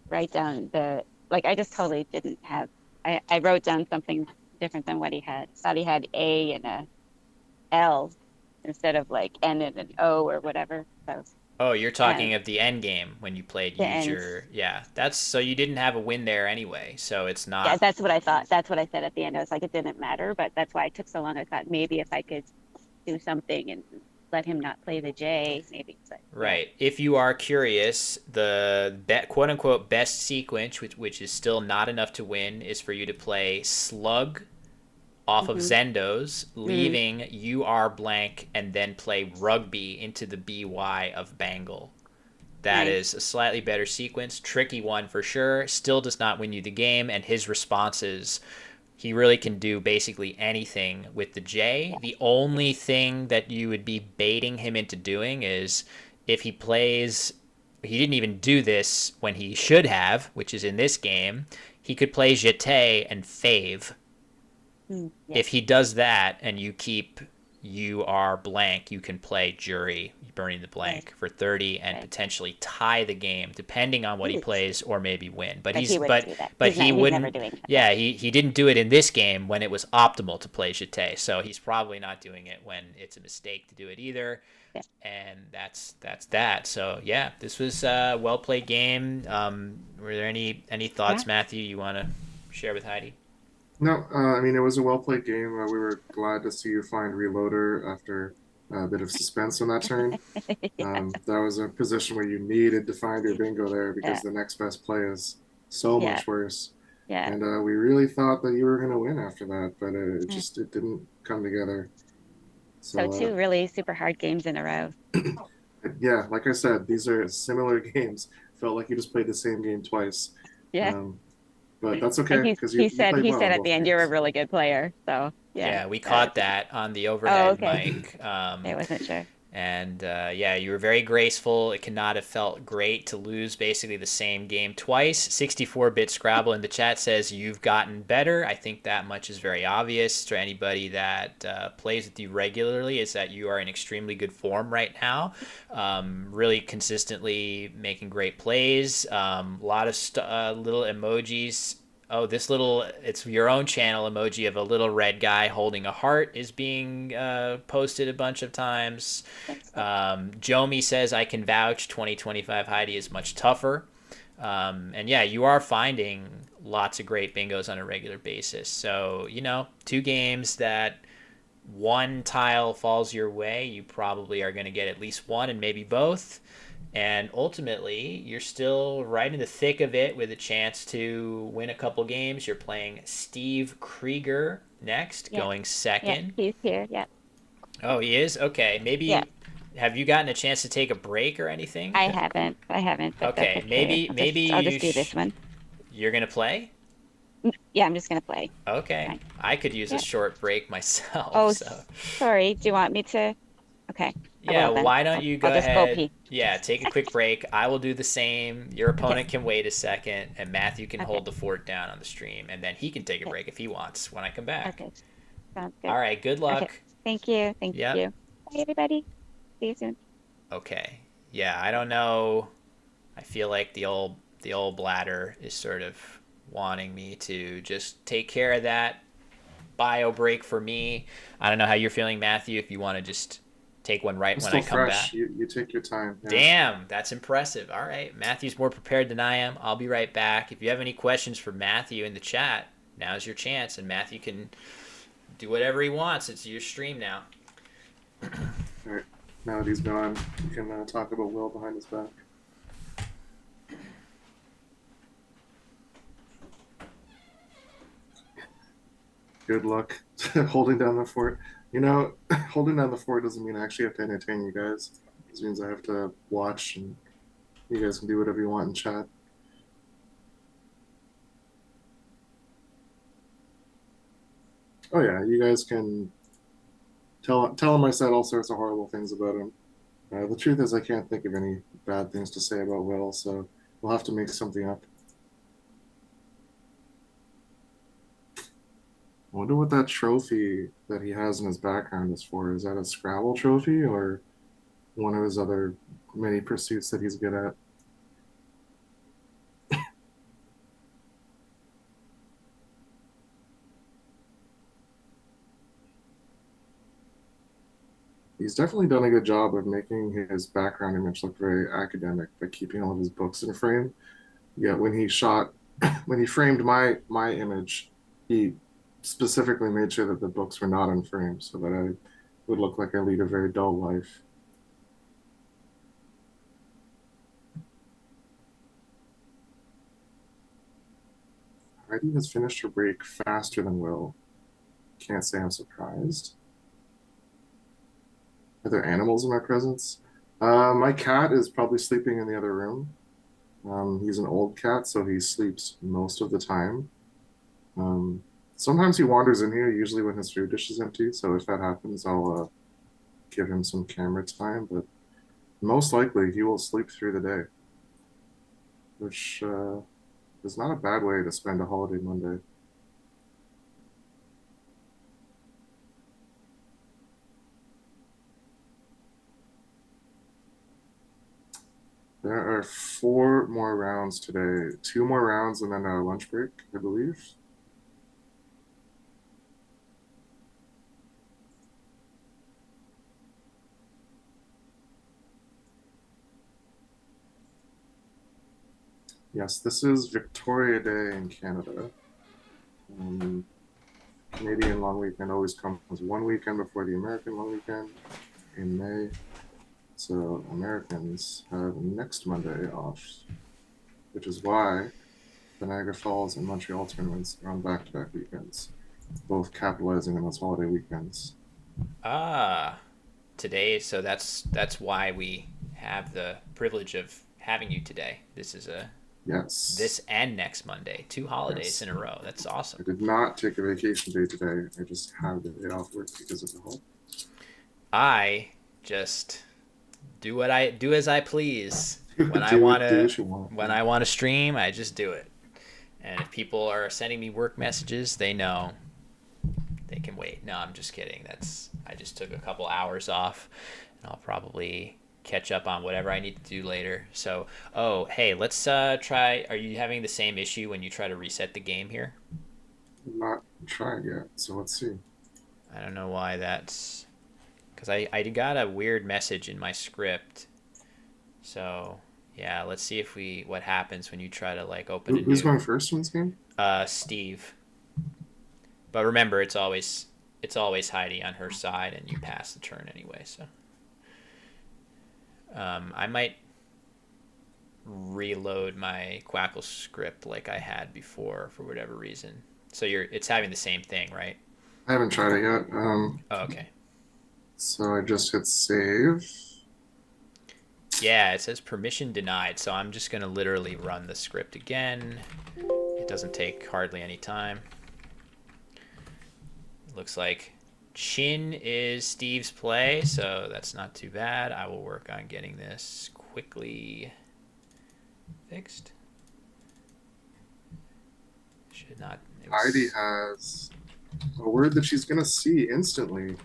D: write down the like. I just totally didn't have. I wrote down something different than what he had. Thought he had A and a L instead of like N and an O or whatever. So
A: Oh, you're
D: um,
A: talking of the end game when you played
D: the
A: use
D: end.
A: your yeah. That's so you didn't have a win there anyway. So it's
D: Yeah,
A: not
D: that's what I thought. That's what I said at the end. I was like, it didn't matter, but that's why it took so long. I thought maybe if I could do something and let him not play the J, maybe. But yeah.
A: right. If you are curious, the quote unquote best sequence, which is still not enough to win, is for you to play Slug off of
D: Mm-hmm.
A: Zendos,
D: Mm,
A: leaving you are blank, and then play Rugby into the BY of Bangle. That
D: nice.
A: is a slightly better sequence, tricky one for sure. Still does not win you the game, and his responses, he really can do basically anything with the J.
D: Yeah.
A: The only thing that you would be baiting him into doing is if he plays. He didn't even do this when he should have, which is in this game. He could play Jeté and Fave.
D: Mm,
A: If
D: yes.
A: he does that and you keep you are blank, you can play jury burning the
D: Right.
A: blank for 30 and
D: Right.
A: potentially tie the game depending on what he
D: Ooh,
A: plays or maybe win. But
D: but
A: he's
D: he wouldn't do that.
A: but he
D: He's never
A: wouldn't
D: doing that. Yeah.
A: yeah, he didn't do it in this game when it was optimal to play Jeté. So he's probably not doing it when it's a mistake to do it either.
D: Yeah.
A: And that's that. So yeah, this was a well played game. Were there any
D: Yeah.
A: thoughts, Matthew, you want to share with Heidi?
B: No, I mean, it was a well played game. We were glad to see you find Reloader after a bit of suspense on that turn.
D: Yeah.
B: That was a position where you needed to find your bingo there because
D: Yeah.
B: the next best play is so
D: Yeah.
B: much worse.
D: Yeah.
B: And we really thought that you were going to win after that, but
D: Yeah.
B: it didn't come together.
D: So
B: So
D: two really super hard games in a row.
B: yeah, like I said, these are similar games. Felt like you just played the same game twice.
D: Yeah.
B: Um, but that's
D: And
B: okay because you played
D: he
B: well
D: said
B: in
D: at the
B: both
D: end you're a
B: games.
D: really good player. So yeah.
A: Yeah, we
D: That
A: caught
D: was
A: that on the
D: oh,
A: overhead
D: okay.
A: mic.
D: I wasn't sure.
A: And yeah, you were very graceful. It cannot have felt great to lose basically the same game twice. 64-bit Scrabble in the chat says you've gotten better. I think that much is very obvious to anybody that plays with you regularly is that you are in extremely good form right now. Really consistently making great plays. A lot of little emojis. Oh, this little, it's your own channel emoji of a little red guy holding a heart is being posted a bunch of times.
D: That's cool.
A: Jomi says, I can vouch 2025 Heidi is much tougher. And yeah, you are finding lots of great bingos on a regular basis. So, you know, two games that one tile falls your way, you probably are going to get at least one and maybe both. And ultimately, you're still right in the thick of it with a chance to win a couple games. You're playing Steve Krieger next,
D: Yeah.
A: going
D: Yeah.
A: second.
D: He's here. Yeah.
A: Oh, he is? Okay.
D: Yeah.
A: Maybe have you gotten a chance to take a break or anything?
D: I haven't. I haven't, but that's
A: Okay,
D: okay. I'll just do this one.
A: you're gonna play.
D: Yeah, I'm just gonna play.
A: Okay,
D: Fine.
A: I could use a
D: Yeah.
A: short break myself.
D: Oh,
A: So
D: sorry. Do you want me to? Okay, I
A: yeah,
D: will then.
A: why don't you
D: I'll
A: go
D: just go
A: ahead?
D: pee.
A: Yeah, take a quick break. I will do the same. Your
D: Okay.
A: opponent can wait a second, and Matthew can
D: Okay.
A: hold the fort down on the stream, and then he can take a
D: Okay.
A: break if he wants when I come back.
D: Okay. Sounds
A: All
D: good.
A: right, good
D: Okay.
A: luck.
D: Thank you. Thank
A: Yep.
D: you. Bye, everybody. See you soon.
A: Okay. Yeah, I don't know. I feel like the old bladder is sort of wanting me to just take care of that bio break for me. I don't know how you're feeling, Matthew, if you want to just take one right
B: I'm
A: when I
B: still
A: come
B: fresh.
A: back.
B: You take your time. Yeah.
A: Damn, that's impressive. All right. Matthew's more prepared than I am. I'll be right back. If you have any questions for Matthew in the chat, now's your chance, and Matthew can do whatever he wants. It's your stream now.
B: All right. Now that he's gone, we can talk about Will behind his back. Good luck holding down the fort. You know, holding down the fort doesn't mean I actually have to entertain you guys. This means I have to watch, and you guys can do whatever you want in chat. Oh yeah, you guys can tell him I said all sorts of horrible things about him. The truth is, I can't think of any bad things to say about Will, so we'll have to make something up. I wonder what that trophy that he has in his background is for. Is that a Scrabble trophy or one of his other many pursuits that he's good at? He's definitely done a good job of making his background image look very academic by keeping all of his books in frame. Yet when he shot, when he framed my image, he specifically made sure that the books were not in frame so that I would look like I lead a very dull life. Heidi has finished her break faster than Will. Can't say I'm surprised. Are there animals in my presence? My cat is probably sleeping in the other room. He's an old cat, so he sleeps most of the time. Um, Sometimes he wanders in here, usually when his food dish is empty. So if that happens, I'll give him some camera time. But most likely, he will sleep through the day, which is not a bad way to spend a holiday Monday. There are four more rounds today, two more rounds and then a lunch break, I believe. Yes, this is Victoria Day in Canada. Um, Canadian long weekend always comes one weekend before the American long weekend in May. So Americans have next Monday off, which is why the Niagara Falls and Montreal tournaments are on back-to-back weekends, both capitalizing on those holiday weekends.
A: Ah, today. So that's why we have the privilege of having you today. This is a
B: Yes,
A: this and next Monday, two holidays
B: yes.
A: in a row. That's awesome.
B: I did not take a vacation day today. I just had the day off work because of the holiday.
A: I just do as I please. When I
B: Do
A: want
B: it, do
A: to
B: what you want.
A: when I want to stream, I just do it. And if people are sending me work messages, they know they can wait. No, I'm just kidding. That's I just took a couple hours off, and I'll probably catch up on whatever I need to do later. So, oh, hey, let's try. Are you having the same issue when you try to reset the game here?
B: I'm not tried yet, so let's see.
A: I don't know why that's because I got a weird message in my script. So yeah, let's see if we what happens when you try to like open a
B: Who's
A: new
B: going first in this game?
A: Steve. But remember, it's always Heidi on her side, and you pass the turn anyway. So I might reload my Quackle script like I had before for whatever reason. So it's having the same thing, right?
B: I haven't tried it yet.
A: Oh, okay.
B: So I just hit save.
A: Yeah, it says permission denied. So I'm just gonna literally run the script again. It doesn't take hardly any time. It looks like Chin is Steve's play, so that's not too bad. I will work on getting this quickly fixed. Should not.
B: Heidi has a word that she's gonna see instantly.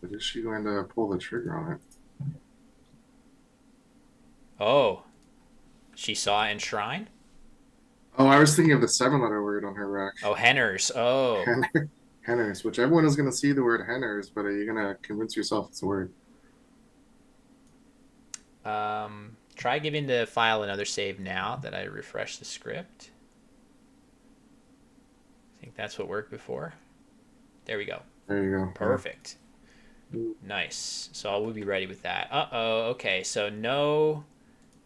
B: But is she going to pull the trigger on it?
A: Oh, she saw enshrine.
B: Oh, I was thinking of the seven-letter word on her rack.
A: Oh, henners. Oh,
B: Henners, which everyone is going to see the word henners, but are you going to convince yourself it's a word?
A: try giving the file another save now that I refresh the script. I think that's what worked before. There we go.
B: There you go.
A: Perfect.
B: Yeah.
A: Nice. So I will be ready with that. Uh-oh. Okay. So no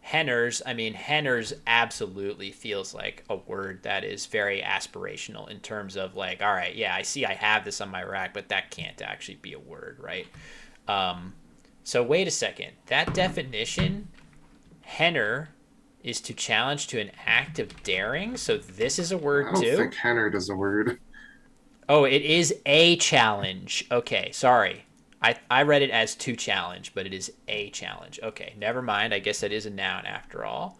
A: henners. I mean, henners absolutely feels like a word that is very aspirational in terms of like, all right, yeah, I see I have this on my rack, but that can't actually be a word, right? Um, So wait a second. That definition, henner, is to challenge to an act of daring. So this is a
B: I
A: word
B: don't
A: too.
B: think Hennard is a word.
A: Oh, it is a challenge. Okay, sorry. I read it as to challenge, but it is a challenge. Okay, never mind. I guess that is a noun after all.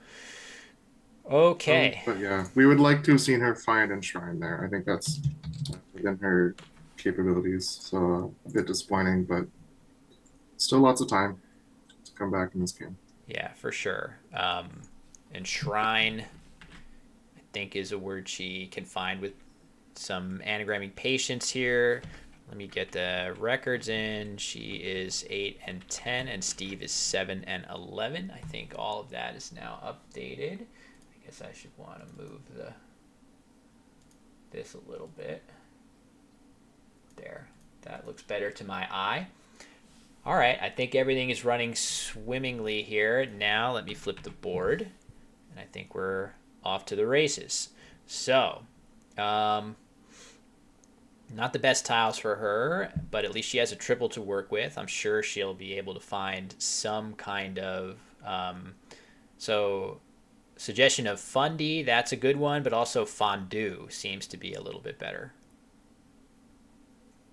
A: Okay.
B: But yeah, we would like to have seen her find and shrine there. I think that's within her capabilities. So a bit disappointing, but still lots of time to come back in this game.
A: Yeah, for sure. And shrine, I think, is a word she can find with some anagramming patience here. Let me get the records in. She is 8 and 10, and Steve is 7 and 11. I think all of that is now updated. I guess I should want to move this a little bit. There. That looks better to my eye. All right, I think everything is running swimmingly here. Now let me flip the board, and I think we're off to the races. So, not the best tiles for her, but at least she has a triple to work with. I'm sure she'll be able to find some kind of so suggestion of fundy. That's a good one, but also fondue seems to be a little bit better.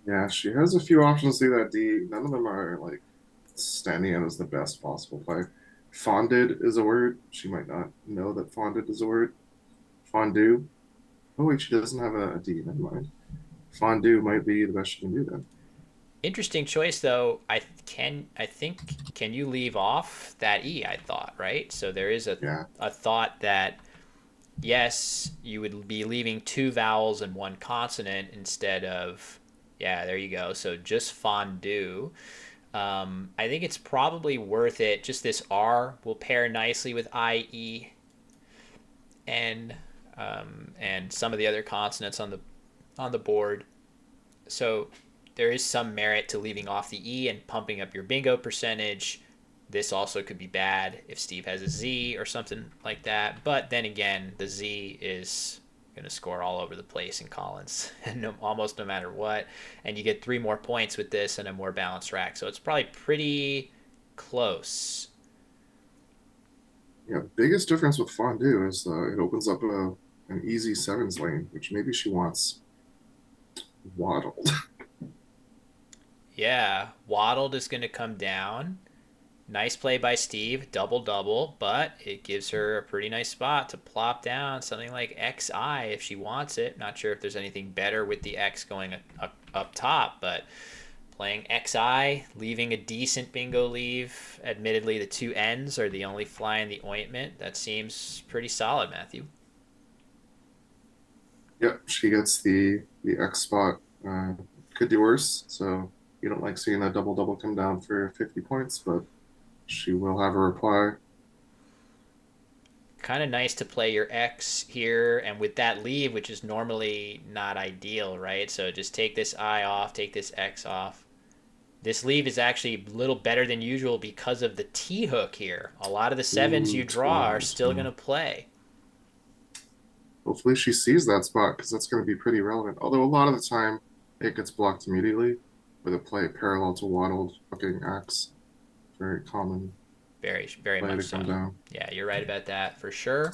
B: Yeah, she has a few options to that D. None of them are like standing out as the best possible play. Fondid is a word. She might not know that fondid is a word. Fondue. Oh wait, she doesn't have a D. Never mind. Fondue might be the best she can do then.
A: Interesting choice though. I think can you leave off that e? I thought right. So there is
B: Yeah.
A: a thought that yes, you would be leaving two vowels and one consonant instead of yeah. There you go. So just fondue. I think it's probably worth it. Just this R will pair nicely with IE and some of the other consonants on the board. So there is some merit to leaving off the E and pumping up your bingo percentage. This also could be bad if Steve has a Z or something like that. But then again, the Z is going to score all over the place in Collins, no, almost no matter what. And you get 3 more points with this and a more balanced rack. So it's probably pretty close.
B: Yeah, biggest difference with fondue is it opens up an easy sevens lane, which maybe she wants waddled.
A: Yeah, Waddled is going to come down. Nice play by Steve, double double, but it gives her a pretty nice spot to plop down something like XI if she wants it. Not sure if there's anything better with the X going up top, but playing XI, leaving a decent bingo leave. Admittedly, the two ends are the only fly in the ointment. That seems pretty solid, Matthew.
B: Yep, she gets the X spot. Could do worse. So you don't like seeing that double double come down for 50 points, but she will have a reply.
A: Kind of nice to play your X here, and with that leave, which is normally not ideal, right? So just take this I off, take this X off. This leave is actually a little better than usual because of the T hook here. A lot of the sevens you
B: Ooh,
A: draw are
B: 12.
A: still going to play.
B: Hopefully she sees that spot because that's going to be pretty relevant. Although a lot of the time it gets blocked immediately with a play parallel to waddled fucking X. Very common
A: Very, very
B: play
A: much
B: to
A: so.
B: come down.
A: Yeah, you're right about that for sure.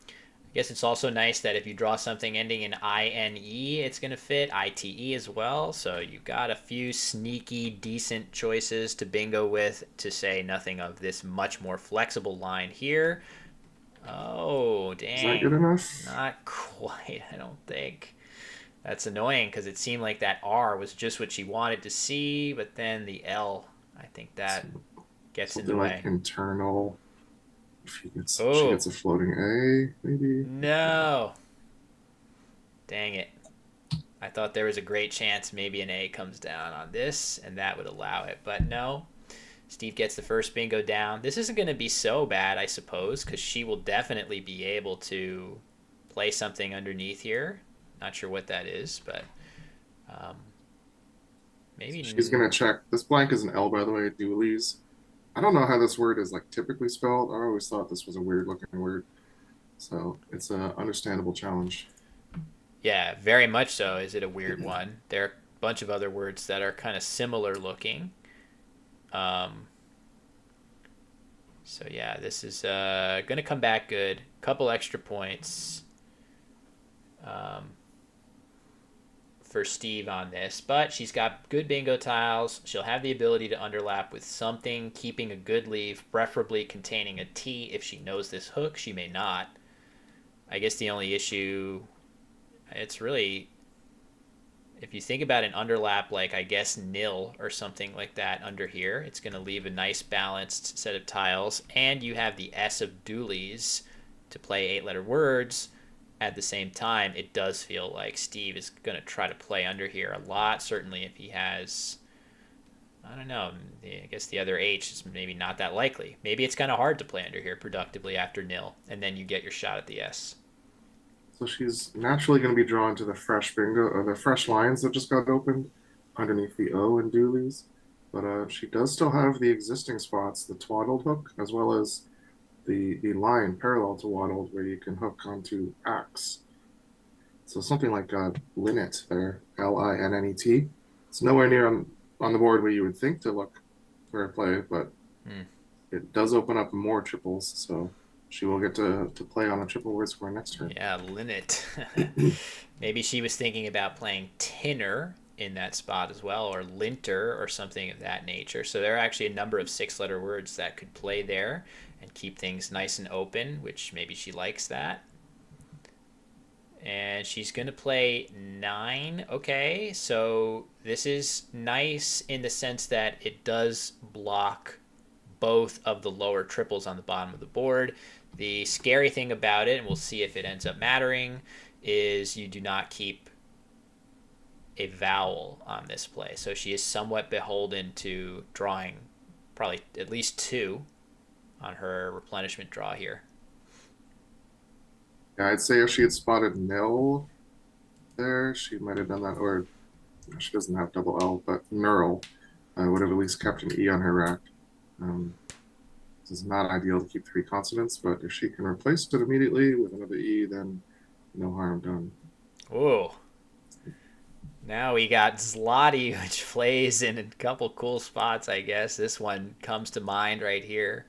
A: I guess it's also nice that if you draw something ending in INE, it's going to fit. ITE as well. So you've got a few sneaky, decent choices to bingo with, to say nothing of this much more flexible line here. Oh,
B: Is that good
A: dang.
B: enough?
A: Not quite, I don't think. That's annoying because it seemed like that R was just what she wanted to see, but then the L, I think that gets in the
B: Something like
A: way.
B: internal. She
A: Oh,
B: gets a floating A, maybe.
A: no. Dang it. I thought there was a great chance maybe an A comes down on this and that would allow it, but no. Steve gets the first bingo down. This isn't going to be so bad, I suppose, because she will definitely be able to play something underneath here. Not sure what that is, but um, maybe.
B: She's gonna check. This blank is an L, by the way, dualies. I don't know how this word is like typically spelled. I always thought this was a weird looking word. So it's an understandable challenge.
A: Yeah, very much so. Is it a weird one? There are a bunch of other words that are kind of similar looking. Um, so yeah, this is going to come back good. Couple extra points um, for Steve on this, but she's got good bingo tiles. She'll have the ability to underlap with something, keeping a good leaf, preferably containing a T. If she knows this hook, she may not. I guess the only issue, it's really, if you think about an underlap like I guess nil or something like that under here, it's going to leave a nice balanced set of tiles, and you have the S of dualies to play 8-letter words. At the same time, it does feel like Steve is going to try to play under here a lot. Certainly, if he has, I don't know, I guess the other H is maybe not that likely. Maybe it's kind of hard to play under here productively after nil, and then you get your shot at the S.
B: So she's naturally going to be drawn to the fresh bingo or the fresh lines that just got opened underneath the O and Dooley's. But she does still have the existing spots, the twaddled hook, as well as the line parallel to waddled where you can hook onto axe. So something like linnet there, Linnet. It's nowhere near on the board where you would think to look for a play, but
A: Hmm.
B: it does open up more triples, so she will get to play on a triple word score next turn.
A: Yeah, Linnet. Maybe she was thinking about playing Tinner in that spot as well, or Linter, or something of that nature. So there are actually a number of 6-letter words that could play there and keep things nice and open, which maybe she likes that. And she's going to play 9. Okay, so this is nice in the sense that it does block both of the lower triples on the bottom of the board. The scary thing about it, and we'll see if it ends up mattering, is you do not keep a vowel on this play. So she is somewhat beholden to drawing probably at least 2 on her replenishment draw here.
B: Yeah, I'd say if she had spotted nil there, she might have done that, or she doesn't have double L, but Neural would have at least kept an E on her rack. Um, this is not ideal to keep 3 consonants, but if she can replace it immediately with another E, then no harm done.
A: Whoa. Now we got Zloty, which plays in a couple cool spots, I guess. This one comes to mind right here.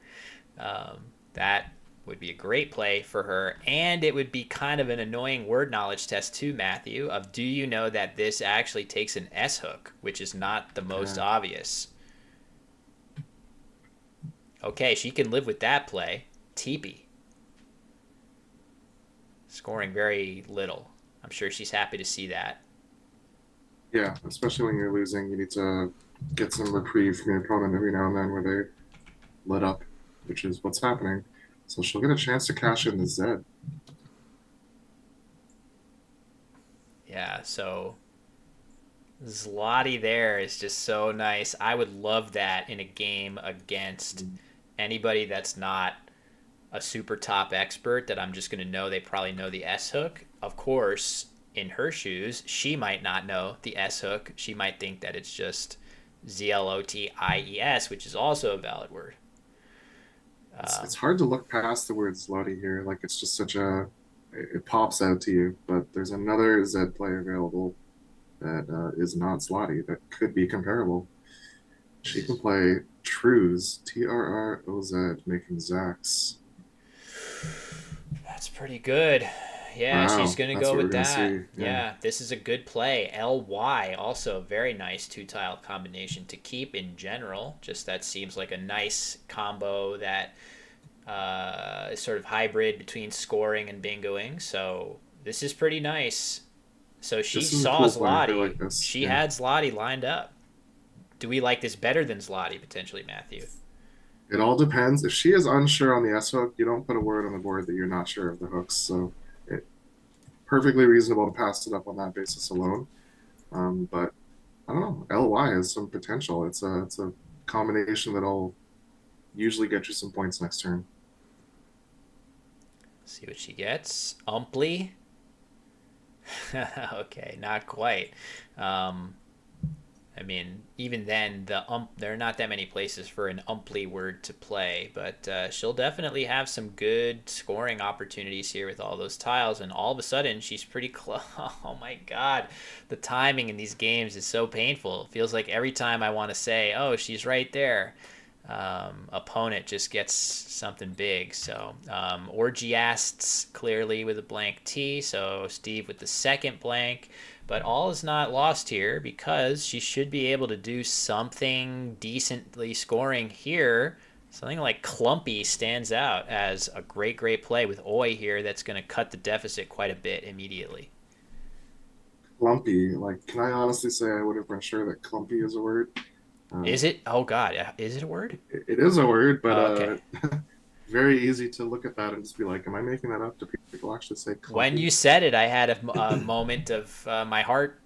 A: That would be a great play for her. And it would be kind of an annoying word knowledge test, too, Matthew, of do you know that this actually takes an S hook, which is not the most
B: Yeah.
A: obvious. Okay, she can live with that play. Teepee. Scoring very little. I'm sure she's happy to see that.
B: Yeah, especially when you're losing, you need to get some reprieve from your opponent every now and then where they let up, which is what's happening. So she'll get a chance to cash in the Z.
A: Yeah, so Zloty there is just so nice. I would love that in a game against anybody that's not a super top expert that I'm just going to know they probably know the S hook. Of course, in her shoes, she might not know the S hook. She might think that it's just Zloties, which is also a valid word.
B: It's hard to look past the word slutty here. Like it's just such a, it pops out to you. But there's another Z play available that is not slotty that could be comparable. She can play Trues, Trroz, making Zax.
A: That's pretty good. Yeah, she's
B: Wow,
A: going to
B: that's
A: go
B: what we're
A: with
B: gonna
A: that.
B: see. Yeah,
A: Yeah, this is a good play. LY, also very nice 2-tile combination to keep in general. Just that seems like a nice combo that is sort of hybrid between scoring and bingoing. So this is pretty nice. So she
B: this is a
A: saw
B: cool play. I
A: Zloty.
B: like this.
A: She
B: Yeah,
A: had Zloty lined up. Do we like this better than Zloty, potentially, Matthew?
B: it all depends. If she is unsure on the S hook, you don't put a word on the board that you're not sure of the hooks. So it perfectly reasonable to pass it up on that basis alone. But I don't know. LY has some potential. It's a combination that'll usually get you some points next turn.
A: See what she gets. Umply. Okay, not quite. Um, I mean, even then, there are not that many places for an umply word to play, but she'll definitely have some good scoring opportunities here with all those tiles. And all of a sudden, she's pretty close. Oh my God, the timing in these games is so painful. It feels like every time I want to say, "Oh, she's right there," opponent just gets something big. So Orgiasts clearly with a blank T. So Steve with the second blank. But all is not lost here because she should be able to do something decently scoring here. Something like Clumpy stands out as a great, great play with Oi here that's going to cut the deficit quite a bit immediately.
B: Clumpy. Like, can I honestly say I would have been sure that clumpy is a word? Uh,
A: Is it? Oh, God. Is it a word?
B: it is a word, but
A: Oh, okay.
B: very easy to look at that and just be like, am I making that up? Do people actually say
A: When
B: clumpy?
A: you said it, I had a moment of my heart,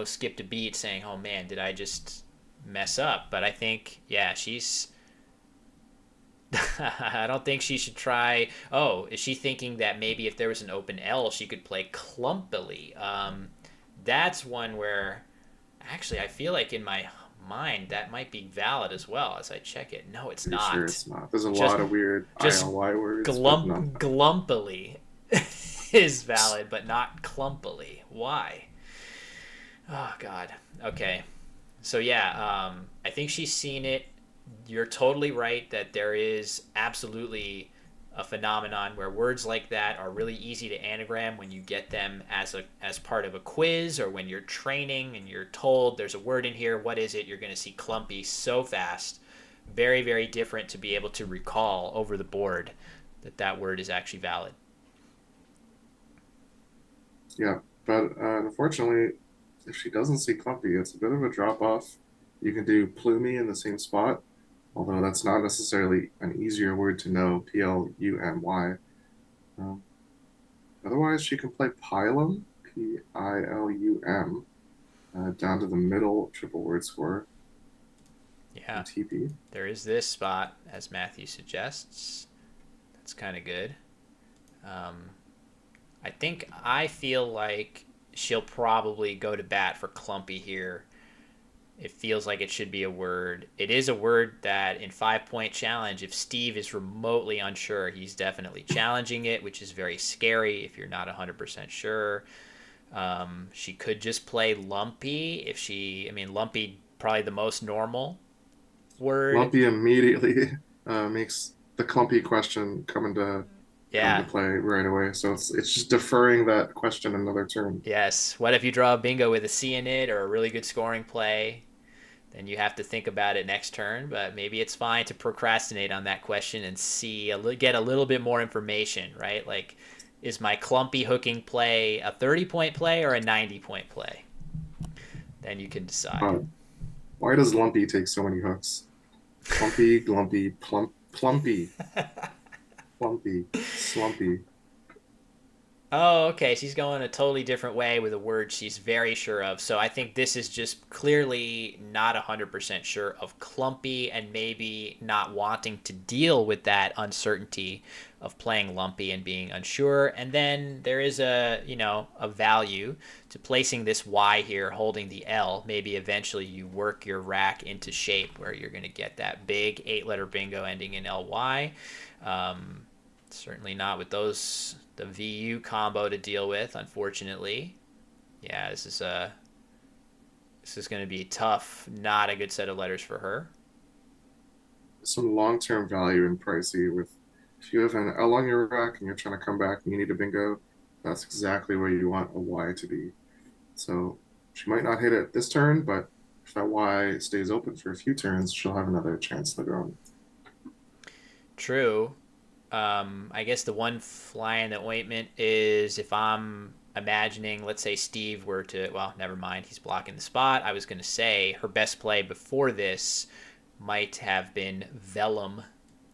A: skipped a beat saying, oh, man, did I just mess up? But I think, yeah, she's I don't think she should try. Oh, is she thinking that maybe if there was an open L, she could play clumpily? That's one where actually I feel like in my mind that might be valid as well as I check it. No, it's
B: Pretty sure
A: not.
B: it's not. There's a
A: Just
B: lot of weird
A: just
B: ILY words, but not that.
A: glumpily is valid, but not clumpily. Why? Oh God. Okay. So yeah, I think she's seen it. You're totally right that there is absolutely a phenomenon where words like that are really easy to anagram when you get them as part of a quiz or when you're training and you're told there's a word in here. What is it? You're going to see clumpy so fast. Very, very different to be able to recall over the board that that word is actually valid.
B: Yeah, but unfortunately, if she doesn't see clumpy, it's a bit of a drop off. You can do plumy in the same spot, although that's not necessarily an easier word to know, Plumy. Um, otherwise, she can play pilum, Pilum, down to the middle triple word score in
A: Yeah,
B: TP.
A: there is this spot, as Matthew suggests. That's kind of good. Um, I feel like she'll probably go to bat for clumpy here. It feels like it should be a word. It is a word that in 5 Point Challenge, if Steve is remotely unsure, he's definitely challenging it, which is very scary if you're not 100% sure. She could just play lumpy if lumpy probably the most normal word.
B: Lumpy immediately makes the clumpy question come into
A: Yeah.
B: play right away. So it's just deferring that question another turn.
A: Yes. What if you draw a bingo with a C in it or a really good scoring play? Then you have to think about it next turn. But maybe it's fine to procrastinate on that question and get a little bit more information, right? Like, is my clumpy hooking play a 30 point play or a 90 point play? Then you can decide.
B: Uh, why does lumpy take so many hooks? Clumpy, glumpy, plumpy, plumpy, slumpy.
A: Oh, okay. She's going a totally different way with a word she's very sure of. So I think this is just clearly not 100% sure of clumpy and maybe not wanting to deal with that uncertainty of playing lumpy and being unsure. And then there is a value to placing this Y here, holding the L. Maybe eventually you work your rack into shape where you're going to get that big 8 letter bingo ending in LY. Um, Certainly not with the VU combo to deal with, unfortunately. Yeah, this is going to be tough. Not a good set of letters for her.
B: Some long-term value in pricey with if you have an L on your rack and you're trying to come back and you need a bingo, that's exactly where you want a Y to be. So she might not hit it this turn, but if that Y stays open for a few turns, she'll have another chance later on.
A: True. I guess the one fly in the ointment is if I'm imagining, let's say Steve were to, well, never mind, he's blocking the spot. I was going to say her best play before this might have been Vellum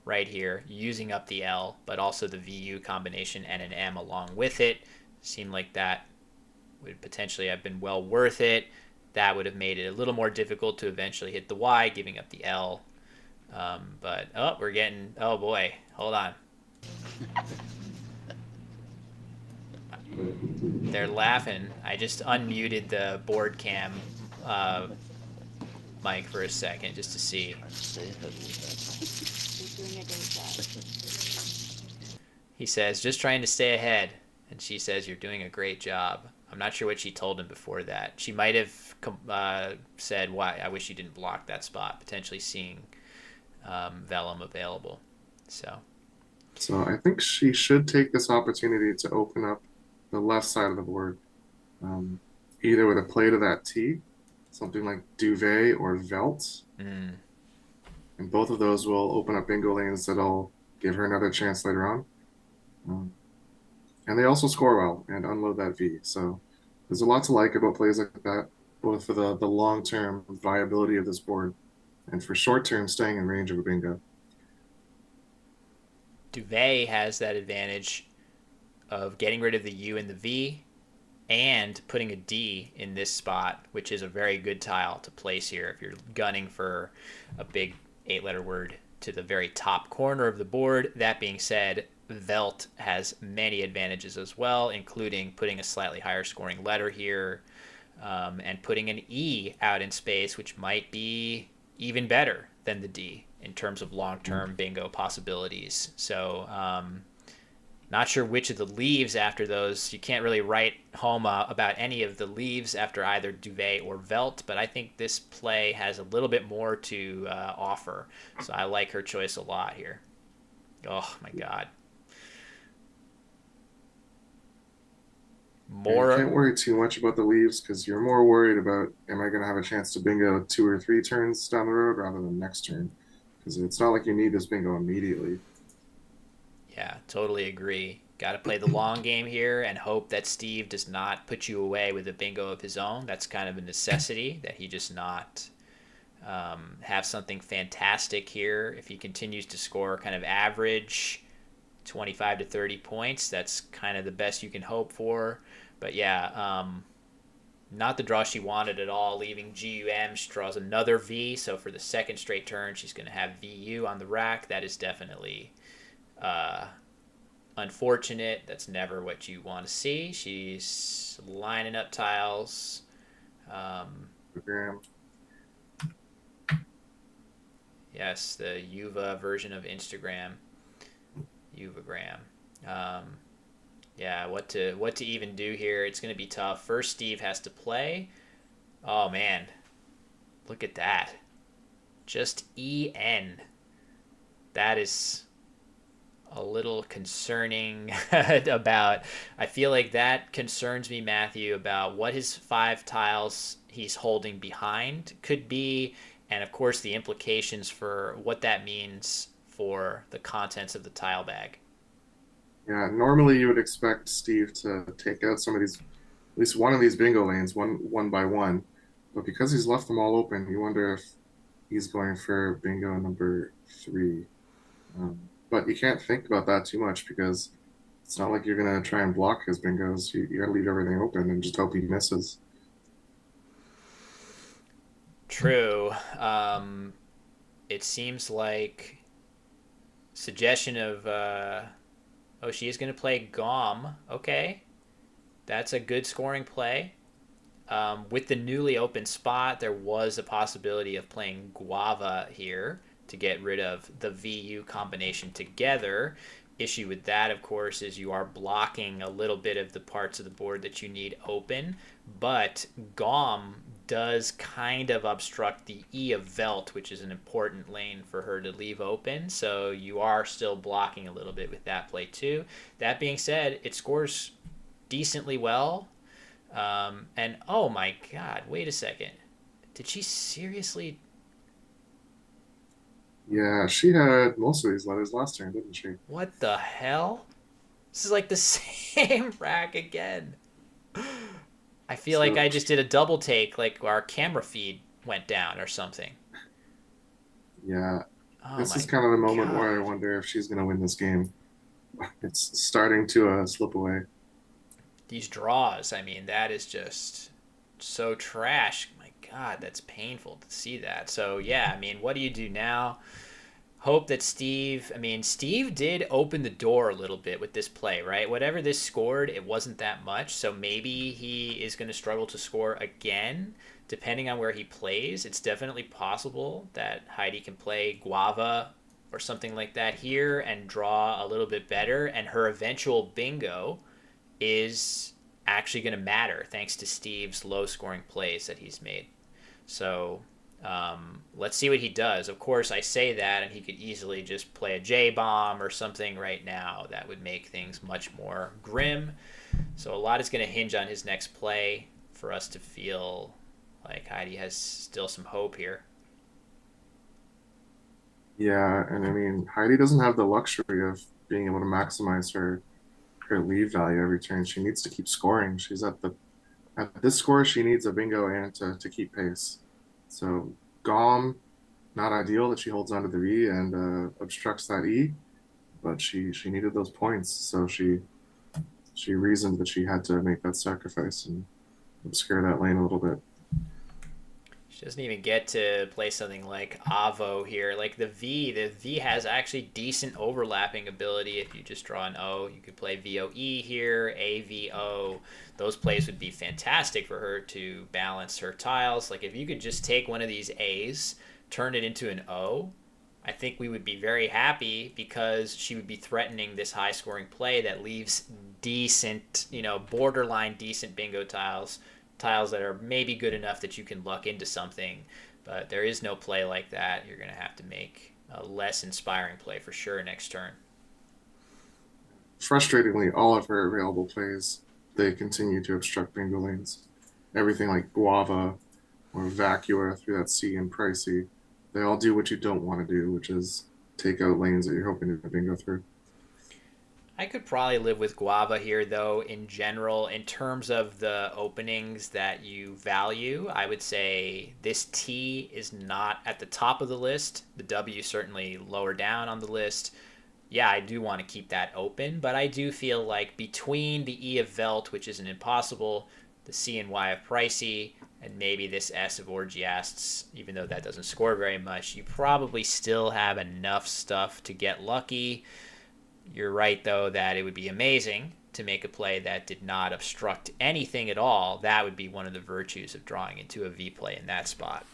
A: right here, using up the L, but also the VU combination and an M along with it. Seemed like that would potentially have been well worth it. That would have made it a little more difficult to eventually hit the Y, giving up the L. But oh boy, hold on. They're laughing. I just unmuted the board cam Mike for a second just to see.
C: I stay ahead with
D: She's doing a great job.
A: He says, just trying to stay ahead. And she says, you're doing a great job. I'm not sure what she told him before that. She might have said, why, I wish you didn't block that spot, potentially seeing Vellum available.
B: So I think she should take this opportunity to open up the left side of the board, um, either with a play to that T, something like Duvet or Velt,
A: Mm.
B: and both of those will open up bingo lanes that'll give her another chance later on. Um, and they also score well and unload that V. So there's a lot to like about plays like that, both for the long term viability of this board and for short term staying in range of a bingo.
A: Duvet has that advantage of getting rid of the U and the V and putting a D in this spot, which is a very good tile to place here if you're gunning for a big 8-letter word to the very top corner of the board. That being said, Velt has many advantages as well, including putting a slightly higher scoring letter here, and putting an E out in space, which might be even better than the D in terms of long-term bingo possibilities. So not sure which of the leaves after those. You can't really write home about any of the leaves after either Duvet or Velt, but I think this play has a little bit more to offer. So I like her choice a lot here. Oh, my God.
B: Yeah, you
A: More.
B: can't worry too much about the leaves because you're more worried about am I going to have a chance to bingo 2 or 3 turns down the road rather than next turn, because it's not like you need this bingo immediately.
A: Yeah, totally agree. Got to play the long game here and hope that Steve does not put you away with a bingo of his own. That's kind of a necessity, that he just not have something fantastic here. If he continues to score kind of average 25 to 30 points, that's kind of the best you can hope for. But yeah, not the draw she wanted at all, leaving GUM. She draws another V, so for the second straight turn, she's going to have VU on the rack. That is definitely unfortunate. That's never what you want to see. She's lining up tiles.
B: Program.
A: Yes, the Yuva version of Instagram. Yuvagram. Yeah, what to even do here? It's going to be tough. First, Steve has to play. Oh man, look at that. Just EN. That is a little concerning about. I feel like that concerns me, Matthew, about what his 5 tiles he's holding behind could be, and of course the implications for what that means for the contents of the tile bag.
B: Yeah, normally you would expect Steve to take out some of these, at least one of these bingo lanes, one by one. But because he's left them all open, you wonder if he's going for bingo number 3. But you can't think about that too much because it's not like you're gonna try and block his bingos. You gotta leave everything open and just hope he misses.
A: True. It seems like suggestion of oh, she is going to play Gom. Okay, that's a good scoring play. With the newly open spot, there was a possibility of playing Guava here to get rid of the VU combination together. Issue with that, of course, is you are blocking a little bit of the parts of the board that you need open, but Gom does kind of obstruct the E of Velt, which is an important lane for her to leave open, so you are still blocking a little bit with that play too. That being said, it scores decently well. And oh my God, wait a second. Did she seriously?
B: Yeah, she had most of these letters last turn, didn't she?
A: What the hell? This is like the same rack again. I feel like
B: So
A: I just did a double take, like our camera feed went down or something.
B: yeah,
A: Oh
B: this is
A: my
B: kind of the moment where I
A: God.
B: wonder if she's gonna win this game. It's starting to slip away.
A: These draws, I mean, that is just so trash. My God, that's painful to see that. So, yeah, I mean, what do you do now? hope that Steve, I mean, Steve did open the door a little bit with this play, right? Whatever this scored, it wasn't that much. So maybe he is going to struggle to score again, depending on where he plays. It's definitely possible that Heidi can play Guava or something like that here and draw a little bit better. And her eventual bingo is actually going to matter thanks to Steve's low scoring plays that he's made. So let's see what he does. Of course, I say that, and he could easily just play a J bomb or something right now. That would make things much more grim. So a lot is going to hinge on his next play for us to feel like Heidi has still some hope here.
B: Yeah, and I mean, Heidi doesn't have the luxury of being able to maximize her lead value every turn. She needs to keep scoring. She's at this score, she needs a bingo and to keep pace. So Gom, not ideal that she holds onto the V and obstructs that E, but she needed those points, so she reasoned that she had to make that sacrifice and obscure that lane a little bit.
A: She doesn't even get to play something like Avo here. Like the V has actually decent overlapping ability. If you just draw an O, you could play VOE here, AVO. Those plays would be fantastic for her to balance her tiles. Like if you could just take one of these A's, turn it into an O, I think we would be very happy because she would be threatening this high scoring play that leaves decent, borderline decent bingo tiles, tiles that are maybe good enough that you can luck into something. But there is no play like that. You're going to have to make a less inspiring play for sure next turn.
B: Frustratingly, all of her available plays, they continue to obstruct bingo lanes. Everything like Guava or Vacua through that C and Pricey, they all do what you don't want to do, which is take out lanes that you're hoping to bingo through.
A: I could probably live with Guava here, though, in general. In terms of the openings that you value, I would say this T is not at the top of the list. The W certainly lower down on the list. Yeah, I do want to keep that open, but I do feel like between the E of Velt, which isn't impossible, the C and Y of Pricey, and maybe this S of Orgiasts, even though that doesn't score very much, you probably still have enough stuff to get lucky. You're right, though, that it would be amazing to make a play that did not obstruct anything at all. That would be one of the virtues of drawing into a V play in that spot.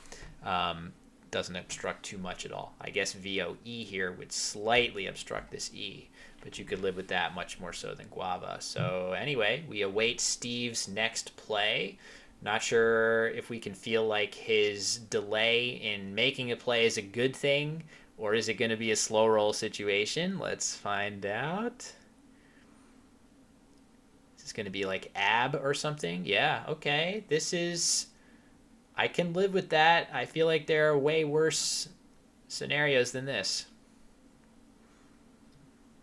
A: Doesn't obstruct too much at all. I guess VOE here would slightly obstruct this E, but you could live with that much more so than Guava. So anyway, we await Steve's next play. Not sure if we can feel like his delay in making a play is a good thing, or is it going to be a slow roll situation? Let's find out. Is this going to be like AB or something? Yeah, okay. This is... I can live with that. I feel like there are way worse scenarios than this.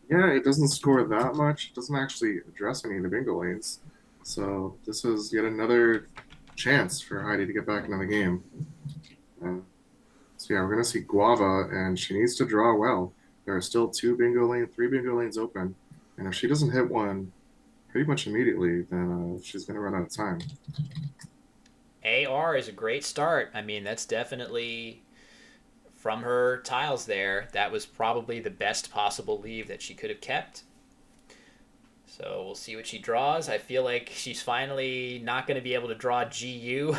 B: Yeah, it doesn't score that much. It doesn't actually address any of the bingo lanes. So this is yet another chance for Heidi to get back into the game. Uh, so yeah, we're gonna see Guava, and she needs to draw well. There are still three bingo lanes open, and if she doesn't hit one pretty much immediately, then she's gonna run out of time.
A: AR is a great start. I mean, that's definitely from her tiles there. That was probably the best possible leave that she could have kept. So we'll see what she draws. I feel like she's finally not going to be able to draw GU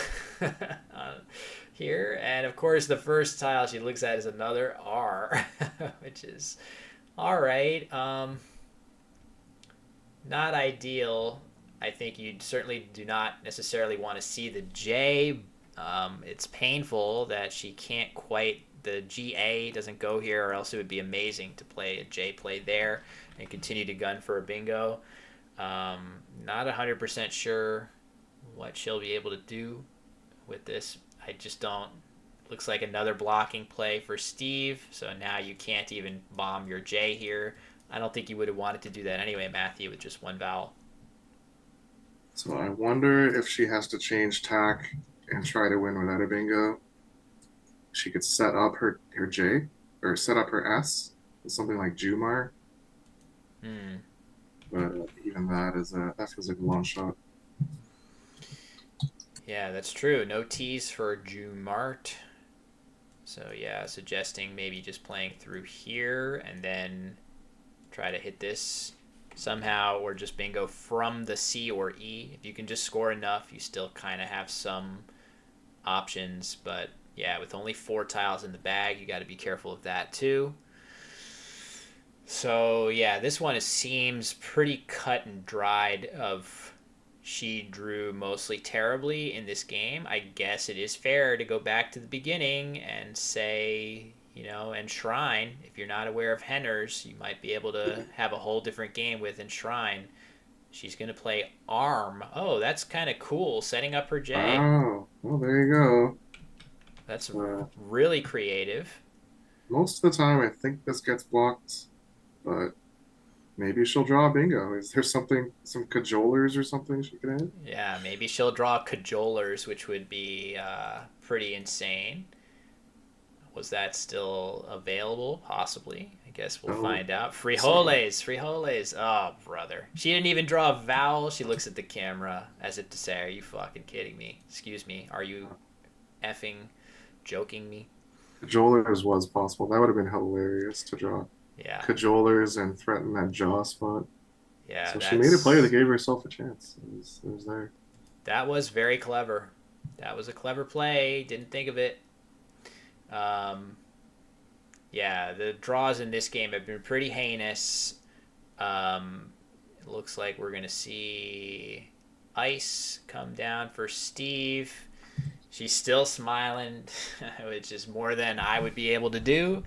A: here. And of course, the first tile she looks at is another R, which is all right. Not ideal. I think you certainly do not necessarily want to see the J. It's painful that she can't quite, the GA doesn't go here, or else it would be amazing to play a J play there and continue to gun for a bingo. Not 100% sure what she'll be able to do with this. I just don't. Looks like another blocking play for Steve. So now you can't even bomb your J here. I don't think you would have wanted to do that anyway, Matthew, with just one vowel.
B: So I wonder if she has to change tack and try to win without a bingo. She could set up her J or set up her S with something like Jumar,
A: Hmm.
B: but even that feels like a long shot.
A: Yeah, that's true. No T's for Jumart. So yeah, suggesting maybe just playing through here and then try to hit this somehow, or just bingo from the C or E. If you can just score enough, you still kind of have some options. But yeah, with only 4 tiles in the bag, you got to be careful of that too. So yeah, this one seems pretty cut and dried of she drew mostly terribly in this game. I guess it is fair to go back to the beginning and say, Enshrine. If you're not aware of Henners, you might be able to have a whole different game with Enshrine. She's going to play Arm. Oh, that's kind of cool, setting up her J.
B: Oh, well, there you go.
A: That's
B: Uh,
A: really creative.
B: Most of the time, I think this gets blocked, but maybe she'll draw a bingo. Is there something, some cajolers or something she could hit?
A: Yeah, maybe she'll draw Cajolers, which would be pretty insane. Was that still available? Possibly. I guess we'll
B: Oh,
A: find out.
B: so
A: Frijoles, frijoles. Oh, brother. She didn't even draw a vowel. She looks at the camera as if to say, "Are you fucking kidding me? Excuse me. Are you effing joking me?"
B: cajolers was possible. That would have been hilarious to draw
A: Yeah.
B: cajolers and threaten that jaw spot.
A: Yeah,
B: So she made a play that
A: that's
B: gave herself a chance. It was there.
A: that was very clever. That was a clever play. Didn't think of it. Um, yeah, the draws in this game have been pretty heinous. It looks like we're going to see Ice come down for Steve. She's still smiling, which is more than I would be able to do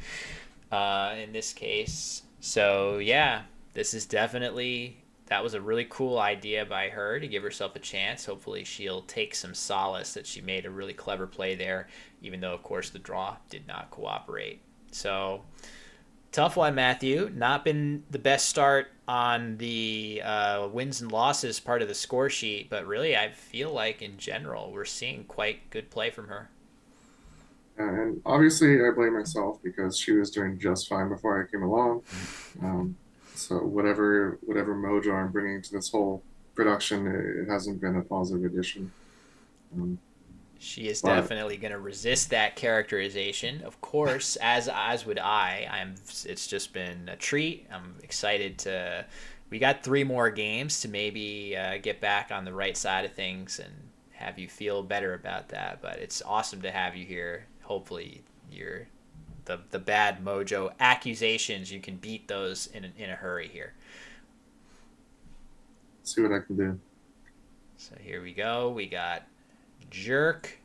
A: in this case. So, yeah, this is definitely. That was a really cool idea by her to give herself a chance. Hopefully, she'll take some solace that she made a really clever play there, even though, of course, the draw did not cooperate. So, tough one, Matthew. Not been the best start on the wins and losses part of the score sheet, but really, I feel like in general, we're seeing quite good play from her.
B: And obviously, I blame myself because she was doing just fine before I came along. Um, so whatever mojo I'm bringing to this whole production, it hasn't been a positive addition. Um,
A: She is
B: but
A: definitely going to resist that characterization, of course, as would I. I'm. It's just been a treat. I'm excited to. We got 3 more games to maybe get back on the right side of things and have you feel better about that. But it's awesome to have you here. Hopefully, you're the bad mojo accusations. You can beat those in a hurry here.
B: see what I can do.
A: So here we go. We got Jerk,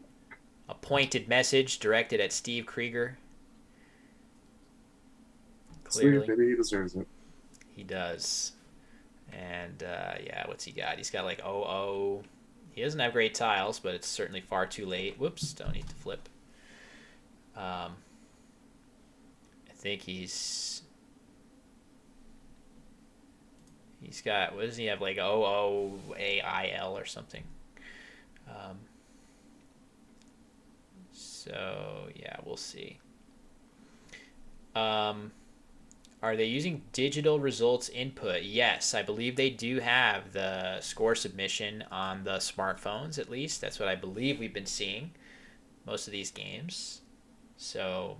A: a pointed message directed at Steve Krieger.
B: See,
A: Clearly,
B: maybe he deserves it.
A: he does. And yeah, what's he got? He's got like oh. He doesn't have great tiles, but it's certainly far too late. Whoops, don't need to flip. I think he's got, what does he have, like OOAIL or something. Um, so yeah, we'll see. Um, Are they using digital results input? Yes, I believe they do have the score submission on the smartphones, at least. That's what I believe we've been seeing most of these games. So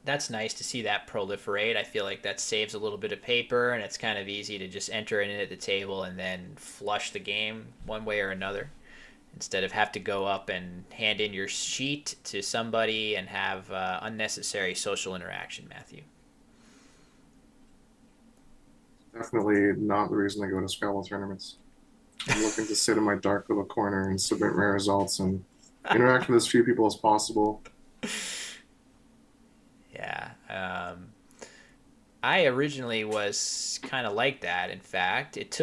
A: that's nice to see that proliferate. I feel like that saves a little bit of paper, and it's kind of easy to just enter it in at the table and then flush the game one way or another, instead of have to go up and hand in your sheet to somebody and have unnecessary social interaction, Matthew.
B: Definitely not the reason I go to Scrabble tournaments. I'm looking to sit in my dark little corner and submit my results and interact with as few people as possible.
A: Yeah. I originally was kind of like that. In fact, it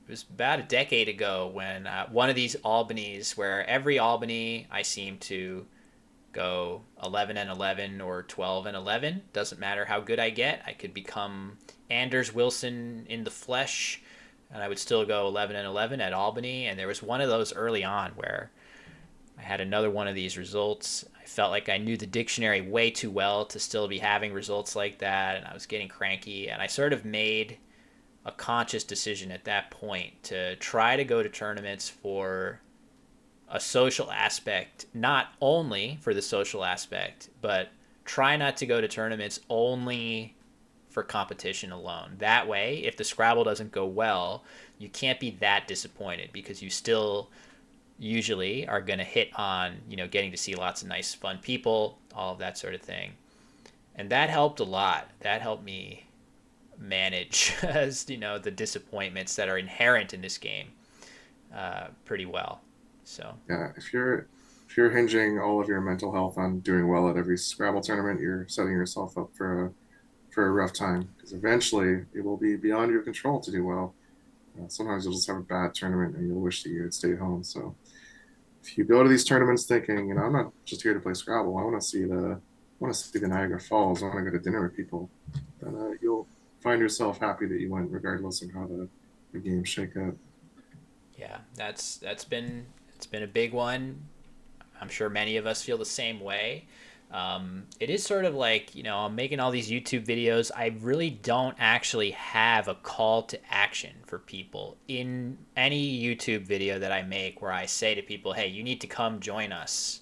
A: was about a decade ago when one of these Albanies, where every Albany I seem to go 11 and 11 or 12 and 11. Doesn't matter how good I get. I could become Anders Wilson in the flesh, and I would still go 11 and 11 at Albany. And there was one of those early on where I had another one of these results. I felt like I knew the dictionary way too well to still be having results like that, and I was getting cranky. And I sort of made a conscious decision at that point to try to go to tournaments for a social aspect, not only for the social aspect, but try not to go to tournaments only for competition alone. That way, if the Scrabble doesn't go well, you can't be that disappointed because you still usually are going to hit on, getting to see lots of nice, fun people, all of that sort of thing. And that helped a lot. That helped me manage, as the disappointments that are inherent in this game pretty well. So
B: Yeah, if you're hinging all of your mental health on doing well at every Scrabble tournament, you're setting yourself up for a rough time because eventually it will be beyond your control to do well. Sometimes you'll just have a bad tournament and you'll wish that you had stayed home. So if you go to these tournaments thinking, I'm not just here to play Scrabble. I want to see the Niagara Falls. I want to go to dinner with people. Then you'll find yourself happy that you went, regardless of how the games shake out.
A: yeah, that's been it's been a big one. I'm sure many of us feel the same way. It is sort of like, I'm making all these YouTube videos. I really don't actually have a call to action for people in any YouTube video that I make where I say to people, hey, you need to come join us.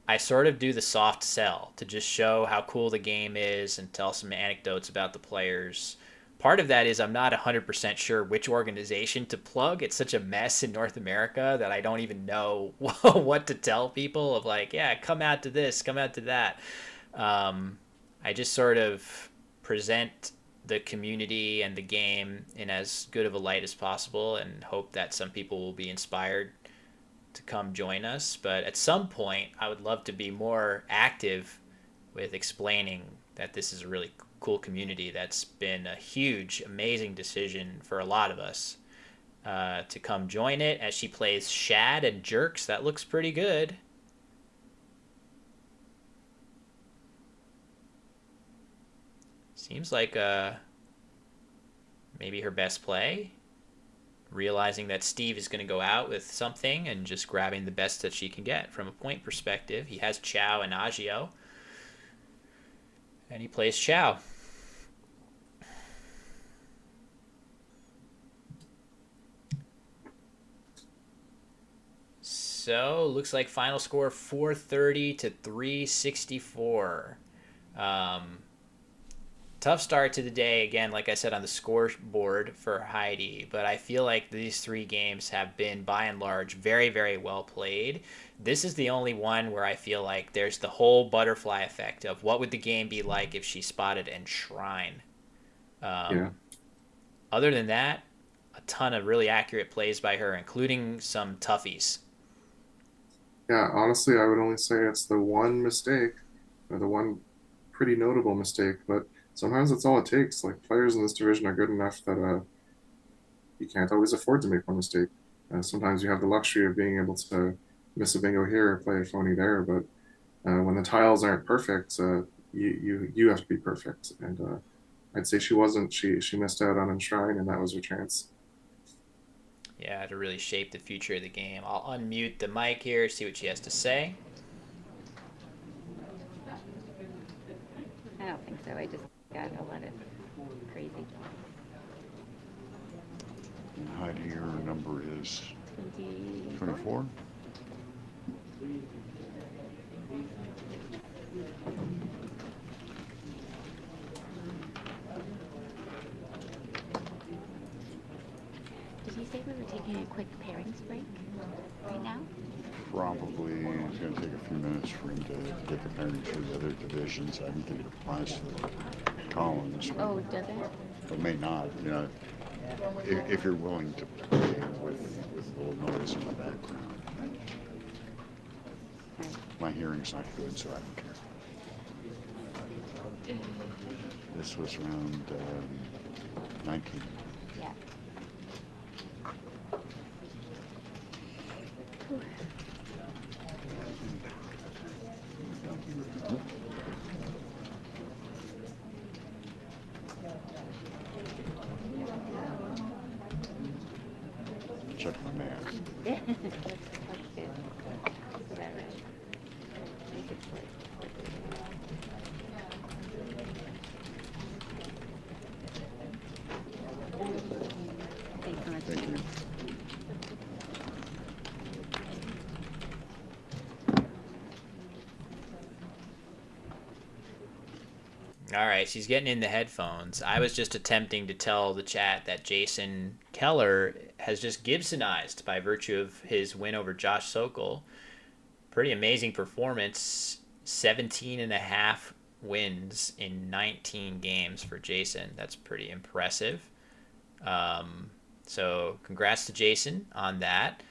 A: I sort of do the soft sell to just show how cool the game is and tell some anecdotes about the players. Part of that is I'm not 100% sure which organization to plug. It's such a mess in North America that I don't even know what to tell people of like, yeah, come out to this, come out to that. I just sort of present the community and the game in as good of a light as possible and hope that some people will be inspired to come join us. But at some point, I would love to be more active with explaining that this is a really cool community that's been a huge, amazing decision for a lot of us to come join it. As she plays Shad and Jerks, that looks pretty good. Seems like maybe her best play. Realizing that Steve is going to go out with something and just grabbing the best that she can get from a point perspective. He has Chow and Agio, and he plays Chow. So, looks like final score 430 to 364. Tough start to the day, again, like I said, on the scoreboard for Heidi, but I feel like these three games have been, by and large, very, very well played. This is the only one where I feel like there's the whole butterfly effect of what would the game be like if she spotted Enshrine.
B: Yeah.
A: Other than that, a ton of really accurate plays by her, including some toughies.
B: Yeah, honestly, I would only say it's the one mistake, or the one pretty notable mistake, but sometimes that's all it takes. Like players in this division are good enough that you can't always afford to make one mistake. Sometimes you have the luxury of being able to miss a bingo here or play a phony there, but when the tiles aren't perfect, you have to be perfect. And I'd say she wasn't. She missed out on Enshrine, and that was her chance.
A: Yeah, to really shape the future of the game. I'll unmute the mic here, see what she has to say.
D: I don't think so. I just got a lot of crazy.
E: And Heidi, your number is
D: 24.
E: 24?
D: Did you say we were taking a quick pairings break right now?
E: Probably it's going to take a few minutes for him to get the pairings for the other divisions. I don't think it applies to the Collins.
D: Oh, does it?
E: It may not. If you're willing to play with a little noise in the background. My hearing's not good, so I don't care. This was around 19.
D: Yeah.
E: Check my math.
D: That's good. So that right. Make it split. Thanks so much.
E: Thank you.
A: All right, she's getting in the headphones. I was just attempting to tell the chat that Jason Keller has just Gibsonized by virtue of his win over Josh Sokol. Pretty amazing performance. 17 and a half wins in 19 games for Jason. That's pretty impressive. So congrats to Jason on that.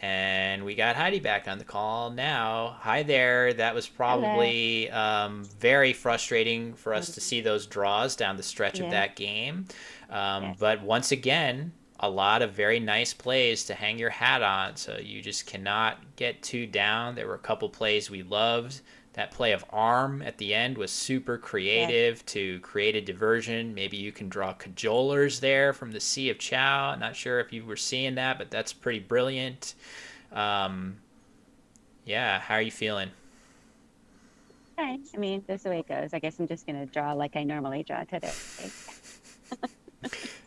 A: And we got Heidi back on the call now. Hi there. That was
D: Hello.
A: probably very frustrating for us to see those draws down the stretch of
D: Yeah.
A: that game.
D: Yes.
A: But once again, a lot of very nice plays to hang your hat on. So you just cannot get too down. There were a couple plays we loved. That play of arm at the end was super
D: Yes.
A: creative to create a diversion. Maybe you can draw cajolers there from the Sea of Chow. I'm not sure if you were seeing that, but that's pretty brilliant. Um, yeah, how are you feeling?
D: Fine. I mean, that's the way it goes. I guess I'm just gonna draw like I normally draw today.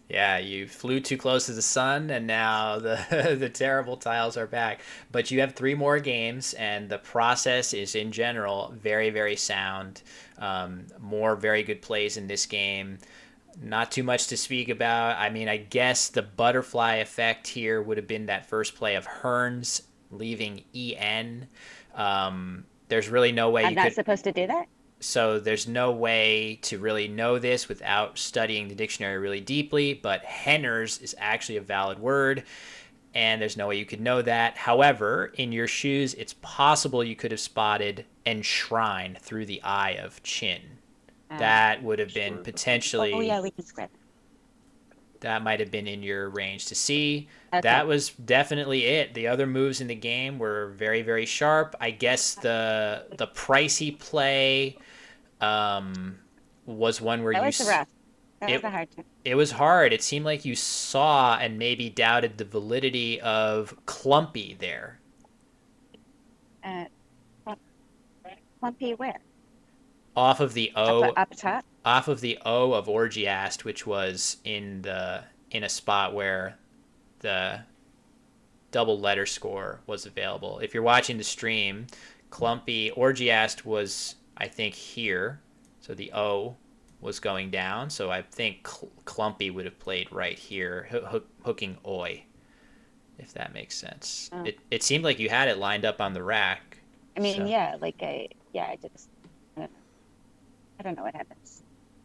A: Yeah, you flew too close to the sun, and now the the terrible tiles are back. But you have three more games, and the process is in general very, very sound. More very good plays in this game. Not too much to speak about. I mean, I guess the butterfly effect here would have been that first play of Hearns leaving En. There's really no way
D: I'm
A: you
D: not
A: could.
D: supposed to do that.
A: So there's no way to really know this without studying the dictionary really deeply, but henners is actually a valid word, and there's no way you could know that. However, in your shoes, it's possible you could have spotted enshrine through the eye of chin.
D: Uh,
A: That would have been
B: Sure.
D: oh yeah,
A: potentially,
D: we can script.
A: that might have been in your range to see.
D: Okay.
A: That was definitely it. The other moves in the game were very, very sharp. I guess the pricey play was one where
D: That was rough. That was
A: it
D: a hard one.
A: it was hard. It seemed like you saw and maybe doubted the validity of clumpy there.
D: Uh, clump- Clumpy where?
A: Off of the O
D: Up top.
A: off of the O of Orgiast, which was in a spot where the double letter score was available. If you're watching the stream, Clumpy Orgiast was I think here, so the O was going down. So I think Clumpy would have played right here, hooking Oi, if that makes sense.
D: Oh.
A: It seemed like you had it lined up on the rack.
D: I mean,
A: So
D: yeah, I just, I don't know. I don't know what happens.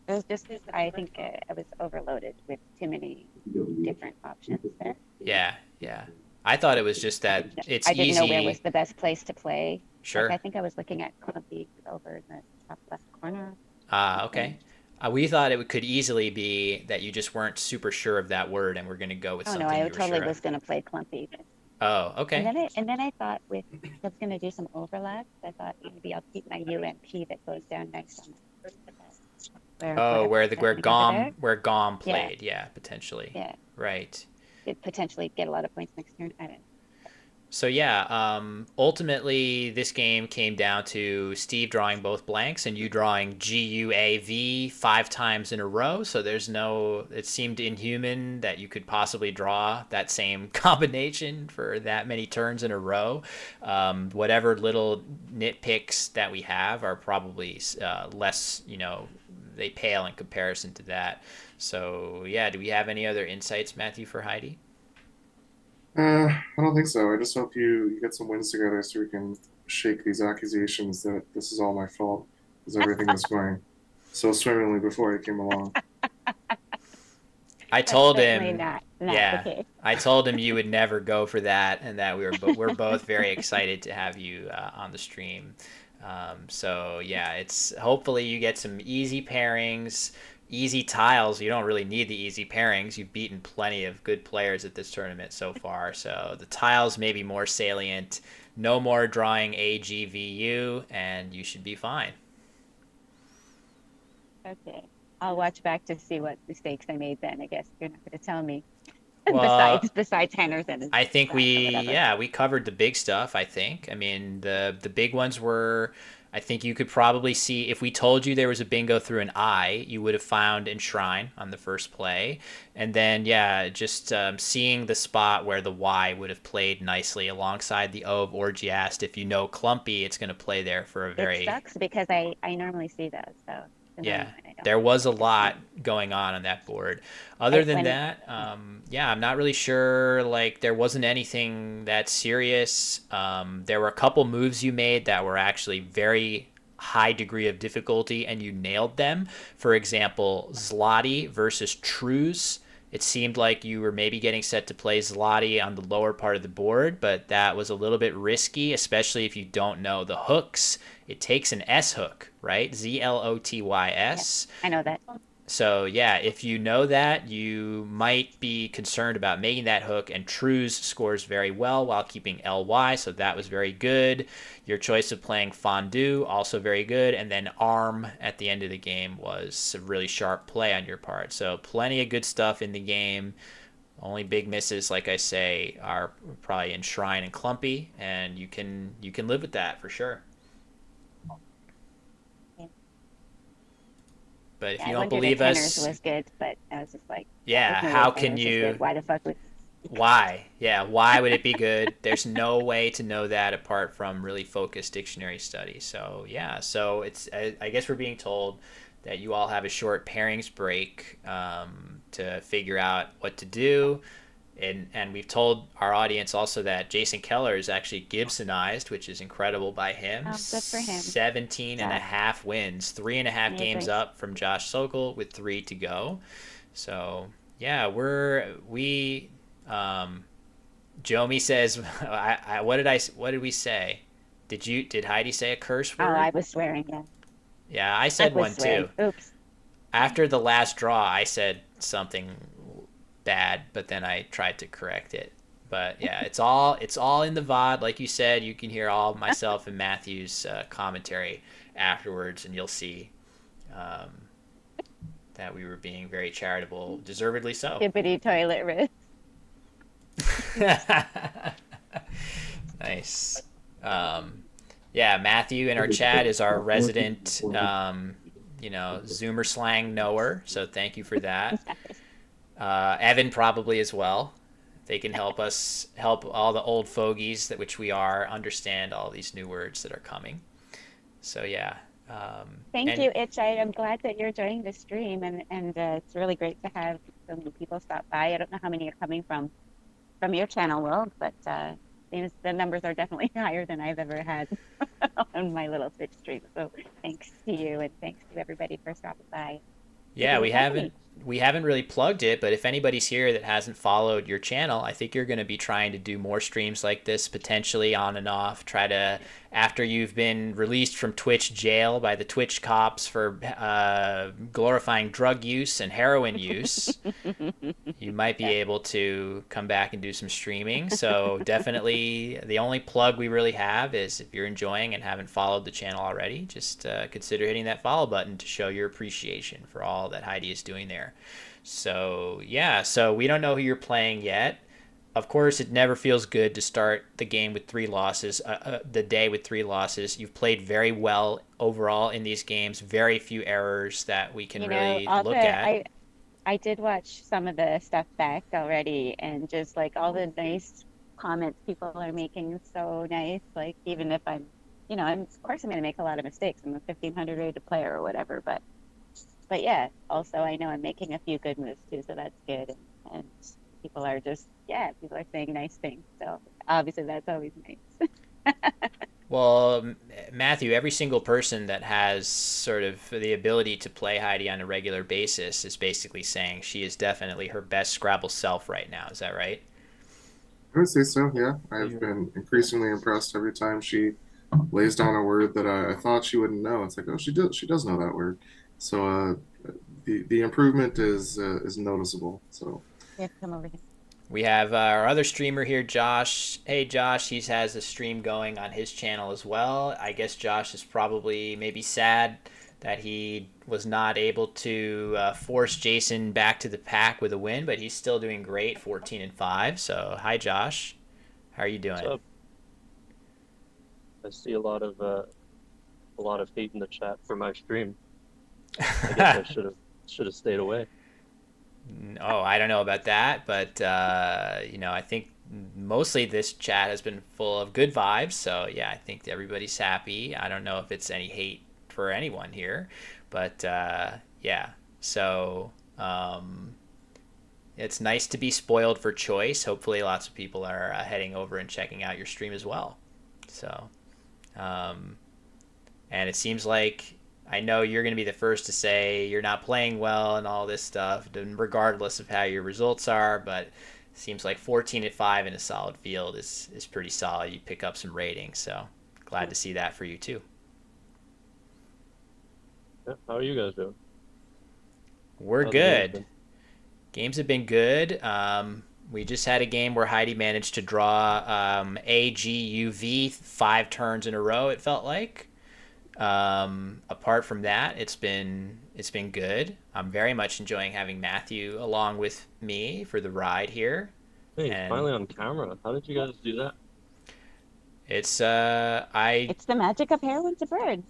D: It was just, I think I was overloaded with too many different options there.
A: yeah, yeah. I thought it was just that it's
D: I didn't know where was
A: easy.
D: the best place to play. Like,
A: Sure.
D: I think I was looking at Clumpy over in the top left corner.
A: Okay. We thought it could easily be that you just weren't super sure of that word and we're going to go with
D: Oh no,
A: something
D: I
A: you were
D: totally
A: sure of.
D: was going to play Clumpy.
A: Oh,
D: And
A: okay.
D: then I thought I was going to do some overlaps. I thought maybe I'll keep my UMP that goes down nice on
A: Oh,
D: whatever
A: where the
D: over there.
A: Where Gom
D: Yeah,
A: played, yeah, potentially.
D: yeah.
A: Right.
D: It potentially get a lot of points next turn. I don't know.
A: So yeah, ultimately this game came down to Steve drawing both blanks and you drawing GUAV 5 times in a row. So there's no, it seemed inhuman that you could possibly draw that same combination for that many turns in a row. Whatever little nitpicks that we have are probably less, they pale in comparison to that. So yeah, do we have any other insights, Matthew, for Heidi?
B: I don't think so. I just hope you get some wins together so we can shake these accusations that this is all my fault because everything was going so swimmingly before I came along.
A: I
D: That's
A: told
D: certainly
A: him,
D: not the
A: yeah,
D: case.
A: I told him you would never go for that, and that we're both very excited to have you on the stream. So yeah, it's hopefully you get some easy pairings, easy tiles. You don't really need the easy pairings. You've beaten plenty of good players at this tournament so far. So the tiles may be more salient. No more drawing AGVU, and you should be fine.
D: Okay. I'll watch back to see what mistakes I made then. I guess you're not going to tell me.
A: Well,
D: Besides Henderson and
A: I think
D: that or whatever.
A: we covered the big stuff, I think. I mean, the big ones were I think you could probably see if we told you there was a bingo through an I, you would have found Enshrine on the first play. And then yeah, just seeing the spot where the Y would have played nicely alongside the O of Orgiast. If you know Clumpy, it's going to play there for a
D: It
A: very
D: sucks because I normally see those, so it's
A: yeah.
D: annoying.
A: there was a lot going on that board. Other than
D: When
A: that, yeah, I'm not really sure. Like, there wasn't anything that serious. There were a couple moves you made that were actually very high degree of difficulty, and you nailed them. For example, Zloty versus Trues. It seemed like you were maybe getting set to play Zloty on the lower part of the board, but that was a little bit risky, especially if you don't know the hooks. It takes an S hook, right?
D: yeah,
A: Zlotys.
D: I know that.
A: So yeah, if you know that, you might be concerned about making that hook. And Trues scores very well while keeping ly, so that was very good. Your choice of playing Fondue, also very good. And then Arm at the end of the game was a really sharp play on your part. So plenty of good stuff in the game. Only big misses, like I say, are probably in Shrine and Clumpy, and you can live with that for sure. But if
D: Yeah,
A: you
D: I
A: don't
D: wondered
A: believe
D: if Henner's
A: us,
D: was good, but I was just like,
A: yeah,
D: there's no
A: how
D: way
A: can
D: Henner's was
A: you?
D: good. Why the fuck would?
A: Why? Yeah, why would it be good? There's no way to know that apart from really focused dictionary study. So yeah, so it's I guess we're being told that you all have a short pairings break to figure out what to do. And we've told our audience also that Jason Keller is actually Gibsonized, which is incredible by him.
D: Oh, good for him.
A: 17 and a
D: Yeah,
A: half wins, 3.5 games
D: amazing.
A: up from Josh Sokol with 3 to go. So yeah, we Jomi says, what did we say? Did Heidi say a curse
D: Oh, I
A: word?
D: was swearing. Yeah,
A: Yeah, I
D: I
A: said
D: was
A: one
D: swearing.
A: too.
D: Oops.
A: After the last draw, I said something bad, but then I tried to correct it. But yeah, it's all in the VOD. Like you said, you can hear all of myself and Matthew's commentary afterwards, and you'll see um, that we were being very charitable, deservedly so.
D: Skippity toilet risk.
A: Nice. Um, yeah, Matthew in our chat is our resident, Zoomer slang knower. So thank you for that. Evan probably as well. They can help us help all the old fogies that which we are understand all these new words that are coming. So yeah,
D: Thank
A: and
D: you, Itch. I'm glad that you're joining the stream, and it's really great to have so many people stop by. I don't know how many are coming from your channel world, but the numbers are definitely higher than I've ever had on my little Twitch stream. So thanks to you, and thanks to everybody for stopping by,
A: yeah,
D: keeping
A: we
D: me
A: haven't
D: company.
A: we haven't really plugged it, but if anybody's here that hasn't followed your channel, I think you're going to be trying to do more streams like this, potentially on and off. Try to, after you've been released from Twitch jail by the Twitch cops for glorifying drug use and heroin use, you might be
D: Yeah,
A: able to come back and do some streaming. So definitely, the only plug we really have is if you're enjoying and haven't followed the channel already, just consider hitting that follow button to show your appreciation for all that Heidi is doing there. So yeah, so we don't know who you're playing yet. Of course, it never feels good to start the game with 3 losses, the day with 3 losses. You've played very well overall in these games. Very few errors that we can really
D: all
A: look
D: the
A: at.
D: I did watch some of the stuff back already, and just like all the nice comments people are making is so nice. Like even if of course I'm gonna make a lot of mistakes. I'm a 1500 rated player or whatever, but yeah, also I know I'm making a few good moves too, so that's good. And people are just people are saying nice things. So obviously that's always nice.
A: Well, Matthew, every single person that has sort of the ability to play Heidi on a regular basis is basically saying she is definitely her best Scrabble self right now. Is that right?
B: I would say so, yeah. I've been increasingly impressed every time she lays down a word that I thought she wouldn't know. It's like, oh, she does know that word. So the improvement is noticeable. So
D: You have to come over here.
A: We have our other streamer here, Josh. Hey, Josh, he has a stream going on his channel as well. I guess Josh is probably maybe sad that he was not able to force Jason back to the pack with a win, but he's still doing great, 14 and 5. So, hi, Josh. How are you
F: What's
A: doing?
F: up? I see a lot of hate in the chat for my stream. I guess I should have stayed away.
A: Oh, I don't know about that, but I think mostly this chat has been full of good vibes. So yeah, I think everybody's happy. I don't know if it's any hate for anyone here, but Yeah. So it's nice to be spoiled for choice. Hopefully, lots of people are heading over and checking out your stream as well. So, um, and it seems like I know you're going to be the first to say you're not playing well and all this stuff, regardless of how your results are. But it seems like 14-5 in a solid field is pretty solid. You pick up some ratings, so glad to see that for you too.
F: Yeah, how are you guys doing?
A: We're
F: How's the games
A: good.
F: been?
A: Games have been good. We just had a game where Heidi managed to draw AGUV 5 turns in a row. It felt like. Apart from that, it's been good. I'm very much enjoying having Matthew along with me for the ride here,
F: Hey, he's
A: and
F: finally on camera. How did you guys do that?
A: it's I
D: It's the magic of heroines a bird.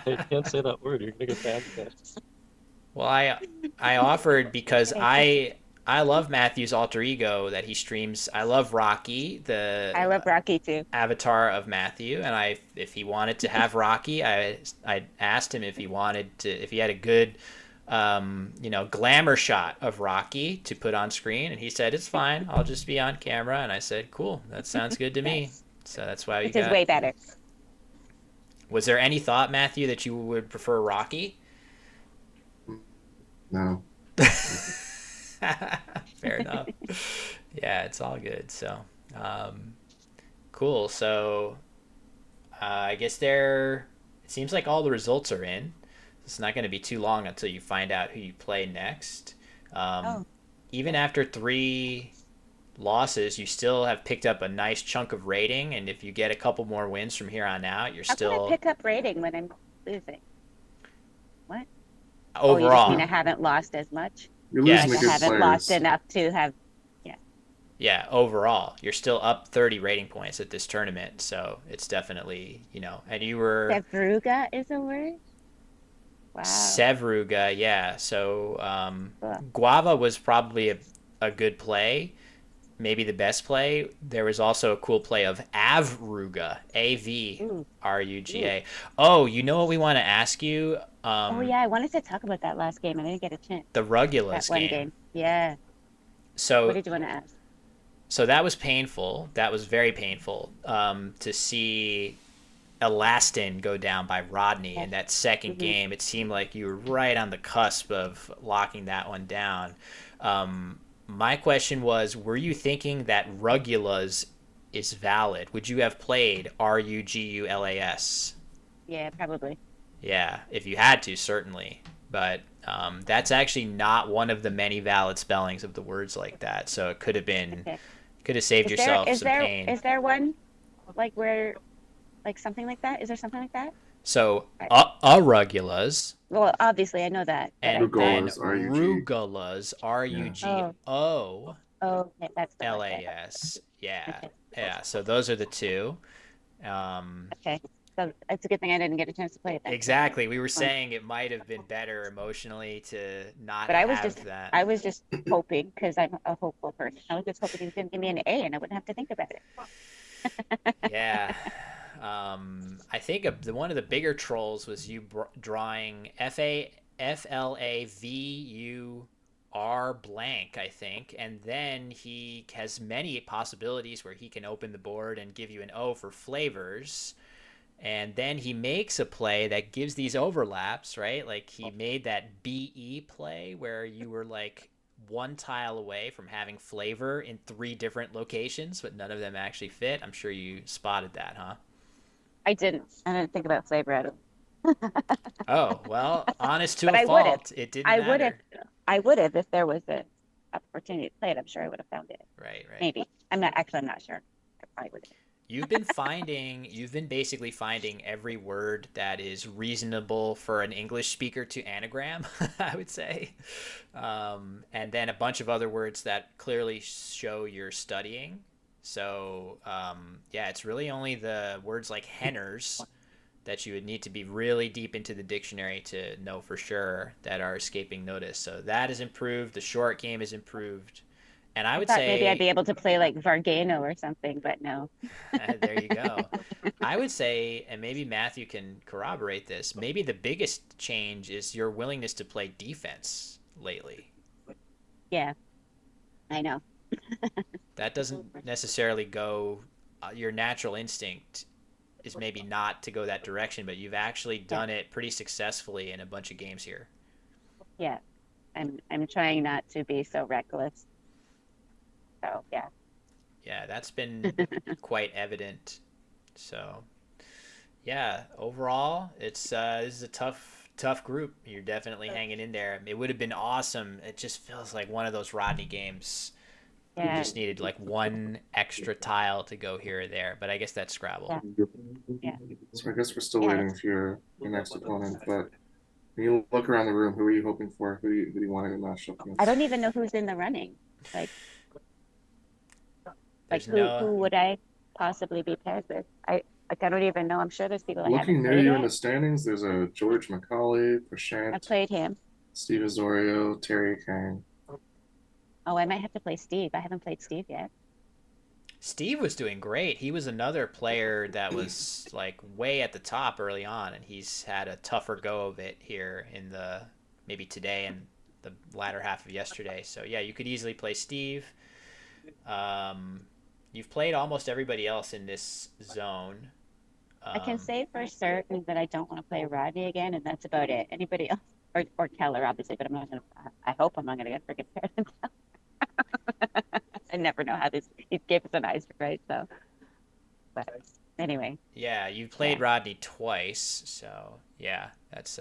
F: Hey, you can't say that word. You're gonna get banned again.
A: well I offered because I love Matthew's alter ego that he streams. I love Rocky,
D: I
A: the
D: love Rocky too.
A: avatar of Matthew, and if he wanted to have Rocky, I asked him if he had a good glamour shot of Rocky to put on screen, and he said it's fine. I'll just be on camera, and I said cool. That sounds good to me.
D: Yes,
A: So that's why you
D: which is
A: got.
D: way better.
A: Was there any thought, Matthew, that you would prefer Rocky?
B: No.
A: Fair enough. Yeah, it's all good. So, cool. So, I guess it seems like all the results are in. It's not going to be too long until you find out who you play next. Um,
D: Oh,
A: Even after 3 losses, you still have picked up a nice chunk of rating, and if you get a couple more wins from here on out, you're
D: how can I
A: still
D: pick up rating when I'm losing? What? Oh, you just mean I
A: overall.
D: haven't lost as much?
B: You're losing
D: Like
B: to
D: I
B: good
A: Yes.
D: haven't lost
B: players.
D: enough to have, yeah.
A: Yeah, overall, you're still up 30 rating points at this tournament, so it's definitely, and you were
D: Sevruga is a word? Wow.
A: Sevruga, yeah. So
D: Cool.
A: Guava was probably a good play, maybe the best play. There was also a cool play of Avruga,
D: Ooh, ooh.
A: Avruga. Oh, you know what we want to ask you?
D: Oh yeah, I wanted to talk about that last game. I didn't get a chance.
A: The
D: That
A: Rugulas
D: one
A: game.
D: game. Yeah. What
A: So
D: did you want to ask?
A: so that was painful. That was very painful to see Elastin go down by Rodney
D: Yeah.
A: in that second
D: Hmm.
A: game. It seemed like you were right on the cusp of locking that one down. My question was, were you thinking that Rugulas is valid? Would you have played Rugulas?
D: Yeah, probably.
A: Yeah, if you had to, certainly. But that's actually not one of the many valid spellings of the words like that. So it
D: Okay.
A: could have saved
D: Is there
A: yourself
D: is
A: some
D: there
A: pain.
D: is there one like where like something like that? Is there something like that?
A: So
D: I,
A: Rugulas,
D: well, obviously I know that, but
A: and
D: I
A: then
B: Rugolas, R-U-G.
A: Rugulas,
B: Yeah.
D: oh
A: Rugolas.
D: oh okay, that's the word. Yeah.
A: Yeah,
D: Okay.
A: yeah. So those are the two. Um,
D: Okay. So it's a good thing I didn't get a chance to play it then.
A: exactly. We were
D: Um,
A: saying it might have been better emotionally to not
D: but
A: have that.
D: I was just hoping because I'm a hopeful person. I was just hoping he was going to give me an A and I wouldn't have to think about it.
A: Yeah. I think one of the bigger trolls was you drawing FLAVUR blank, I think, and then he has many possibilities where he can open the board and give you an O for flavors. And then he makes a play that gives these overlaps, right? Like he made that BE play where you were like 1 tile away from having flavor in 3 different locations, but none of them actually fit. I'm sure you spotted that, huh?
D: I didn't. I didn't think about flavor at all.
A: Oh, well, honest to
D: But
A: a
D: I would have.
A: fault. It didn't
D: I would have.
A: matter.
D: I would have if there was an opportunity to play it. I'm sure I would have found it.
A: Right, right.
D: Maybe. I'm not sure. I probably would have.
A: You've been basically finding every word that is reasonable for an English speaker to anagram, I would say. And then a bunch of other words that clearly show you're studying. So, yeah, it's really only the words like henners that you would need to be really deep into the dictionary to know for sure that are escaping notice. So that is improved. The short game is improved. And I
D: I
A: would
D: thought maybe I'd be
A: say,
D: able to play like Vargano or something, but no.
A: there you go. I would say, and maybe Matthew can corroborate this, maybe the biggest change is your willingness to play defense lately.
D: Yeah, I know.
A: That doesn't necessarily go, your natural instinct is maybe not to go that direction, but you've actually
D: Yeah,
A: done it pretty successfully in a bunch of games here.
D: yeah. I'm trying not to be so reckless. So yeah.
A: Yeah, that's been quite evident. So, yeah, overall, this is a tough group. You're definitely hanging in there. It would have been awesome. It just feels like one of those Rodney games. You
D: Yeah,
A: just needed like one extra tile to go here or there, but I guess that's Scrabble.
D: yeah, yeah,
B: So I guess we're still
D: yeah.
B: waiting for your next opponent. But when you look around the room, who are you hoping for? Who do you want to match up
D: I
B: against?
D: don't even know who's in the running. Like
A: There's
D: who
A: no
D: would I possibly be paired with? I don't even know. I'm sure there's people I haven't
B: Looking near
D: played
B: you in the
D: yet.
B: standings, there's a George Macaulay,
D: I
B: Prashant,
D: played him.
B: Steve Azorio, Terry Kang.
D: Oh, I might have to play Steve. I haven't played Steve yet.
A: Steve was doing great. He was another player that was like way at the top early on, and he's had a tougher go of it here in the maybe today and the latter half of yesterday. So yeah, you could easily play Steve. Um, you've played almost everybody else in this zone.
D: I can
A: Um,
D: say for certain that I don't want to play Rodney again, and that's about it. Anybody else, or Keller, obviously, but I'm not gonna. I hope I'm not gonna get freaking paired with Keller. I never know how these games are nice, right? So, but anyway,
A: yeah, you've played
D: yeah,
A: Rodney twice, so yeah, that's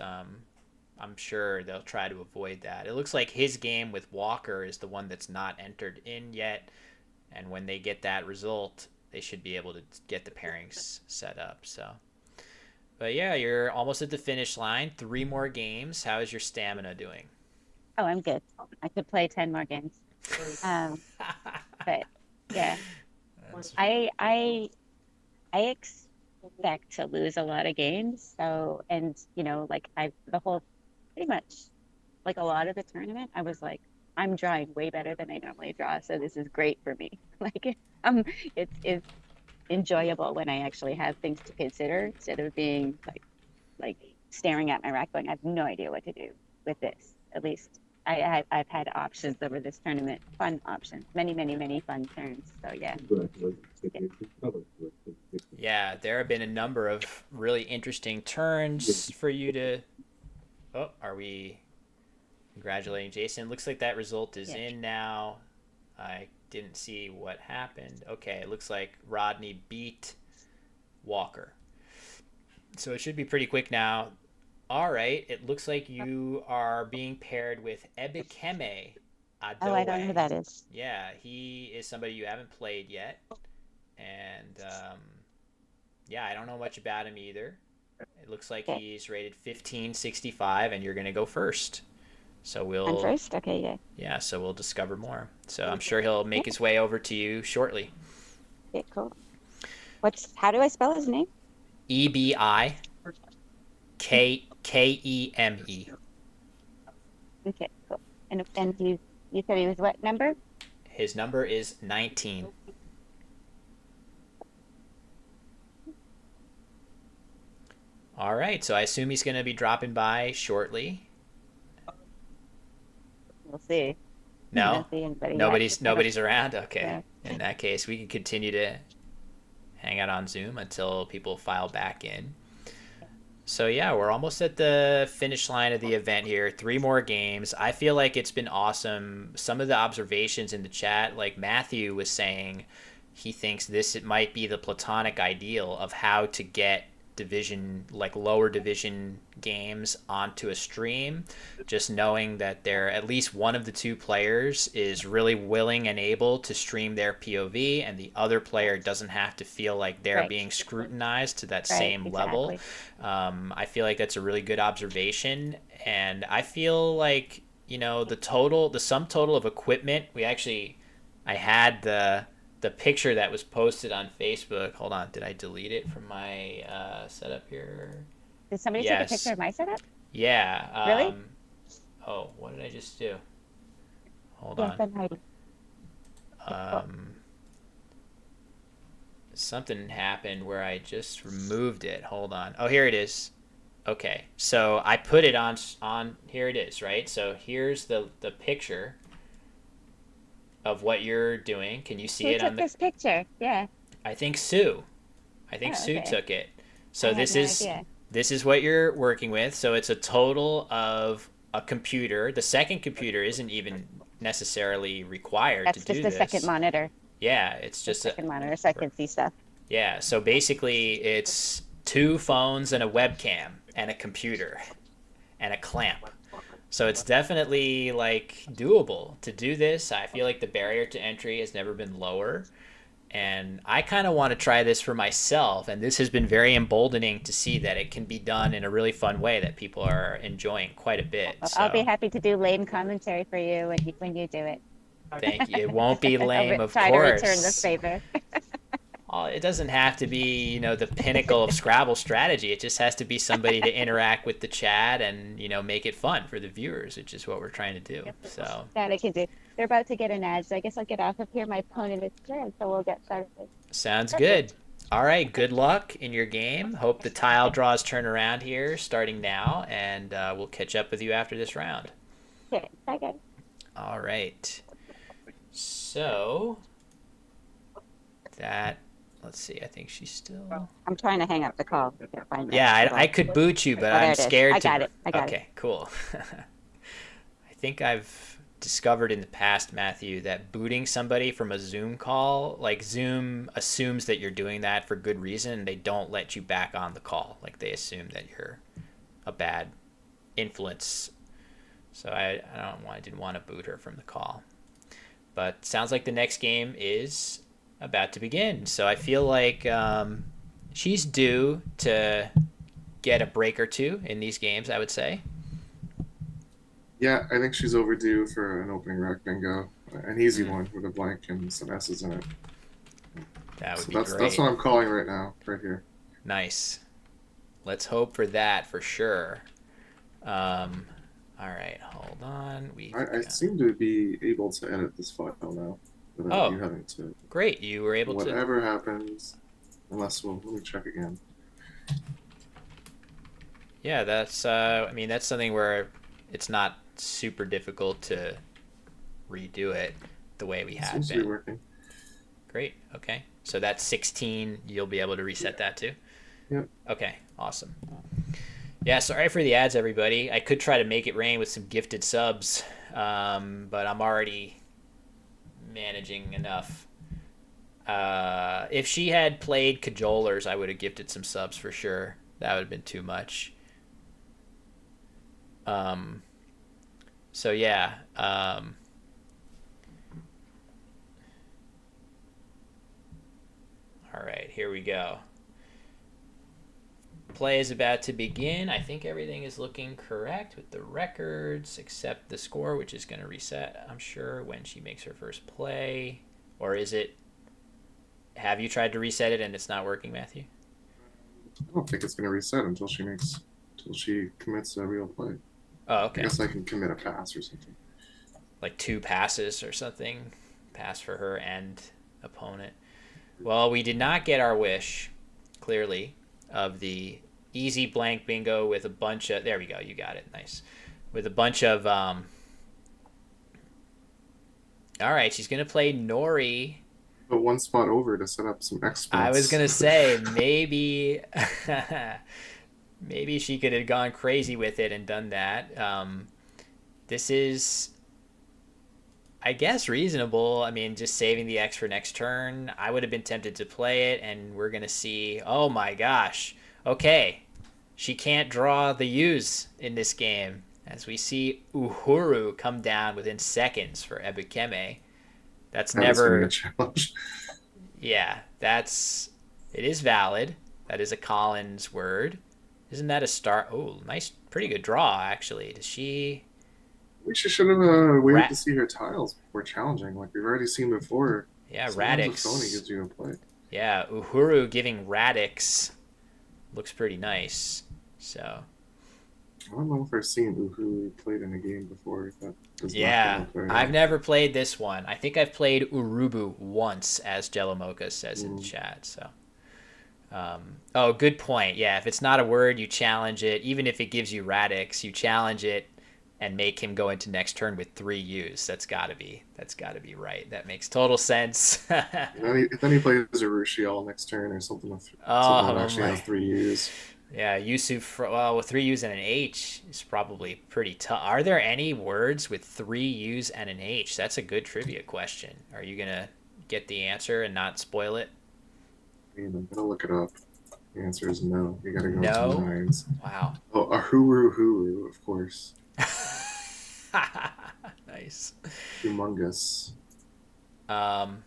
A: I'm sure they'll try to avoid that. It looks like his game with Walker is the one that's not entered in yet, and when they get that result, they should be able to get the pairings set up. So, but yeah, you're almost at the finish line. 3 more games. How is your stamina doing?
D: oh, I'm good. I could play 10 more games. Um, but yeah,
A: That's,
D: I I I expect to lose a lot of games. So, and like the whole pretty much like a lot of the tournament, I was like, I'm drawing way better than I normally draw, so this is great for me. Like, um, it's enjoyable when I actually have things to consider instead of being like staring at my rack going, I have no idea what to do with this. At least I've had options over this tournament, fun options, many, many, many fun turns. So yeah, yeah,
A: yeah, there have been a number of really interesting turns for you to. Oh, are we congratulating Jason? Looks like that result is
D: yeah.
A: in now. I didn't see what happened. Okay, it looks like Rodney beat Walker. So it should be pretty quick now. All right, it looks like you are being paired with Ebikeme
D: Oh, I don't know who
A: Adowe.
D: that is.
A: Yeah, he is somebody you haven't played yet. And yeah, I don't know much about him either. It looks like
D: Okay,
A: he's rated 1565, and you're going to go first. So
D: I'm
A: we'll,
D: first. Okay, yeah.
A: yeah, so we'll discover more. So I'm sure he'll make his way over to you shortly.
D: Okay, cool. How do I spell his name?
A: Ebikeme.
D: Okay, cool. And you said he was what number?
A: His number is 19. All right, so I assume he's going to be dropping by shortly.
D: We'll see. I
A: No,
D: don't see anybody yet.
A: nobody's around. Okay,
D: Yeah.
A: in that case, we can continue to hang out on Zoom until people file back in. So yeah, we're almost at the finish line of the event here. 3 more games. I feel like it's been awesome. Some of the observations in the chat, like Matthew was saying, he thinks this it might be the platonic ideal of how to get division like lower division games onto a stream, just knowing that there at least one of the two players is really willing and able to stream their POV, and the other player doesn't have to feel like they're
D: Right.
A: being scrutinized to that
D: Right.
A: same level.
D: Exactly.
A: I feel like that's a really good observation, and I feel like the sum total of equipment. I had the picture that was posted on Facebook. Hold on, did I delete it from my setup here?
D: Did somebody take a picture
A: Yes.
D: of my setup?
A: Yeah.
D: Really?
A: Oh, what did I just do? Hold
D: Yes,
A: on.
D: I'm hiding.
A: Something happened where I just removed it. Hold on. Oh, here it is. Okay, so I put it on. Here it is, right? So here's the picture of what you're doing. Can you see
D: Who
A: it on
D: took
A: the?
D: this picture? Yeah.
A: I think Sue. I think
D: Oh,
A: Sue
D: okay.
A: took it.
D: I
A: So
D: had
A: this
D: no
A: is
D: idea.
A: this is what you're working with. So it's a total of a computer. The second computer isn't even necessarily required to
D: That's just
A: do
D: the second
A: this.
D: monitor.
A: Yeah, it's
D: The
A: just a
D: second monitor, so I can see stuff.
A: yeah. So basically, it's two phones and a webcam and a computer and a clamp. So it's definitely like doable to do this. I feel like the barrier to entry has never been lower. And I kind of want to try this for myself. And this has been very emboldening to see that it can be done in a really fun way that people are enjoying quite a bit.
D: Well, I'll be
A: So
D: happy to do lame commentary for you when you do it.
A: thank you. It won't be lame, of
D: Try to return the
A: course.
D: favor.
A: It doesn't have to be, the pinnacle of Scrabble strategy. It just has to be somebody to interact with the chat and, make it fun for the viewers, which is what we're trying to do. So
D: That I can do. They're about to get an ad, so I guess I'll get off of here. My opponent is turned, so we'll get started.
A: sounds good.
D: Perfect.
A: All right, good luck in your game. Hope the tile draws turn around here starting now, and we'll catch up with you after this round.
D: Okay, bye guys.
A: All right. So that, let's see, I think she's still.
D: I'm trying to hang up the call. I can't find
A: Yeah,
D: it.
A: I could boot you, but
D: Oh, there
A: I'm
D: it is.
A: scared
D: I
A: to.
D: got it. I got it.
A: Okay, cool. I think I've discovered in the past, Matthew, that booting somebody from a Zoom call, like Zoom assumes that you're doing that for good reason, and they don't let you back on the call. Like they assume that you're a bad influence. So I didn't want to boot her from the call. But sounds like the next game is about to begin. So I feel like she's due to get a break or two in these games, I would say.
B: Yeah, I think she's overdue for an opening rec bingo, an easy
A: Mm.
B: one with a blank and some S's in it.
A: That would
B: So
A: be
B: that's
A: great.
B: what I'm calling right now, right here.
A: Nice. Let's hope for that for sure. All right, hold on.
B: I seem to be able to edit this file now without you having to.
A: Great. You were able to.
B: Whatever happens, let me check again.
A: Yeah, that's something where it's not super difficult to redo it the way we have
B: Seems to be
A: been.
B: working.
A: Great. Okay. So that's 16. You'll be able to reset that too?
B: Yep.
A: Okay. Awesome. Yeah, sorry for the ads, everybody. I could try to make it rain with some gifted subs, but I'm already managing enough. If she had played Cajolers, I would have gifted some subs for sure. That would have been too much. So yeah. All right, here we go. Play is about to begin. I think everything is looking correct with the records, except the score, which is going to reset, I'm sure, when she makes her first play. Or is it... Have you tried to reset it and it's not working, Matthew?
B: I don't think it's going to reset until she commits a real play.
A: Oh, okay.
B: I guess I can commit a pass or something.
A: Like 2 passes or something. Pass for her and opponent. Well, we did not get our wish, clearly, of the easy blank bingo with a bunch of... There we go. You got it. Nice. With a bunch of... All right. She's going to play Nori.
B: But one spot over to set up some X spots.
A: I was going to say, maybe... maybe she could have gone crazy with it and done that. This is... I guess reasonable. I mean, just saving the X for next turn. I would have been tempted to play it, and we're going to see... Oh my gosh. Okay. She can't draw the U's in this game. As we see Uhuru come down within seconds for Ebukeme. That never...
B: a challenge.
A: Yeah, it is valid. That is a Collins word. Isn't that a star? Oh, nice. Pretty good draw, actually. Does she...
B: We should have waited to see her tiles before challenging, like we've already seen before.
A: Yeah,
B: Sometimes
A: Radix.
B: a phony gives you a play.
A: Yeah, Uhuru giving Radix looks pretty nice. So
B: I don't know if I've seen Uhu played in a game before. That does not come
A: Yeah,
B: up very
A: I've
B: often.
A: never played this one. I think I've played Urubu once, as Jello Mocha says in the
B: Mm,
A: chat. So, oh, good point. Yeah, if it's not a word, you challenge it. Even if it gives you radix, you challenge it and make him go into next turn with 3 U's. That's gotta be right. That makes total sense.
B: and then he plays a Rushiel next turn or something that
A: Oh
B: actually
A: my.
B: has 3 U's.
A: Yeah, Yusuf. Well, with 3 U's and an H is probably pretty tough. Are there any words with 3 U's and an H? That's a good trivia question. Are you gonna get the answer and not spoil it?
B: I mean, I'm gonna look it up. The answer is no. You gotta go into
A: No.
B: nines.
A: Wow.
B: Oh, Ahuru Huru, of course.
A: Nice.
B: Humongous.
A: Um,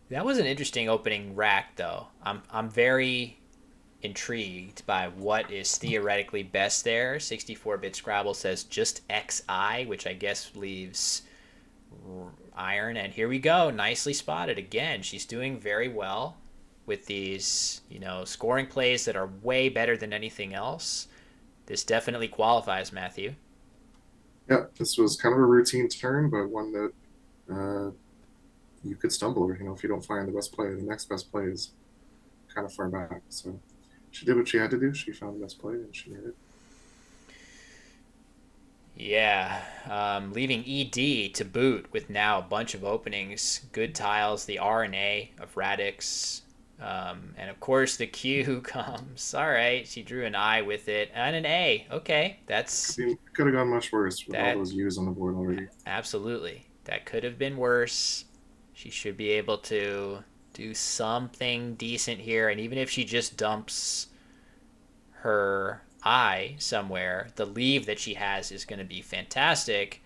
A: that was an interesting opening rack, though. I'm very intrigued by what is theoretically best there. 64-bit Scrabble says just XI, which I guess leaves iron. And here we go. Nicely spotted again. She's doing very well with these, scoring plays that are way better than anything else. This definitely qualifies, Matthew.
B: Yeah, this was kind of a routine turn, but one that uh, you could stumble. If you don't find the best play, the next best play is kind of far back. So she did what she had to do. She found the best play and she made it.
A: Yeah, leaving ED to boot with now a bunch of openings, good tiles, the R and A of Radix, and of course the Q comes. All right, she drew an I with it and an A. Okay,
B: I mean, it could have gone much worse with all
A: that
B: those U's on the board already.
A: absolutely that could have been worse. She should be able to do something decent here, and even if she just dumps her I somewhere, the leave that she has is going to be fantastic.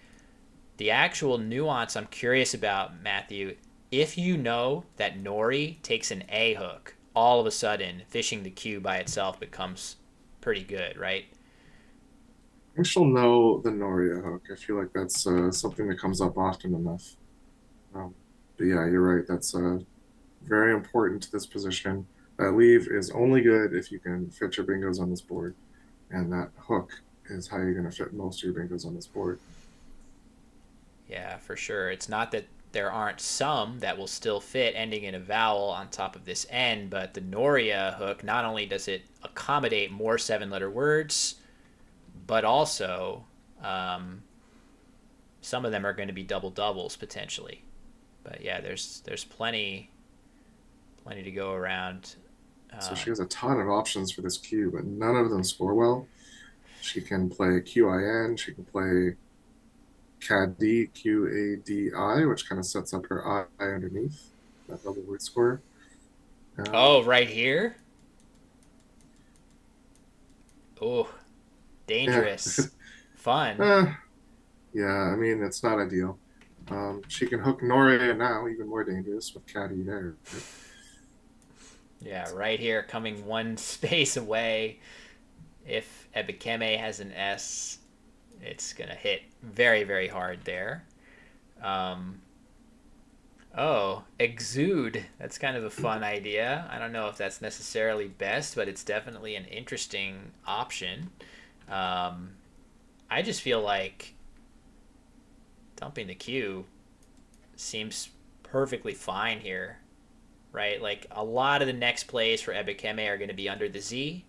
A: The actual nuance I'm curious about, Matthew, if you know that Nori takes an A hook, all of a sudden fishing the Q by itself becomes pretty good, right?
B: I think she'll know the Noria hook. I feel like that's something that comes up often enough. Um, but yeah, you're right. That's very important to this position. That leave is only good if you can fit your bingos on this board, and that hook is how you're going to fit most of your bingos on this board.
A: Yeah, for sure. It's not that there aren't some that will still fit ending in a vowel on top of this N, but the Noria hook, not only does it accommodate more 7-letter words, but also um, some of them are going to be double doubles potentially. But yeah, there's plenty to go around.
B: So
A: Um,
B: she has a ton of options for this Q, but none of them score well. She can play QIN, she can play CAD QADI, which kind of sets up her I underneath that double word score.
A: oh,
B: Um,
A: right here. Oh,
B: yeah,
A: dangerous. Fun.
B: uh, yeah. I mean, it's not ideal. She can hook Noria now, even more dangerous with Caddy there.
A: Yeah, right here, coming one space away. If Ebikeme has an S, it's gonna hit very, very hard there. Um, oh, exude. That's kind of a fun idea. I don't know if that's necessarily best, but it's definitely an interesting option. Um, I just feel like dumping the Q seems perfectly fine here, right? Like a lot of the next plays for Ebikeme are going to be under the Z,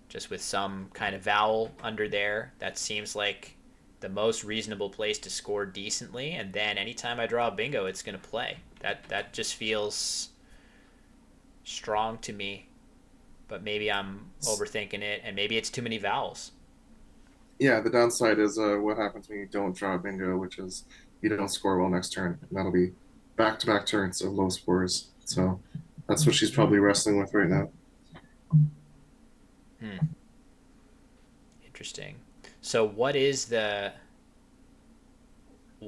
A: just with some kind of vowel under there. That seems like the most reasonable place to score decently. And then anytime I draw a bingo, it's going to play. That just feels strong to me. But maybe I'm overthinking it, and maybe it's too many vowels.
B: Yeah, the downside is what happens when you don't draw a bingo, which is you don't score well next turn. And that'll be back to back turns of low scores. So that's what she's probably wrestling with right now.
A: Hmm. Interesting. So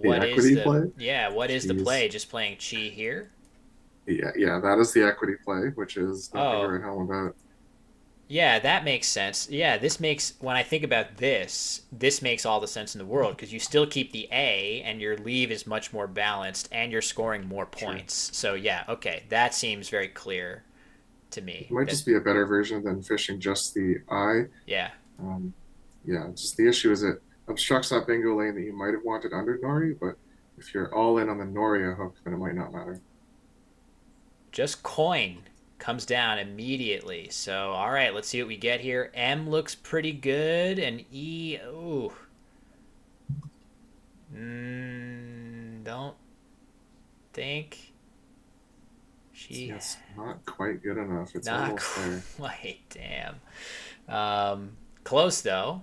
B: The equity play.
A: what is the
B: She's
A: play? Just playing chi here?
B: yeah, that is the equity play, which is nothing to
A: Oh,
B: write home about.
A: yeah, that makes sense. Yeah, this makes when I think about this makes all the sense in the world because you still keep the A and your leave is much more balanced and you're scoring more
B: Sure.
A: points. So yeah, okay, that seems very clear to
B: It
A: me.
B: might
A: That
B: just be a better version than fishing just the I.
A: yeah.
B: Um, yeah, just the issue is it obstructs that bingo lane that you might have wanted under Nori, but if you're all in on the Noria hook, then it might not matter.
A: Just coin comes down immediately. So, all right, let's see what we get here. M looks pretty good, and E, ooh, don't think she
B: Yes, not quite good enough. It's
A: not
B: almost there.
A: quite. Damn. Close though.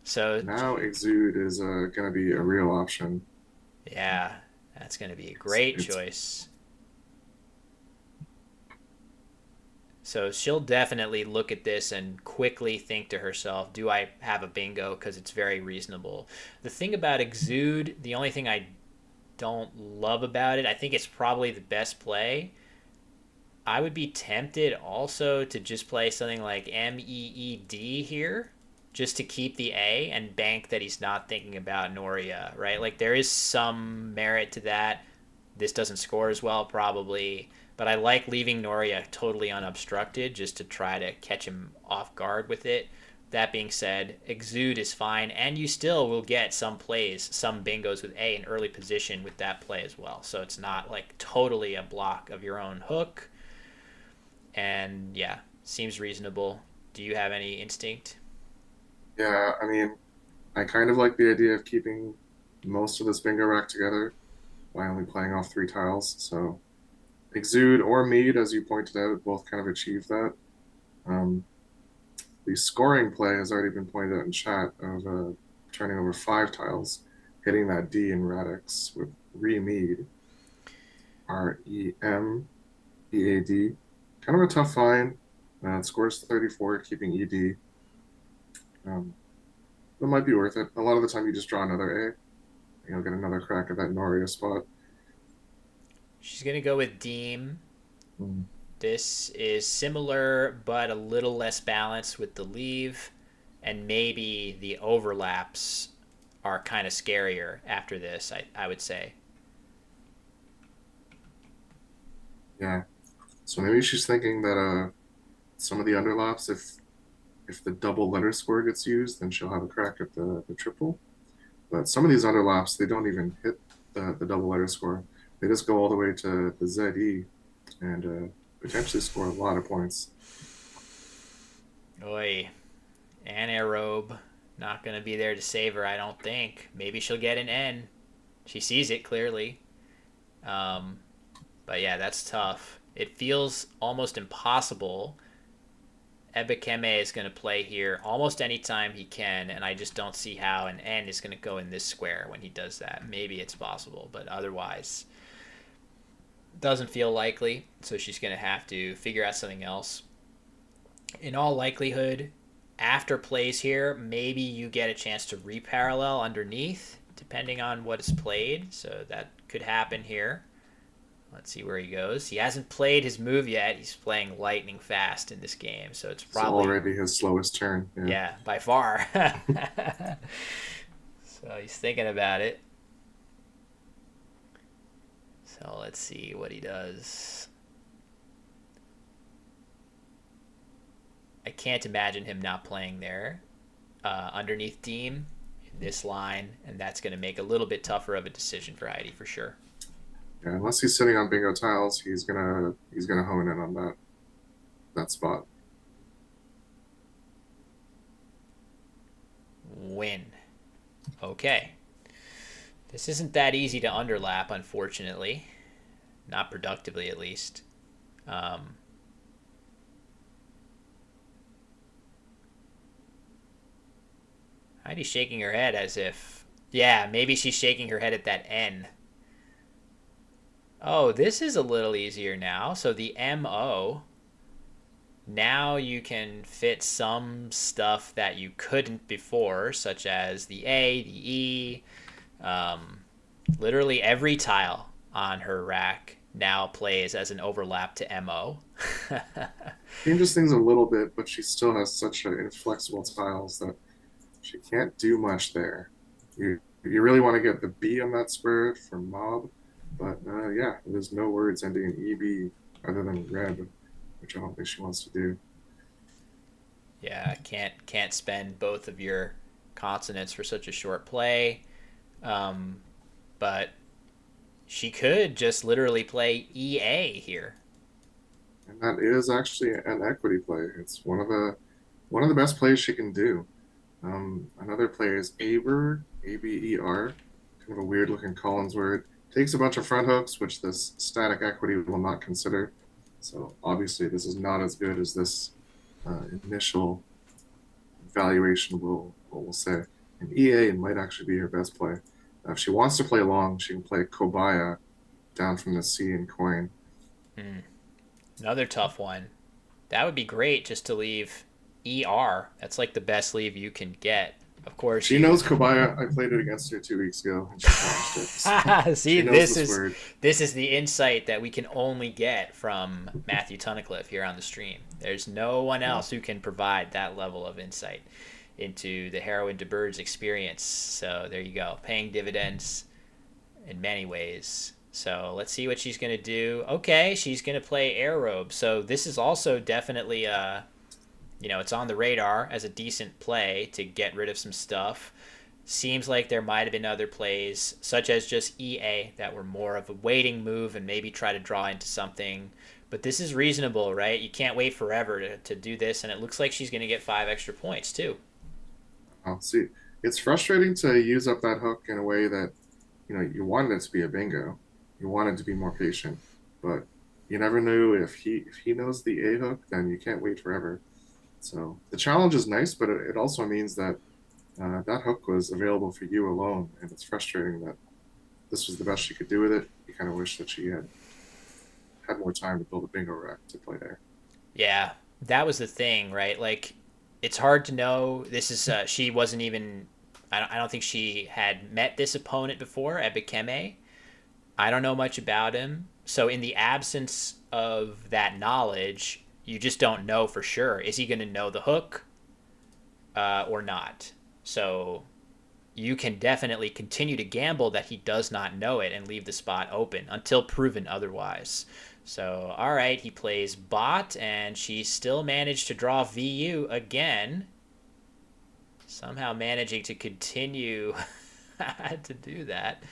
A: So,
B: Now Exude is going to be a real option.
A: yeah, that's going to be a
B: It's,
A: great
B: it's
A: choice. So she'll definitely look at this and quickly think to herself, do I have a bingo? Because it's very reasonable. The thing about Exude, the only thing I don't love about it, I think it's probably the best play. I would be tempted also to just play something like MEED here, just to keep the A and bank that he's not thinking about Noria, right? Like there is some merit to that. This doesn't score as well, probably, but I like leaving Noria totally unobstructed just to try to catch him off guard with it. That being said, Exude is fine, and you still will get some plays, some bingos with A in early position with that play as well. So it's not like totally a block of your own hook. And yeah, seems reasonable. Do you have any instinct?
B: yeah, I mean, I kind of like the idea of keeping most of this bingo rack together by only playing off 3 tiles. So Exude or Mead, as you pointed out, both kind of achieve that. Um, the scoring play has already been pointed out in chat of turning over 5 tiles, hitting that D in Radix with Remead, Remead. Kind of a tough find. It scores 34, keeping ED. Um, it might be worth it. A lot of the time, you just draw another A, and you'll get another crack at that Noria spot.
A: She's going to go with Deem.
B: Mm.
A: This is similar, but a little less balanced with the leave. And maybe the overlaps are kind of scarier after this, I would say.
B: Yeah. So maybe she's thinking that some of the underlaps, if the double letter score gets used, then she'll have a crack at the triple. But some of these underlaps, they don't even hit the double letter score. They just go all the way to the ZE and potentially score a lot of points.
A: Oi. Anaerobe. Not going to be there to save her, I don't think. Maybe she'll get an N. She sees it clearly. Um, but yeah, that's tough. It feels almost impossible. Ebekeme is going to play here almost anytime he can, and I just don't see how an N is going to go in this square when he does that. Maybe it's possible, but otherwise, doesn't feel likely. So she's going to have to figure out something else. In all likelihood, after plays here, maybe you get a chance to reparallel underneath, depending on what is played. So that could happen here. Let's see where he goes. He hasn't played his move yet. He's playing lightning fast in this game, so it's
B: It's
A: probably,
B: already his slowest turn. Yeah.
A: yeah, by far. So he's thinking about it. So let's see what he does. I can't imagine him not playing there. Underneath Deem in this line, and that's going to make a little bit tougher of a decision for Heidi for sure.
B: Yeah, unless he's sitting on bingo tiles, he's gonna hone in on that spot.
A: Win. Okay. This isn't that easy to underlap, unfortunately. Not productively, at least. Um, Heidi's shaking her head as if, yeah, maybe she's shaking her head at that N. Oh, this is a little easier now. So the MO, now you can fit some stuff that you couldn't before, such as the A, the E. Um, Literally every tile on her rack now plays as an overlap to MO.
B: Changes things a little bit, but she still has such inflexible tiles that she can't do much there. You really want to get the B on that spur for mob, but yeah, there's no words ending in EB other than Reb, which I don't think she wants to do.
A: Yeah, can't spend both of your consonants for such a short play. Um, but she could just literally play EA here.
B: And that is actually an equity play. It's one of the best plays she can do. Another play is Aber, ABER, kind of a weird looking Collins word. Takes a bunch of front hooks, which this static equity will not consider. So obviously, this is not as good as this initial valuation will say. And EA might actually be her best play. If she wants to play long, she can play Kobaya down from the C and coin.
A: Hmm. Another tough one. That would be great just to leave ER. That's like the best leave you can get. Of course,
B: She
A: you
B: knows Kobaya. I played it against her 2 weeks ago, and she smashed it. So
A: see
B: she knows
A: this
B: this
A: is
B: word.
A: this is the insight that we can only get from Matthew Tunnicliffe here on the stream. There's no one else who can provide that level of insight into the Heroin to Birds experience. So there you go, paying dividends in many ways. So let's see what she's gonna do. Okay, she's gonna play Air Robe. So this is also definitely it's on the radar as a decent play to get rid of some stuff. Seems like there might have been other plays, such as just EA, that were more of a waiting move and maybe try to draw into something. But this is reasonable, right? You can't wait forever to do this, and it looks like she's going to get 5 extra points, too.
B: I'll see. It's frustrating to use up that hook in a way that you wanted it to be a bingo. You wanted to be more patient, but you never knew if he knows the A hook, then you can't wait forever. So the challenge is nice, but it also means that that hook was available for you alone, and it's frustrating that this was the best she could do with it. You kind of wish that she had more time to build a bingo rack to play there.
A: Yeah, that was the thing, right? Like, it's hard to know. This is, she wasn't even, I don't think she had met this opponent before, Ebikeme. I don't know much about him. So, in the absence of that knowledge, you just don't know for sure. Is he going to know the hook or not? So, you can definitely continue to gamble that he does not know it and leave the spot open until proven otherwise. So, all right, he plays bot, and she still managed to draw VU again. Somehow managing to continue to do that.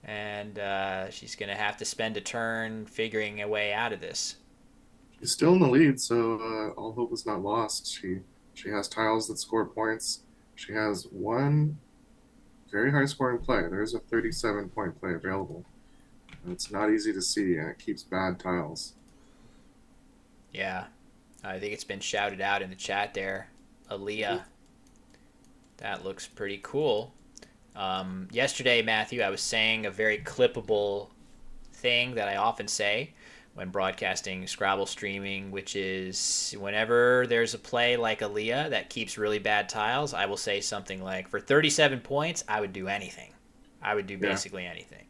A: And she's going to have to spend a turn figuring a way out of this.
B: She's still in the lead, so all hope is not lost. She has tiles that score points. She has one very high scoring play. There's a 37-point play available. And it's not easy to see, and it keeps bad tiles.
A: Yeah, I think it's been shouted out in the chat there. Aaliyah. That looks pretty cool. Yesterday, Matthew, I was saying a very clippable thing that I often say when broadcasting Scrabble streaming, which is whenever there's a play like Aaliyah that keeps really bad tiles, I will say something like, for 37 points, I would do anything. I would do
B: Yeah,
A: basically anything.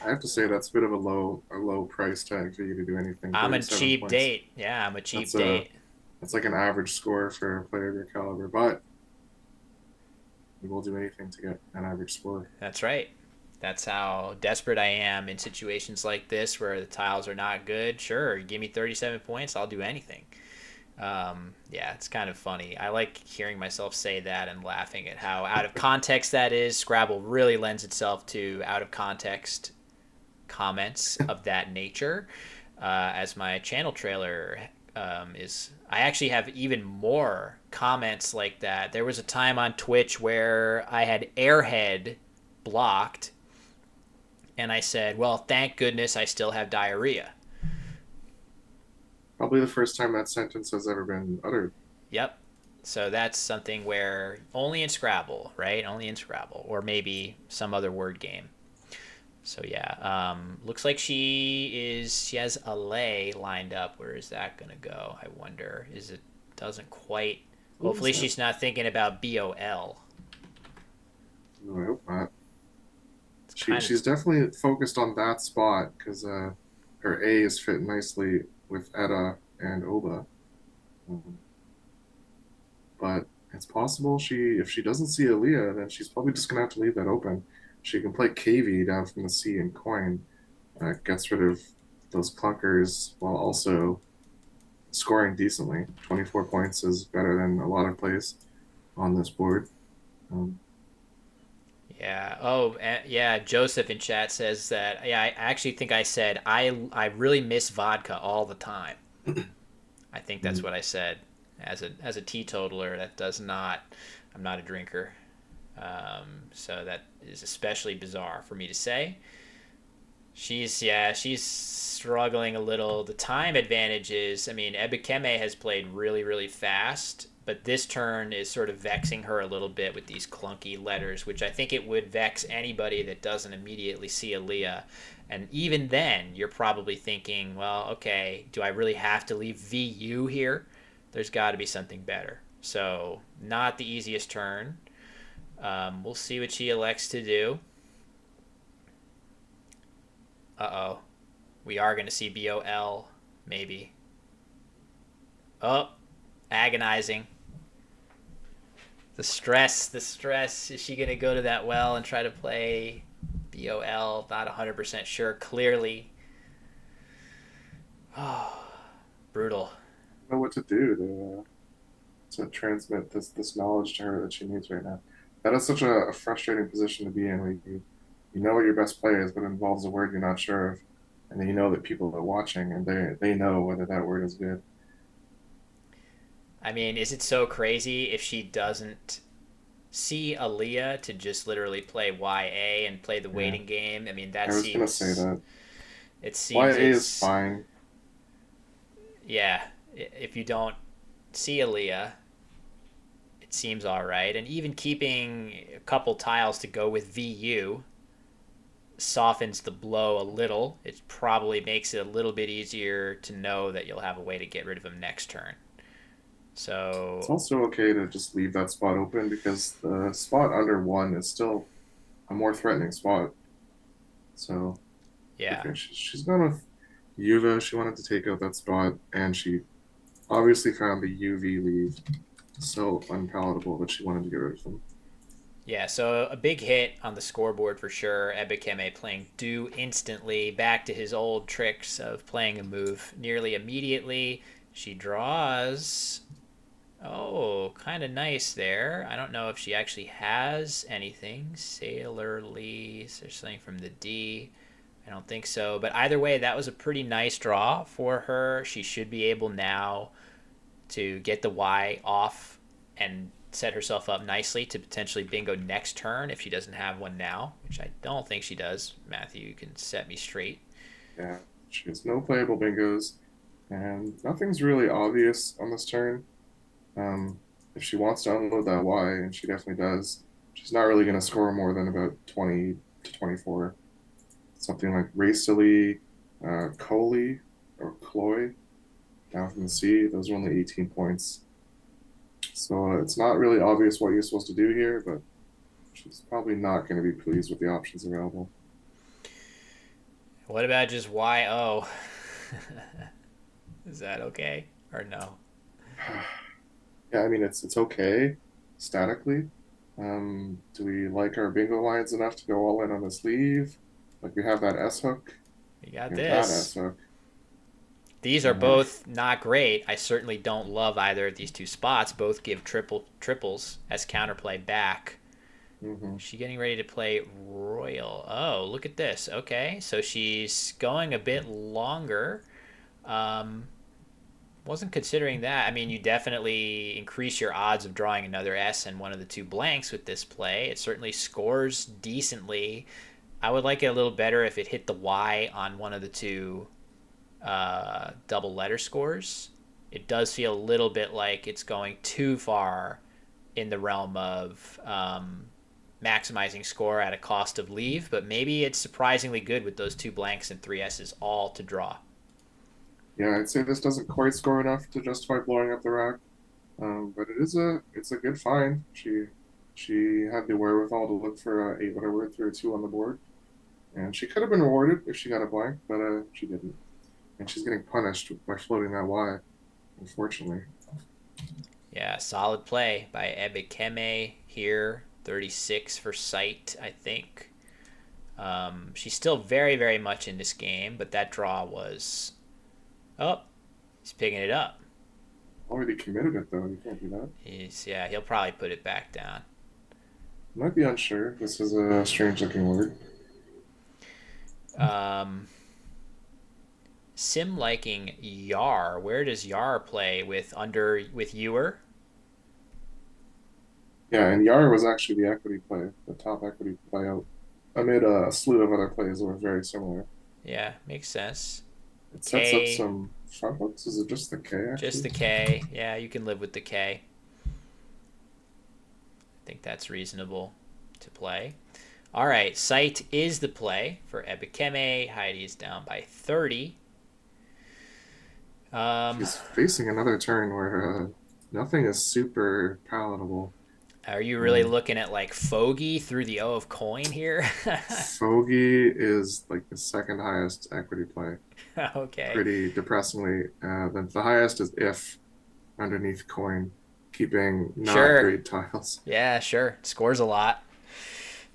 B: I have to say that's a bit of a low price tag for you to do anything.
A: I'm a
B: 37
A: cheap
B: points.
A: date. Yeah, I'm a cheap
B: That's
A: date.
B: like an average score for a player of your caliber, but we will do anything to get an average score.
A: That's right. That's how desperate I am in situations like this where the tiles are not good. Sure, give me 37 points, I'll do anything. Yeah, it's kind of funny. I like hearing myself say that and laughing at how out of context that is. Scrabble really lends itself to out of context comments of that nature. As my channel trailer is, I actually have even more comments like that. There was a time on Twitch where I had Airhead blocked, and I said, well, thank goodness I still have diarrhea.
B: Probably the first time that sentence has ever been uttered.
A: Yep. So that's something where only in Scrabble, right? Only in Scrabble, or maybe some other word game. So yeah, looks like she has a lay lined up. Where is that gonna go? I wonder. Is it doesn't quite? Hopefully she's not thinking about BOL.
B: No, I hope not.
A: Kind of
B: She's definitely focused on that spot because her A is fit nicely with Etta and Oba. Um, but it's possible if she doesn't see Aaliyah, then she's probably just gonna have to leave that open. She can play KV down from the C and coin. Gets rid of those clunkers while also scoring decently. 24 points is better than a lot of plays on this board. Um,
A: Yeah. Oh, yeah. Joseph in chat says that. Yeah, I actually think I said I really miss vodka all the time. I think that's
B: mm,
A: what I said. As a teetotaler, that does not. I'm not a drinker, so that is especially bizarre for me to say. She's struggling a little. The time advantages. I mean, Ebikeme has played really really fast, but this turn is sort of vexing her a little bit with these clunky letters, which I think it would vex anybody that doesn't immediately see Aaliyah. And even then, you're probably thinking, well, okay, do I really have to leave VU here? There's got to be something better. So, not the easiest turn. We'll see what she elects to do. Uh oh. We are going to see BOL, maybe. Oh, agonizing. The stress, the stress. Is she going to go to that well and try to play BOL? Not 100% sure. Clearly. Oh, brutal.
B: I don't know what to do to transmit this knowledge to her that she needs right now. That is such a frustrating position to be in, where you know what your best play is, but it involves a word you're not sure of, and then you know that people are watching and they know whether that word is good.
A: I mean, is it so crazy if she doesn't see Aaliyah to just literally play YA and play the
B: Yeah,
A: waiting game? I mean,
B: I was gonna say that
A: it seems
B: YA is
A: it's,
B: fine.
A: yeah, if you don't see Aaliyah, it seems all right. And even keeping a couple tiles to go with VU softens the blow a little. It probably makes it a little bit easier to know that you'll have a way to get rid of him next turn.
B: It's
A: So,
B: also okay to just leave that spot open because the spot under one is still a more threatening spot. So
A: yeah.
B: okay, she's gone with Yuva. She wanted to take out that spot, and she obviously found the UV leave so unpalatable that she wanted to get rid of them.
A: Yeah, so a big hit on the scoreboard for sure. Ebikeme playing do instantly, back to his old tricks of playing a move nearly immediately. She draws. Oh, kind of nice there. I don't know if she actually has anything. Sailorly, there's something from the D. I don't think so. But either way, that was a pretty nice draw for her. She should be able now to get the Y off and set herself up nicely to potentially bingo next turn if she doesn't have one now, which I don't think she does. Matthew, you can set me straight.
B: Yeah, she has no playable bingos, and nothing's really obvious on this turn. Um, if she wants to unload that Y, and she definitely does, she's not really going to score more than about 20 to 24. Something like Racely, Coley, or Cloy down from the C, those are only 18 points. So it's not really obvious what you're supposed to do here, but she's probably not going to be pleased with the options available.
A: What about just YO? Is that okay or no?
B: Yeah, I mean it's okay statically. Do we like our bingo lines enough to go all in on the sleeve? Like we have that S hook,
A: You got
B: we have that S
A: this.
B: hook.
A: These are
B: Uh,
A: both not great. I certainly don't love either of these two spots. Both give triples as counterplay back.
B: mhm.
A: She getting ready to play Royal. Oh, look at this. Okay, so she's going a bit longer. Um, wasn't considering that. I mean, you definitely increase your odds of drawing another S and one of the two blanks with this play. It certainly scores decently. I would like it a little better if it hit the Y on one of the two double letter scores. It does feel a little bit like it's going too far in the realm of maximizing score at a cost of leave, but maybe it's surprisingly good with those two blanks and three S's all to draw.
B: Yeah, I'd say this doesn't quite score enough to justify blowing up the rack, but it's a good find. She had the wherewithal to look for a eight letter word through a two on the board, and she could have been rewarded if she got a blank, but she didn't, and she's getting punished by floating that Y, unfortunately.
A: Yeah, solid play by Ebikeme here. 36 for sight, I think. She's still very, very much in this game, but that draw was. Oh, he's picking it up.
B: Already committed it though. You can't do that.
A: Yeah, he'll probably put it back down.
B: Might be unsure. This is a strange looking word.
A: Um, Sim liking Yar. Where does Yar play with Ewer?
B: Yeah, and Yara was actually the equity play, the top equity play out amid a slew of other plays that were very similar.
A: Yeah, makes sense.
B: It sets up
A: K,
B: some front hooks. Is it just the K
A: just
B: actually?
A: the K. Yeah, you can live with the K. I think that's reasonable to play. All right, Sight is the play for Ebikeme. Heidi is down by 30. Um,
B: She's facing another turn where nothing is super palatable.
A: are you really
B: Um,
A: looking at like Fogey through the O of coin here?
B: Fogey is like the second highest equity play.
A: Okay.
B: Pretty depressingly. The highest is if underneath coin, keeping not
A: Sure.
B: great tiles.
A: Yeah, sure. Scores a lot.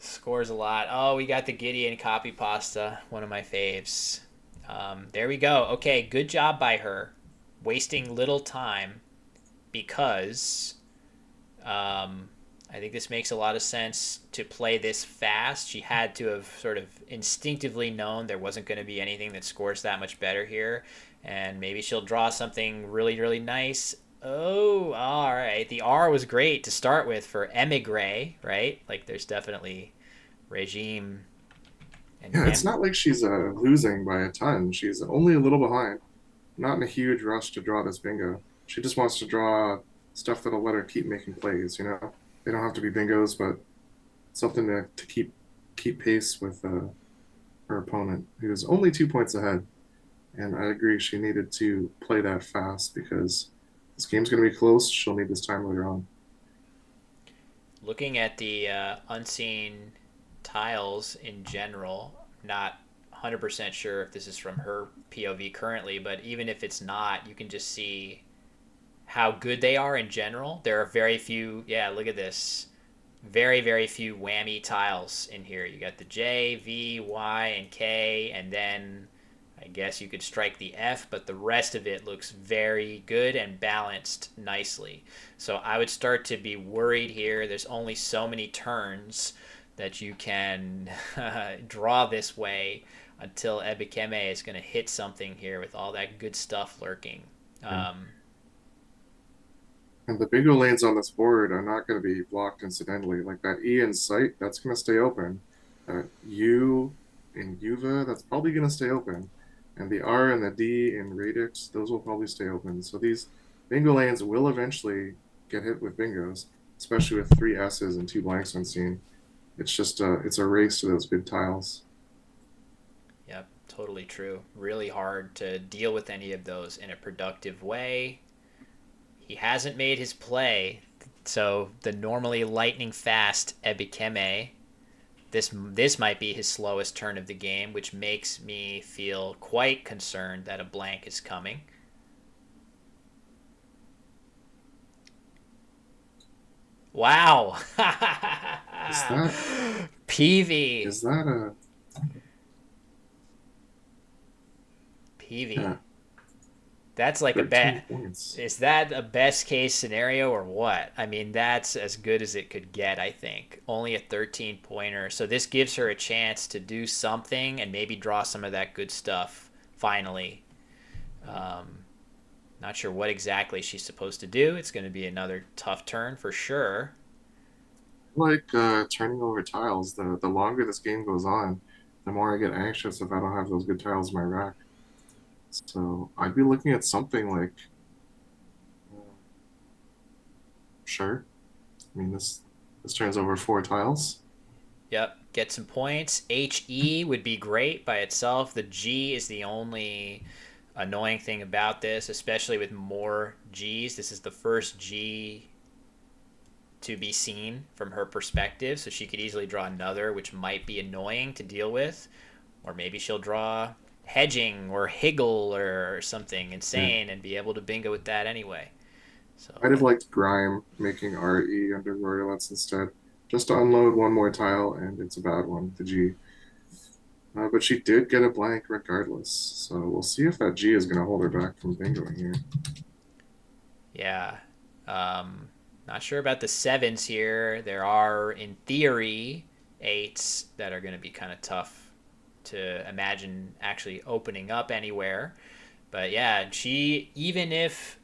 A: Scores a lot. Oh, we got the Gideon copy pasta, one of my faves. There we go. Okay, good job by her. Wasting little time because I think this makes a lot of sense to play this fast. She had to have sort of instinctively known there wasn't going to be anything that scores that much better here. And maybe she'll draw something really, really nice. Oh, all right. The R was great to start with for emigre, right? Like there's definitely regime and
B: Yeah, it's not like she's losing by a ton. She's only a little behind. Not in a huge rush to draw this bingo. She just wants to draw stuff that'll let her keep making plays, you know? They don't have to be bingos, but something to keep pace with her opponent, who's only 2 points ahead. And I agree, she needed to play that fast because this game's going to be close. She'll need this time later on.
A: looking at the unseen tiles in general, not 100% sure if this is from her POV currently, but even if it's not, you can just see how good they are in general. There are very few, yeah, look at this. Very, very few whammy tiles in here. You got the J, V, Y, and K, and then I guess you could strike the F, but the rest of it looks very good and balanced nicely. So I would start to be worried here. There's only so many turns that you can draw this way until Ebikeme is going to hit something here with all that good stuff lurking.
B: Yeah.
A: Um,
B: And the bingo lanes on this board are not going to be blocked incidentally. Like that E in sight, that's going to stay open. U in Uva, that's probably going to stay open. And the R and the D in Radix, those will probably stay open. So these bingo lanes will eventually get hit with bingos, especially with three S's and two blanks unseen. It's just it's a race to those good tiles.
A: Yep, totally true. Really hard to deal with any of those in a productive way. He hasn't made his play, so the normally lightning fast Ebikeme, this might be his slowest turn of the game, which makes me feel quite concerned that a blank is coming. Wow.
B: Is that
A: PV.
B: is that a
A: PV.
B: yeah,
A: That's like a
B: 13
A: bet.
B: points?
A: Is that a best case scenario or what? I mean, that's as good as it could get, I think. Only a 13 pointer. So this gives her a chance to do something and maybe draw some of that good stuff finally. Um, Not sure what exactly she's supposed to do. It's going to be another tough turn for sure.
B: Like turning over tiles. The longer this game goes on, the more I get anxious if I don't have those good tiles in my rack. So I'd be looking at something like, uh, sure. I mean, this turns over four tiles.
A: Yep, get some points. HE would be great by itself. The G is the only annoying thing about this, especially with more G's. This is the first G to be seen from her perspective, so she could easily draw another, which might be annoying to deal with. Or maybe she'll draw hedging or higgle or something
B: Yeah.
A: insane and be able to bingo with that anyway.
B: I'd
A: So
B: have liked Grime making RE under Royalettes instead, just to unload one more tile, and it's a bad one, the G. But she did get a blank regardless, so we'll see if that G is going to hold her back from bingoing here.
A: Yeah. Not sure about the sevens here. There are, in theory, eights that are going to be kind of tough to imagine actually opening up anywhere. But yeah, she, even if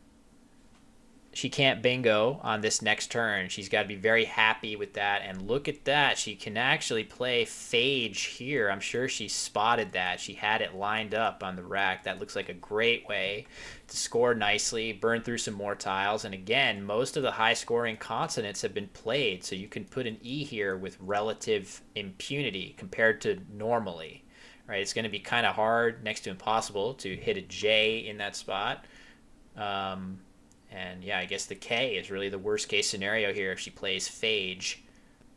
A: she can't bingo on this next turn, she's got to be very happy with that. And look at that. She can actually play Phage here. I'm sure she spotted that. She had it lined up on the rack. That looks like a great way to score nicely, burn through some more tiles. And again, most of the high scoring consonants have been played. So you can put an E here with relative impunity compared to normally. Right? It's going to be kind of hard, next to impossible, to hit a J in that spot. Um, and yeah, I guess the K is really the worst case scenario here if she plays Phage.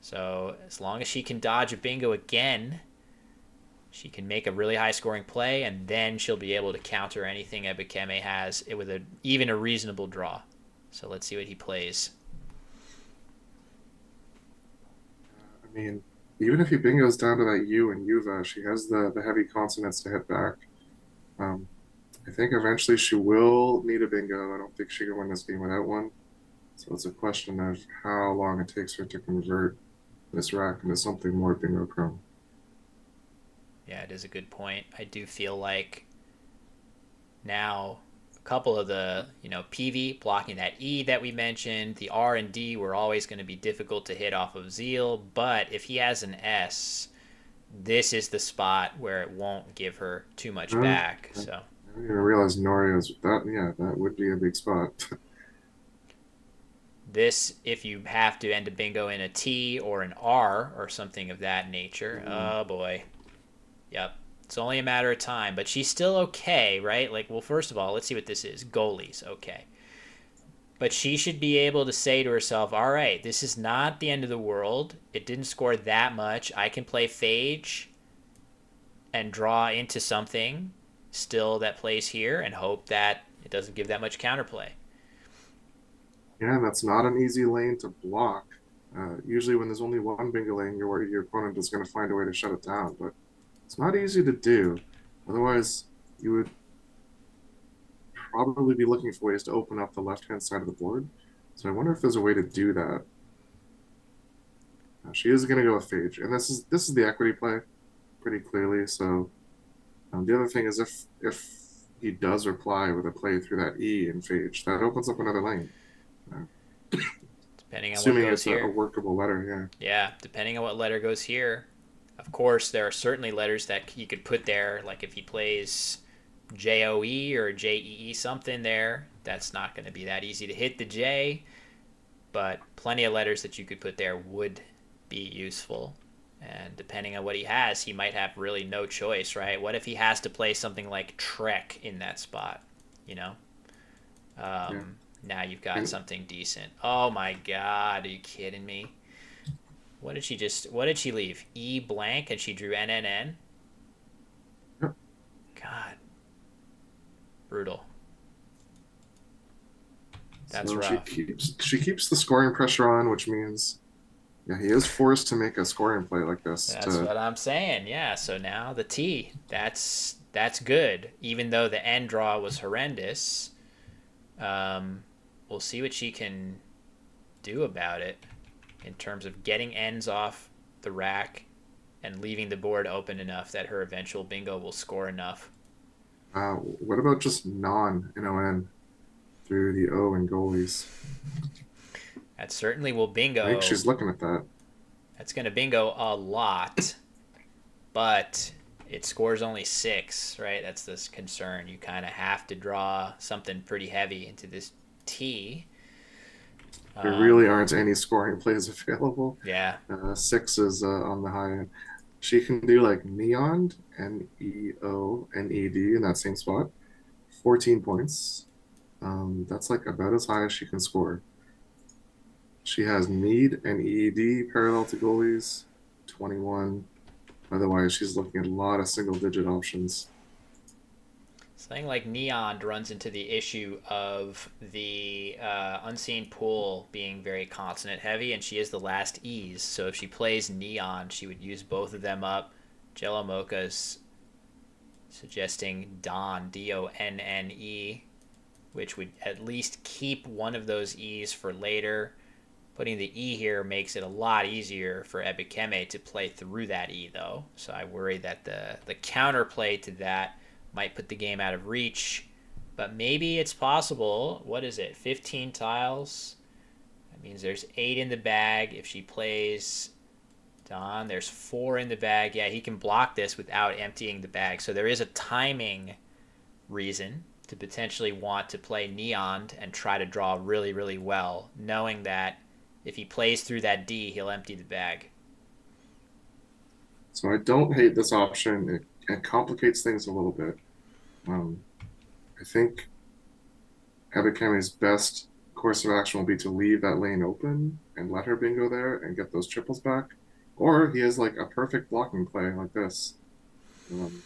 A: So as long as she can dodge a bingo again, she can make a really high scoring play, and then she'll be able to counter anything Ebukeme has with even a reasonable draw. So let's see what he plays.
B: I mean, even if he bingos down to that U and Uva, she has the heavy consonants to hit back. Um, I think eventually she will need a bingo. I don't think she can win this game without one. So it's a question of how long it takes her to convert this rack into something more bingo prone.
A: Yeah, it is a good point. I do feel like now a couple of the, PV blocking that E that we mentioned, the R and D were always going to be difficult to hit off of Zeal, but if he has an S, this is the spot where it won't give her too much back.
B: I
A: So
B: didn't even realize Norio's that. Yeah, that would be a big spot.
A: this, if you have to end a bingo in a T or an R or something of that nature, oh boy. Yep. It's only a matter of time, but she's still okay, right? Like, well, first of all, let's see what this is. Goalies, okay. But she should be able to say to herself, all right, this is not the end of the world. It didn't score that much. I can play Phage and draw into something still that plays here and hope that it doesn't give that much counterplay.
B: Yeah, that's not an easy lane to block. Usually, when there's only one bingo lane, your opponent is going to find a way to shut it down. But it's not easy to do. Otherwise, you would probably be looking for ways to open up the left-hand side of the board. So I wonder if there's a way to do that. She is going to go with Phage, and this is the equity play pretty clearly. So the other thing is if he does reply with a play through that E in Phage, that opens up another lane.
A: Depending on what
B: Assuming
A: goes
B: it's a
A: here.
B: workable letter, yeah.
A: Yeah, depending on what letter goes here. Of course, there are certainly letters that he could put there, like if he plays JOE or JEE something there, that's not going to be that easy to hit the J, but plenty of letters that you could put there would be useful. And depending on what he has, he might have really no choice, right? What if he has to play something like Trek in that spot, you know?
B: Yeah.
A: Now you've got something decent. Oh my God, are you kidding me? What did she leave? E blank and she drew NNN?
B: Yep.
A: God. Brutal. That's
B: So
A: rough.
B: she keeps the scoring pressure on, which means yeah, he is forced to make a scoring play like this.
A: That's what I'm saying. Yeah. So now the T. That's good. Even though the end draw was horrendous. We'll see what she can do about it in terms of getting ends off the rack and leaving the board open enough that her eventual bingo will score enough.
B: What about just non-NON through the O and goalies?
A: That certainly will bingo.
B: I think she's looking at that.
A: That's going to bingo a lot, but it scores only 6, right? That's this concern. You kind of have to draw something pretty heavy into this T.
B: There really aren't any scoring plays available.
A: Yeah.
B: 6 is on the high end. She can do like Neon, NEONED in that same spot. 14 points. That's like about as high as she can score. She has Need and EED parallel to goalies, 21. Otherwise, she's looking at a lot of single-digit options.
A: Something like Neon runs into the issue of the unseen pool being very consonant heavy, and she is the last E's. So if she plays Neon, she would use both of them up. Jello Mocha's suggesting Donne, Donne. which would at least keep one of those E's for later. Putting the E here makes it a lot easier for Ebikeme to play through that E, though. So I worry that the counterplay to that might put the game out of reach. But maybe it's possible. What is it? 15 tiles? That means there's 8 in the bag. If she plays Don, there's 4 in the bag. Yeah, he can block this without emptying the bag. So there is a timing reason to potentially want to play Neon and try to draw really, really well, knowing that if he plays through that D, he'll empty the bag.
B: So I don't hate this option. It complicates things a little bit. Um, I think Abikame's best course of action will be to leave that lane open and let her bingo there and get those triples back. Or he has like a perfect blocking play like this. Um,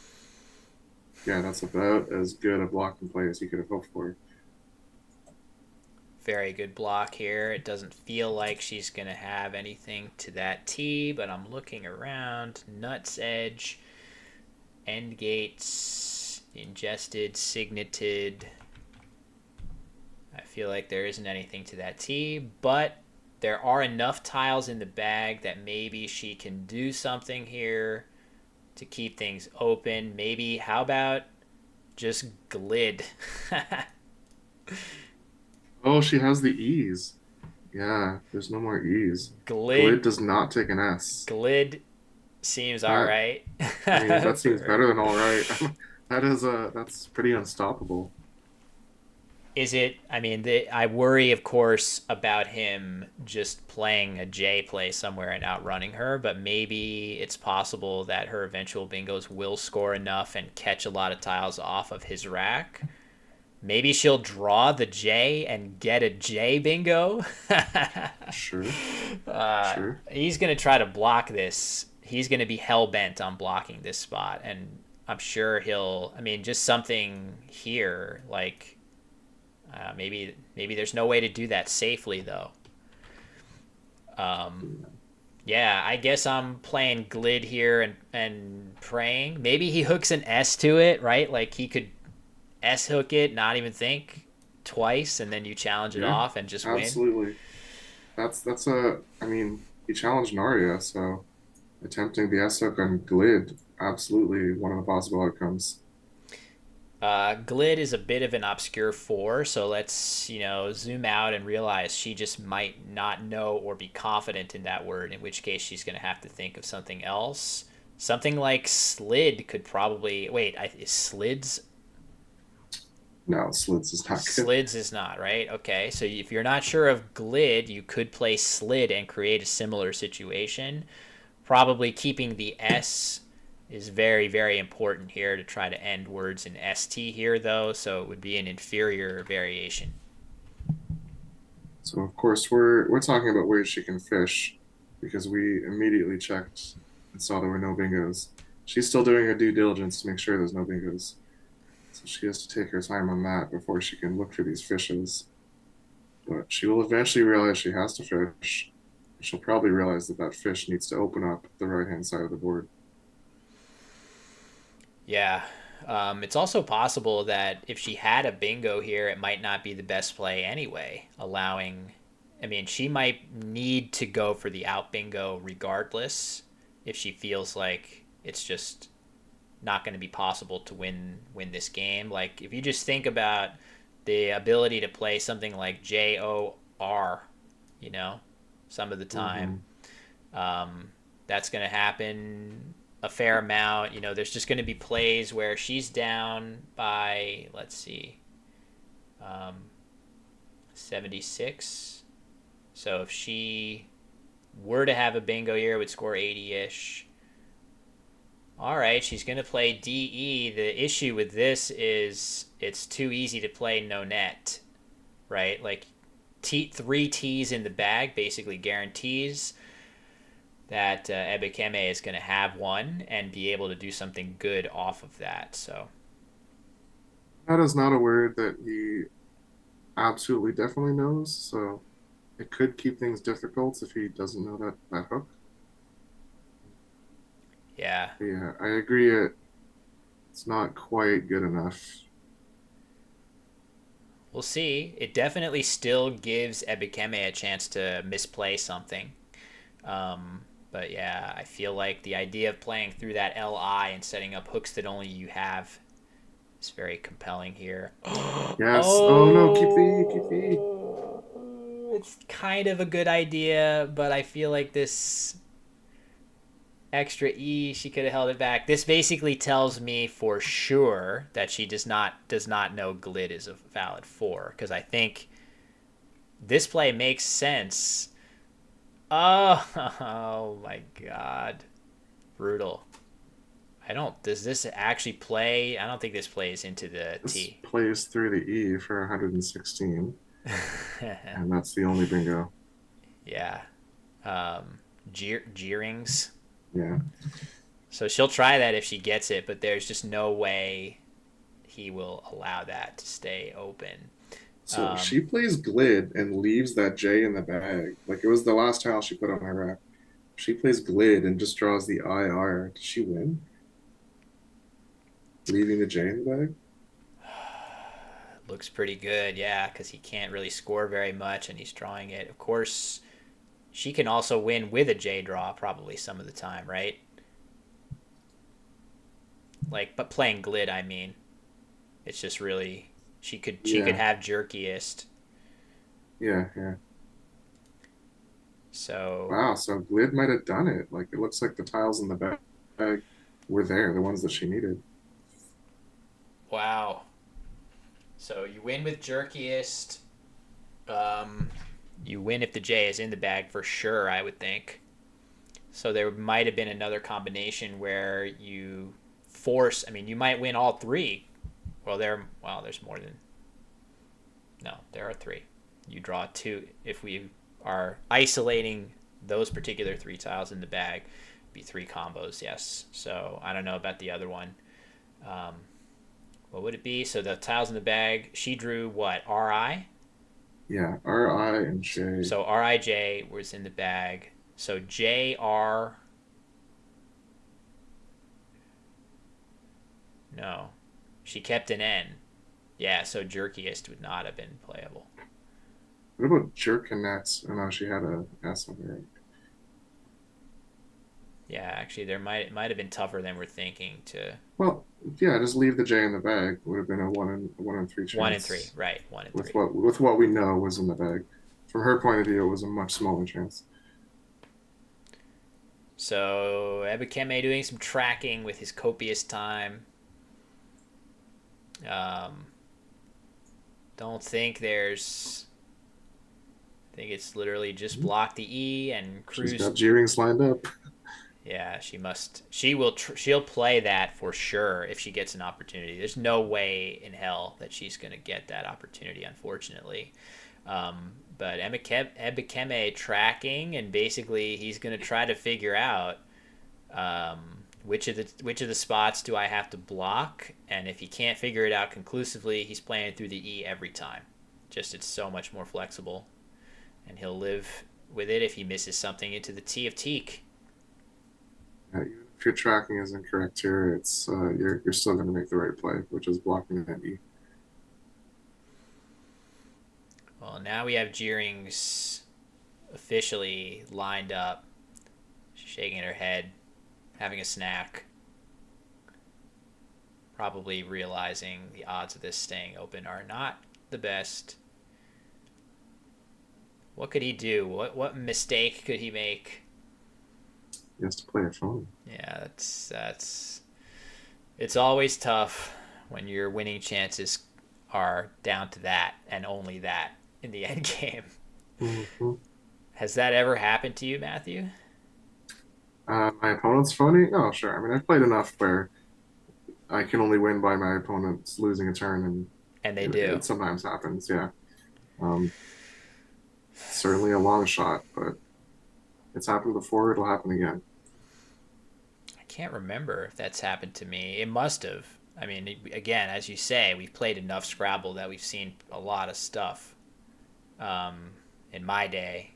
B: yeah, that's about as good a blocking play as he could have hoped for.
A: Very good block here. It doesn't feel like she's going to have anything to that T, but I'm looking around. Nuts edge, end gates, ingested, signated. I feel like there isn't anything to that T, but there are enough tiles in the bag that maybe she can do something here to keep things open. Maybe, how about just glid?
B: Oh, she has the E's. Yeah, there's no more E's. Glid
A: glid
B: does not take an S.
A: glid seems all
B: That
A: right.
B: I mean, that seems
A: For,
B: better than all right. That's pretty unstoppable.
A: is it? I mean, I worry, of course, about him just playing a J play somewhere and outrunning her. But maybe it's possible that her eventual bingos will score enough and catch a lot of tiles off of his rack. Maybe she'll draw the J and get a J bingo.
B: Sure, sure.
A: He's gonna try to block this. He's gonna be hell bent on blocking this spot, and I'm sure he'll. I mean, just something here, like maybe there's no way to do that safely though. Um, yeah, I guess I'm playing glid here and praying. Maybe he hooks an S to it, right? Like he could S hook it, not even think twice, and then you challenge it
B: Yeah,
A: off and just win.
B: absolutely. That's a. I mean, he challenged Narya, so attempting the S hook on Glid, absolutely one of the possible outcomes.
A: Glid is a bit of an obscure four, so let's zoom out and realize she just might not know or be confident in that word. In which case, she's going to have to think of something else. Something like slid could probably wait. Is slids?
B: No, Slids is not good.
A: Slids is not right. Okay, so if you're not sure of glid, you could play slid and create a similar situation. Probably keeping the S is very, very important here to try to end words in ST here, though, so it would be an inferior variation.
B: So of course we're talking about where she can fish because we immediately checked and saw there were no bingos. She's still doing her due diligence to make sure there's no bingos. So she has to take her time on that before she can look for these fishes. But she will eventually realize she has to fish. She'll probably realize that that fish needs to open up the right hand side of the board.
A: Yeah. It's also possible that if she had a bingo here, it might not be the best play anyway, allowing. I mean, she might need to go for the out bingo regardless if she feels like it's just not going to be possible to win this game. Like if you just think about the ability to play something like JOR, you know, some of the
B: Mm-hmm.
A: time, um, that's going to happen a fair amount. There's just going to be plays where she's down by, let's see, um, 76. So if she were to have a bingo here, it would score 80-ish. All right, she's going to play DE. The issue with this is it's too easy to play no net, right? Like three T's in the bag basically guarantees that Ebekeme is going to have one and be able to do something good off of that. So,
B: That is not a word that he absolutely definitely knows, so it could keep things difficult if he doesn't know that hook.
A: yeah.
B: But yeah, I agree. It's not quite good enough.
A: we'll see. It definitely still gives Ebikeme a chance to misplay something. But yeah, I feel like the idea of playing through that LI and setting up hooks that only you have is very compelling here.
B: Yes. Oh no, keep the E, keep the E.
A: It's kind of a good idea, but I feel like this extra E, she could have held it back. This basically tells me for sure that she does not know Glid is a valid four, because I think this play makes sense. Oh, oh my god. Brutal. I don't does this actually play? I don't think this plays into the
B: This
A: T.
B: plays through the E for 116, and that's the only bingo.
A: Yeah. Jeerings.
B: Yeah.
A: So she'll try that if she gets it, but there's just no way he will allow that to stay open.
B: So she plays Glid and leaves that J in the bag. Like it was the last tile she put on her rack. She plays Glid and just draws the IR. Does she win? Leaving the J in the bag?
A: Looks pretty good, yeah, because he can't really score very much and he's drawing it. Of course, she can also win with a J draw probably some of the time, right? Like, but playing Glid, I mean, it's just really she could
B: Yeah.
A: have jerkiest.
B: Yeah, yeah.
A: So
B: Wow, so Glid might have done it. Like it looks like the tiles in the bag were there, the ones that she needed.
A: wow. So you win with jerkiest. Um, you win if the J is in the bag for sure, I would think. So there might have been another combination where you force. I mean, you might win all three. There's more than. No, there are three. You draw two. If we are isolating those particular three tiles in the bag, it'd be three combos. Yes. So I don't know about the other one. Um, what would it be? So the tiles in the bag. She drew what? RI.
B: Yeah, RI and J.
A: So RIJ was in the bag. So JR. No. She kept an N. Yeah, so jerkiest would not have been playable.
B: What about Jerkinets? Oh no, she had a S on her.
A: Yeah, actually, it might have been tougher than we're thinking to
B: Well, yeah, just leave the J in the bag. Would have been a one in three
A: 1 and 3,
B: chance
A: right? 1 and 3.
B: with what we know was in the bag. From her point of view, it was a much smaller chance.
A: So Ebikeme doing some tracking with his copious time. Um, don't think there's. I think it's literally just block the E and
B: She's
A: cruise.
B: got G-rings lined up.
A: Yeah, she must. She will. She'll play that for sure if she gets an opportunity. There's no way in hell that she's gonna get that opportunity, unfortunately. But Ebikeme tracking, and basically he's gonna try to figure out which of the spots do I have to block, and if he can't figure it out conclusively, he's playing through the E every time. Just it's so much more flexible, and he'll live with it if he misses something into the T of Teak.
B: Even if your tracking is incorrect here, it's you're still going to make the right play, which is blocking that E.
A: Well, now we have Jeerings officially lined up. She's shaking her head, having a snack, probably realizing the odds of this staying open are not the best. What could he do? What mistake could he make?
B: He has to play a phone.
A: Yeah, that's it's always tough when your winning chances are down to that and only that in the end game.
B: Mm-hmm.
A: Has that ever happened to you, Matthew?
B: My opponent's phoning? Oh, sure. I mean, I've played enough where I can only win by my opponent's losing a turn, and
A: And they
B: it,
A: do.
B: it sometimes happens. Yeah, um, certainly a long shot, but it's happened before. It'll happen again.
A: I can't remember if that's happened to me. It must have. I mean, again, as you say, we've played enough Scrabble that we've seen a lot of stuff. Um, in my day,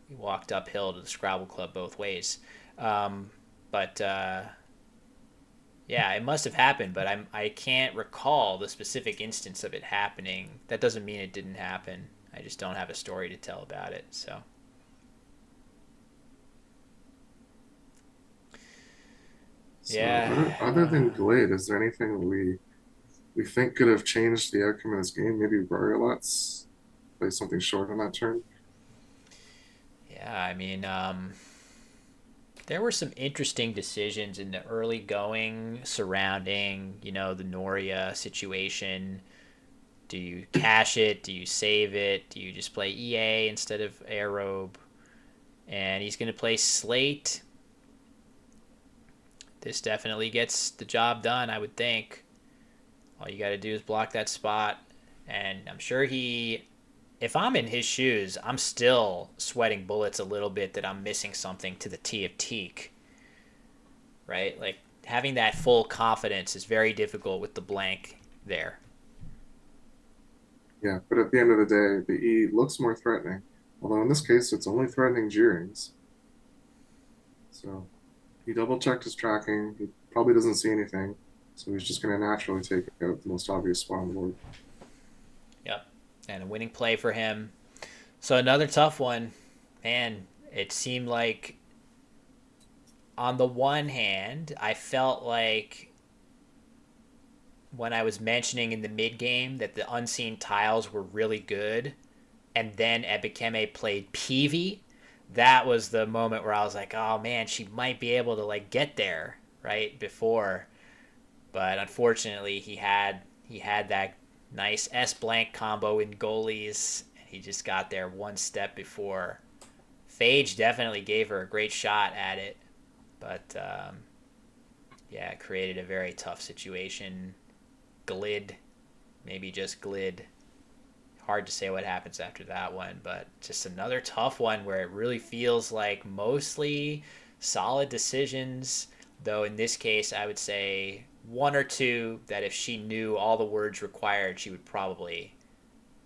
A: we walked uphill to the Scrabble Club both ways. But Yeah, it must have happened, but I can't recall the specific instance of it happening. That doesn't mean it didn't happen. I just don't have a story to tell about it. So
B: So
A: yeah,
B: other than Glade, is there anything that we think could have changed the outcome of this game? Maybe Roriolet's play something short on that turn.
A: yeah. I mean, there were some interesting decisions in the early going surrounding, the Noria situation. Do you cash it? Do you save it? Do you just play EA instead of Aerobe? And he's going to play Slate. This definitely gets the job done, I would think. All you got to do is block that spot. And I'm sure if I'm in his shoes, I'm still sweating bullets a little bit that I'm missing something to the T of Teak, right? Like having that full confidence is very difficult with the blank there.
B: Yeah, but at the end of the day, the E looks more threatening. Although in this case, it's only threatening G-rings. So he double checked his tracking. He probably doesn't see anything. So he's just going to naturally take out the most obvious spot on the board.
A: Yep. And a winning play for him. So another tough one. Man, it seemed like on the one hand, I felt like when I was mentioning in the mid game that the unseen tiles were really good, and then Ebikeme played Peavy, that was the moment where I was like, oh man, she might be able to like get there right before, but unfortunately he had that nice S blank combo in goalies, and he just got there one step before. Phage definitely gave her a great shot at it, but yeah, it created a very tough situation. Glid, maybe just glid. Hard to say what happens after that one, but just another tough one where it really feels like mostly solid decisions. Though in this case, I would say one or two that if she knew all the words required, she would probably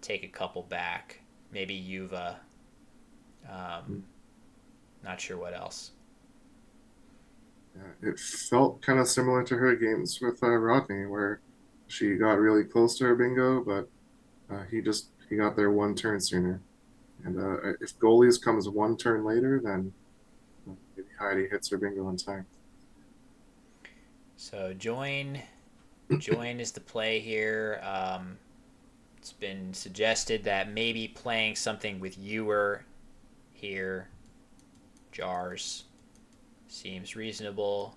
A: take a couple back. Maybe Yuva. Um, Not sure what else.
B: Yeah, it felt kind of similar to her games with Rodney, where she got really close to her bingo, but he got there one turn sooner. And if goalies comes one turn later, then maybe Heidi hits her bingo in time.
A: So join is the play here. It's been suggested that maybe playing something with Ewer here, jars, seems reasonable.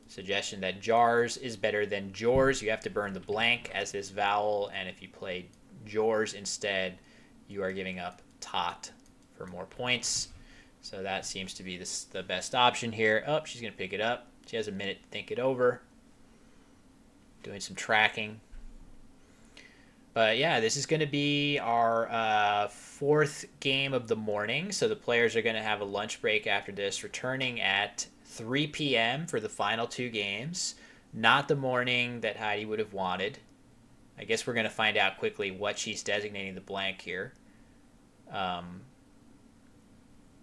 A: Suggestion that jars is better than jors. You have to burn the blank as this vowel, and if you play jors instead, you are giving up tot for more points. So that seems to be the best option here. Oh, she's going to pick it up. She has a minute to think it over. Doing some tracking. But yeah, this is going to be our fourth game of the morning. So the players are going to have a lunch break after this, returning at 3 p.m. for the final two games. Not the morning that Heidi would have wanted. I guess we're going to find out quickly what she's designating the blank here.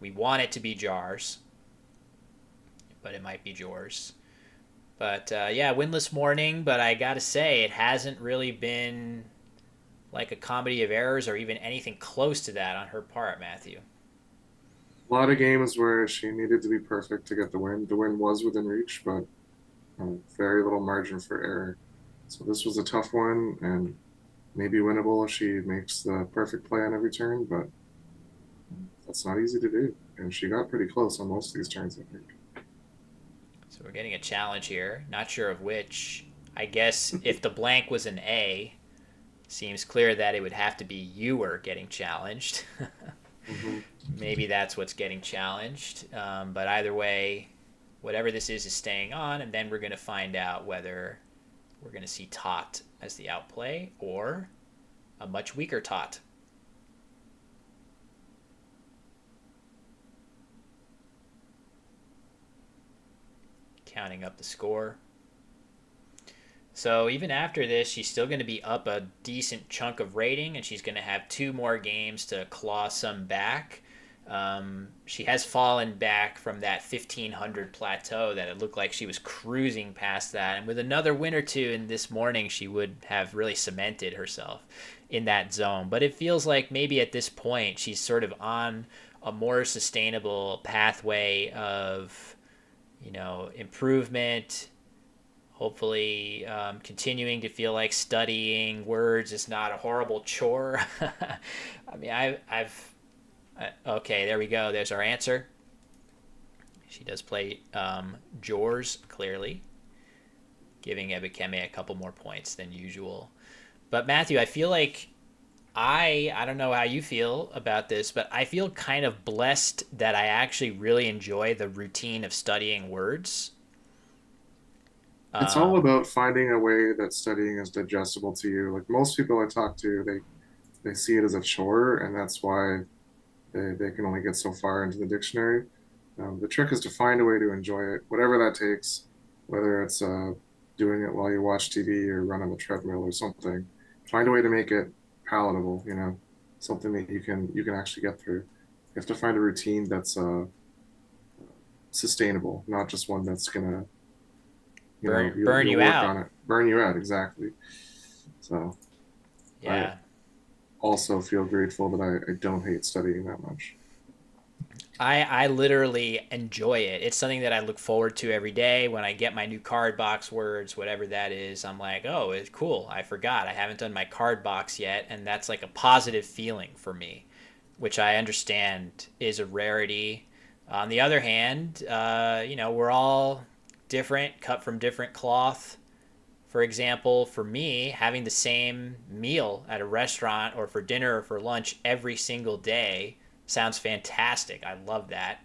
A: We want it to be jars, but it might be jors. But yeah, winless morning. But I got to say, it hasn't really been like a comedy of errors or even anything close to that on her part, Matthew.
B: A lot of games where she needed to be perfect to get the win. The win was within reach, but very little margin for error. So this was a tough one and maybe winnable if she makes the perfect play on every turn, but that's not easy to do. And she got pretty close on most of these turns, I think.
A: So we're getting a challenge here. Not sure of which. I guess if the blank was an A, seems clear that it would have to be you were getting challenged.
B: Mm-hmm.
A: Maybe that's what's getting challenged. But either way, whatever this is staying on, and then we're going to find out whether we're going to see tot as the outplay or a much weaker tot. Counting up the score. So even after this, she's still going to be up a decent chunk of rating, and she's going to have two more games to claw some back. She has fallen back from that 1500 plateau that it looked like she was cruising past that. And with another win or two in this morning, she would have really cemented herself in that zone. But it feels like maybe at this point, she's sort of on a more sustainable pathway of, improvement. Hopefully, continuing to feel like studying words is not a horrible chore. I mean, okay, there we go. There's our answer. She does play Jors, clearly, giving Ebikeme a couple more points than usual. But Matthew, I feel like I don't know how you feel about this, but I feel kind of blessed that I actually really enjoy the routine of studying words.
B: It's all
A: Um,
B: about finding a way that studying is digestible to you. Like most people I talk to, they see it as a chore, and that's why they can only get so far into the dictionary. The trick is to find a way to enjoy it, whatever that takes, whether it's doing it while you watch TV or run on the treadmill or something. Find a way to make it palatable, something that you can actually get through. You have to find a routine that's sustainable, not just one that's gonna,
A: burn
B: you'll
A: you
B: work
A: out.
B: on it, burn you out exactly. So I
A: Yeah.
B: also feel grateful that I don't hate studying that much.
A: I literally enjoy it. It's something that I look forward to every day when I get my new card box words, whatever that is. I'm like, oh, it's cool. I forgot. I haven't done my card box yet. And that's like a positive feeling for me, which I understand is a rarity. On the other hand, we're all different, cut from different cloth. For example, for me, having the same meal at a restaurant or for dinner or for lunch every single day sounds fantastic. I love that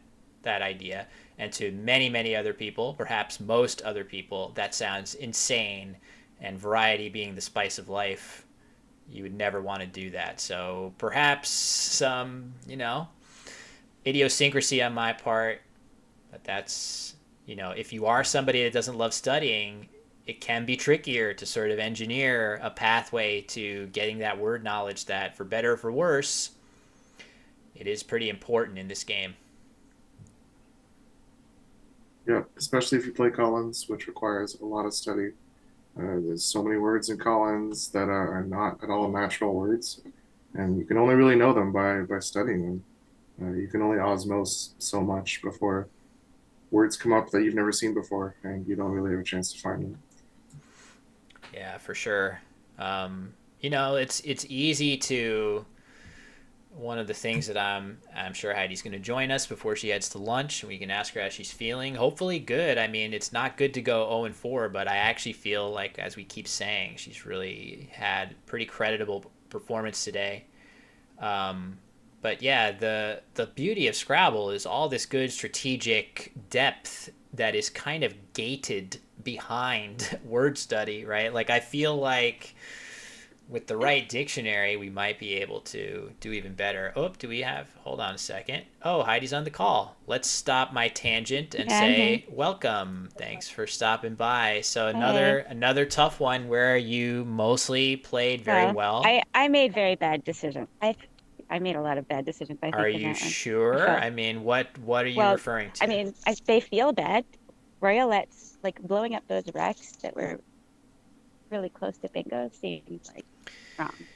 A: idea. And to many, many other people, perhaps most other people, that sounds insane. And variety being the spice of life, you would never want to do that. So perhaps some, idiosyncrasy on my part, but that's, if you are somebody that doesn't love studying, it can be trickier to sort of engineer a pathway to getting that word knowledge that, for better or for worse, it is pretty important in this game.
B: Yeah, especially if you play Collins, which requires a lot of study. There's so many words in Collins that are not at all natural words, and you can only really know them by studying them. You can only osmose so much before words come up that you've never seen before, and you don't really have a chance to find them.
A: Yeah, for sure. It's easy to. One of the things that I'm sure Heidi's going to join us before she heads to lunch. We can ask her how she's feeling. Hopefully, good. I mean, it's not good to go 0-4, but I actually feel like, as we keep saying, she's really had pretty creditable performance today. Um, but yeah, the beauty of Scrabble is all this good strategic depth that is kind of gated behind word study, right? Like I feel like with the right dictionary, we might be able to do even better. Oh, do we have? Hold on a second. Oh, Heidi's on the call. Let's stop my tangent and
D: Yeah, I'm here.
A: say welcome. Thanks for stopping by. So
D: Hey.
A: another tough one where you mostly played very
D: Well,
A: well.
D: I made very bad decisions. I made a lot of bad decisions, I
A: Are
D: think, in
A: you
D: that one. I
A: sure?
D: felt
A: I mean, what are you
D: well,
A: referring
D: I
A: to?
D: mean, they feel bad. Royalettes, like blowing up those wrecks that were really close to bingo seemed like wrong.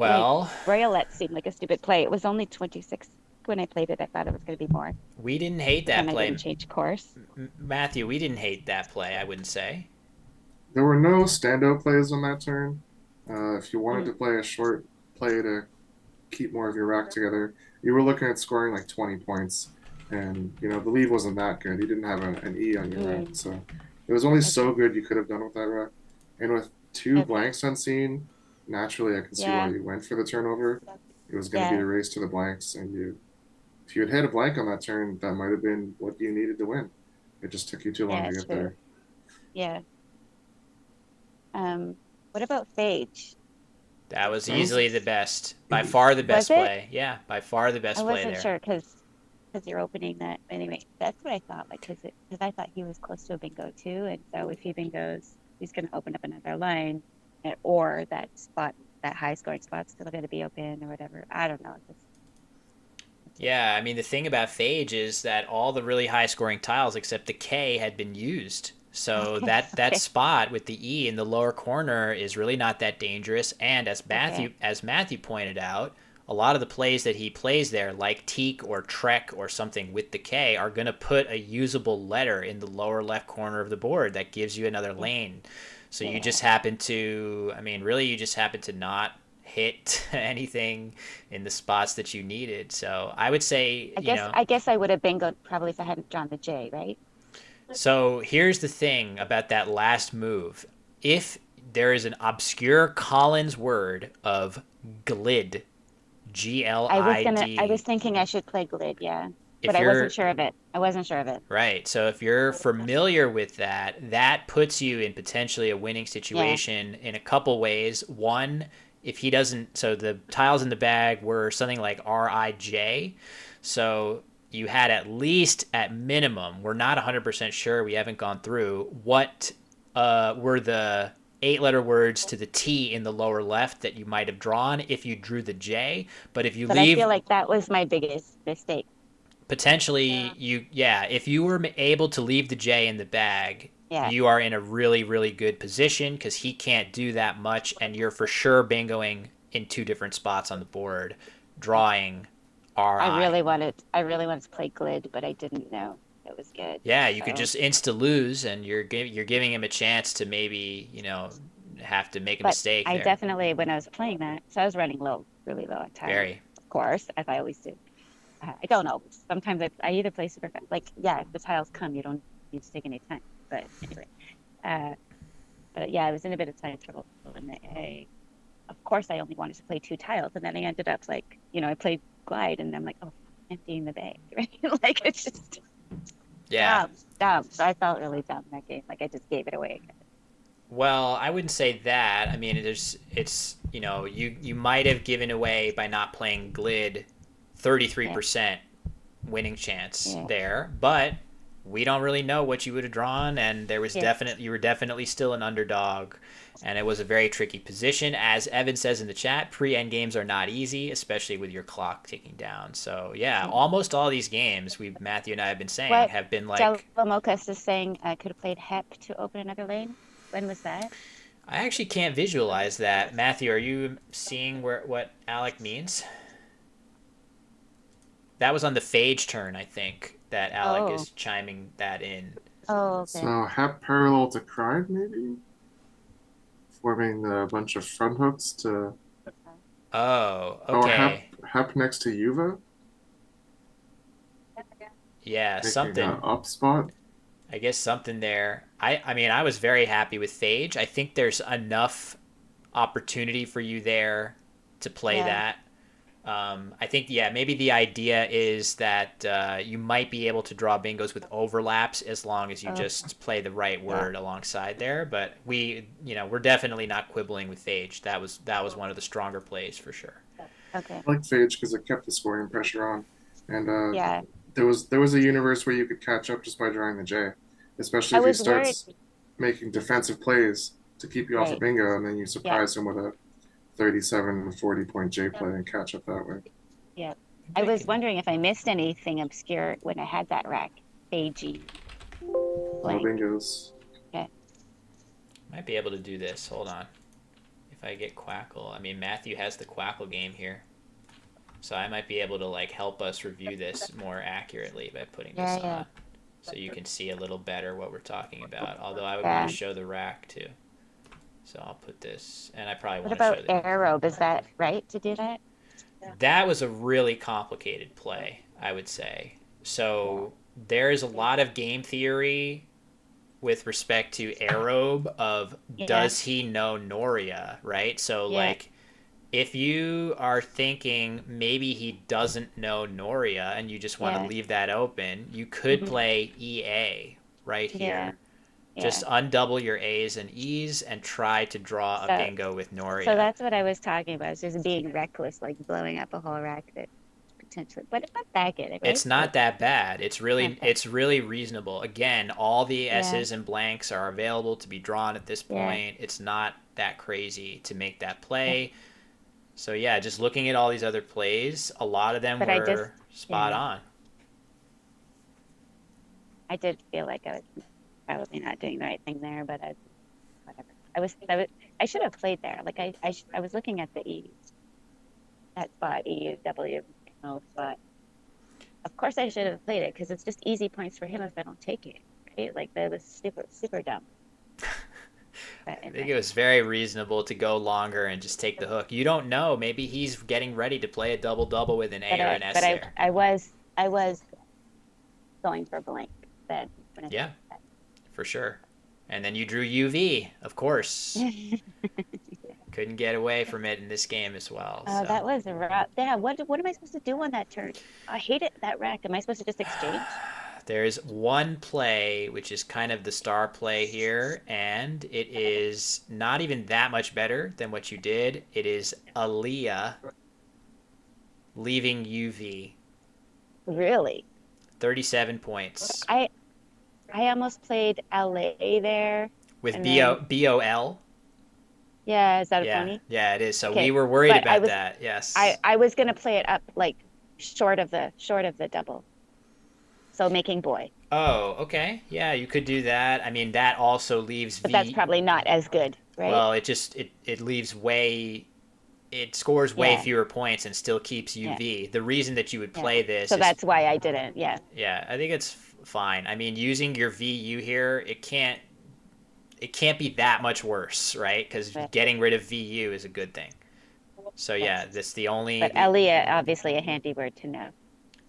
D: Like
A: Well,
D: Royalettes seemed like a stupid play. It was only 26 when I played it. I thought it was going to be more,
A: we didn't hate
D: but then
A: that
D: I didn't
A: play,
D: change course.
A: Matthew. We didn't hate that play. I wouldn't say.
B: There were no standout plays on that turn. If you wanted
D: Mm,
B: to play a short play to keep more of your rack together, you were looking at scoring like 20 points. And, the lead wasn't that good. You didn't have an E on your rack.
D: mm,
B: So it was only so
D: okay,
B: good you could have done with that rack. And with two
D: okay,
B: blanks unseen, naturally I can see why
D: yeah,
B: you went for the turnover. It was going to be
D: yeah,
B: a race to the blanks. And if you had hit a blank on that turn, that might have been what you needed to win. It just took you too long
D: yeah,
B: to get
D: true.
B: there.
D: Yeah. What about Phage?
A: That was
B: That was
A: easily the best, by far the
D: Was
A: best
D: it?
A: play. Yeah, by far the
D: I
A: best play
D: wasn't
A: there.
D: sure because you're opening that anyway. That's what I thought. Like because I thought he was close to a bingo too, and so if he bingos, he's going to open up another line, or that spot, that high scoring spot's still going to be open or whatever. I don't know. It's
A: Yeah, I mean the thing about Phage is that all the really high scoring tiles except the K had been used. So that
D: Okay.
A: spot with the E in the lower corner is really not that dangerous. And
D: Okay.
A: As Matthew pointed out, a lot of the plays that he plays there, like Teak or Trek or something with the K, are going to put a usable letter in the lower left corner of the board that gives you another
D: Yeah.
A: lane. So you
D: Yeah.
A: just happen to, I mean, really, you just happen to not hit anything in the spots that you needed. So I would say,
D: I guess I would have bingoed probably if I hadn't drawn the J, right?
A: so here's the thing about that last move. If there is an obscure Collins word of glid, G L I
D: I
A: D,
D: was thinking I should play Glid, yeah. But
A: if
D: I wasn't
A: you're
D: sure of it. I wasn't sure of it.
A: right, so if you're familiar with that, that puts you in potentially a winning
D: Yeah.
A: situation in a couple ways. One, if he doesn't, so the tiles in the bag were something like RIJ. So you had at least, at minimum, we're not 100% sure, we haven't gone through, what were the 8 letter words to the T in the lower left that you might have drawn if you drew the J. But if you
D: But I feel
A: leave,
D: like that was my biggest mistake.
A: potentially yeah, if you were able to leave the J in the bag,
D: Yeah.
A: you are in a really really good position because he can't do that much, and you're for sure bingoing in 2 different spots on the board,
D: Yeah.
A: drawing RI.
D: I really wanted to play Glid, but I didn't know it was good.
A: Yeah, you could
D: So,
A: just insta lose, and you're giving him a chance to maybe have to make a
D: but
A: mistake
D: I
A: there.
D: definitely when I was playing that, so I was running low, really low on time,
A: Very.
D: of course, as I always do. I don't know. Sometimes I either play super fast, like yeah, if the tiles come, you don't need to take any time. But anyway, uh, but yeah, I was in a bit of time trouble, and of course, I only wanted to play 2 tiles, and then I ended up like, I played Glide, and I'm like, oh, emptying the bag, right? Like it's just
A: Yeah.
D: dumb, dumb. So I felt really dumb in that game. Like I just gave it away.
A: Well, I wouldn't say that. I mean, it's you might have given away by not playing Glid
D: Yeah,
A: 33% winning chance
D: yeah,
A: there, but we don't really know what you would have drawn, and
D: yeah.
A: you were definitely still an underdog, and it was a very tricky position. As Evan says in the chat, pre-end games are not easy, especially with your clock ticking down. So yeah,
D: Yeah.
A: almost all these games we Matthew and I have been saying
D: What
A: have been like.
D: Delamocus is saying I could have played Hep to open another lane. When was that?
A: I actually can't visualize that. Matthew, are you seeing what Alec means? That was on the phage turn, I think, that Alec
D: Oh,
A: is chiming that in.
D: oh, okay.
B: So Hep parallel to Cried, maybe? Forming a bunch of front hooks to.
A: Oh,
B: Or Hep,
A: okay.
B: Hep next to Yuva,
A: Yeah,
B: making a
A: something.
B: up spot.
A: I guess something there. I mean, I was very happy with Phage. I think there's enough opportunity for you there to play
D: Yeah.
A: that. I think, yeah, maybe the idea is that you might be able to draw bingos with overlaps as long as you
D: Oh,
A: just play the right
D: yeah.
A: word alongside there. But we're definitely not quibbling with Phage. That was one of the stronger plays for sure.
D: Okay.
B: I like Phage because it kept the scoring pressure on, and
D: Yeah.
B: there was a universe where you could catch up just by drawing the J, especially
D: I
B: if he
D: was worried.
B: starts making defensive plays to keep you off a
D: Right.
B: bingo, and then you
D: Yeah.
B: surprise him with a 37 40 point J play and catch up that way.
D: Yeah. I
A: They
D: was
A: can
D: wondering if I missed anything obscure when I had that rack. AG
B: No
D: blank.
B: bingos.
D: Okay.
A: might be able to do this. Hold on. If I get Quackle, I mean Matthew has the Quackle game here, so I might be able to like help us review this more accurately by putting this
D: Yeah, yeah.
A: on, so you can see a little better what we're talking about. Although I would want
D: Yeah.
A: to show the rack too, so I'll put this, and I probably
D: What
A: want to
D: about
A: show the.
D: aerobe? Is that right to do that?
A: That was a really complicated play, I would say.
D: Yeah.
A: So there is a lot of game theory with respect to Aerobe of
D: Yeah.
A: does he know Noria, right? So
D: Yeah.
A: like if you are thinking maybe he doesn't know Noria and you just want to
D: Yeah.
A: leave that open, you could
D: Hmm.
A: play EA right
D: Yeah.
A: here.
D: Yeah.
A: Just undouble your A's and E's and try to draw a
D: So
A: bingo with
D: so
A: Noria.
D: that's what I was talking about. Is just being reckless, like blowing up a whole rack that potentially, but it's not that good, right?
A: It's not
D: Like
A: that bad.
D: not that.
A: It's really reasonable. Again, all the
D: Yeah.
A: S's and blanks are available to be drawn at this
D: Yeah.
A: point. It's not that crazy to make that
D: Yeah.
A: play. So yeah, just looking at all these other plays, a lot of them
D: But I just,
A: were spot
D: yeah,
A: on.
D: I did feel like I was probably not doing the right thing there, but whatever. I should have played there. Like I was looking at the E, that spot, EW, spot. Of course I should have played it because it's just easy points for him if I don't take it, right? Like that was super, super dumb. But
A: I think
D: anyway,
A: it was very reasonable to go longer and just take the hook. You don't know. Maybe he's getting ready to play a double double with an A
D: but
A: or
D: I,
A: an S
D: but I,
A: there.
D: I was going for blank then when I
A: Yeah,
D: did
A: for sure. And then you drew UV, of course.
D: that.
A: Couldn't get away from it in this game as well.
D: Oh,
A: So
D: that was a rough. Yeah, what am I supposed to do on that turn? I hate it, that rack. Am I supposed to just exchange?
A: there's one play which is kind of the star play here, and it is not even that much better than what you did. It is Aaliyah leaving UV.
D: Really?
A: 37 points
D: I I almost played LA there,
A: with
D: and
A: BO,
D: then
A: BOL.
D: yeah, is that a
A: Yeah,
D: pony?
A: yeah, it is. So we
D: Okay,
A: were worried
D: but
A: about that. Yes.
D: I was gonna play it up like short of the double, so making boy.
A: Oh, okay. Yeah, you could do that. I mean, that also leaves
D: But that's
A: V.
D: probably not as good, right?
A: Well, it leaves way. It scores way
D: Yeah,
A: fewer points and still keeps
D: yeah,
A: UV. The reason that you would
D: yeah.
A: play this
D: So
A: is,
D: that's why I didn't. Yeah,
A: yeah, I think it's fine. I mean, using your VU here, it can't be that much worse, right? Because
D: but
A: getting rid of VU is a good thing. So yeah,
D: yes.
A: that's the only
D: But
A: the
D: Elia, obviously a handy word to know.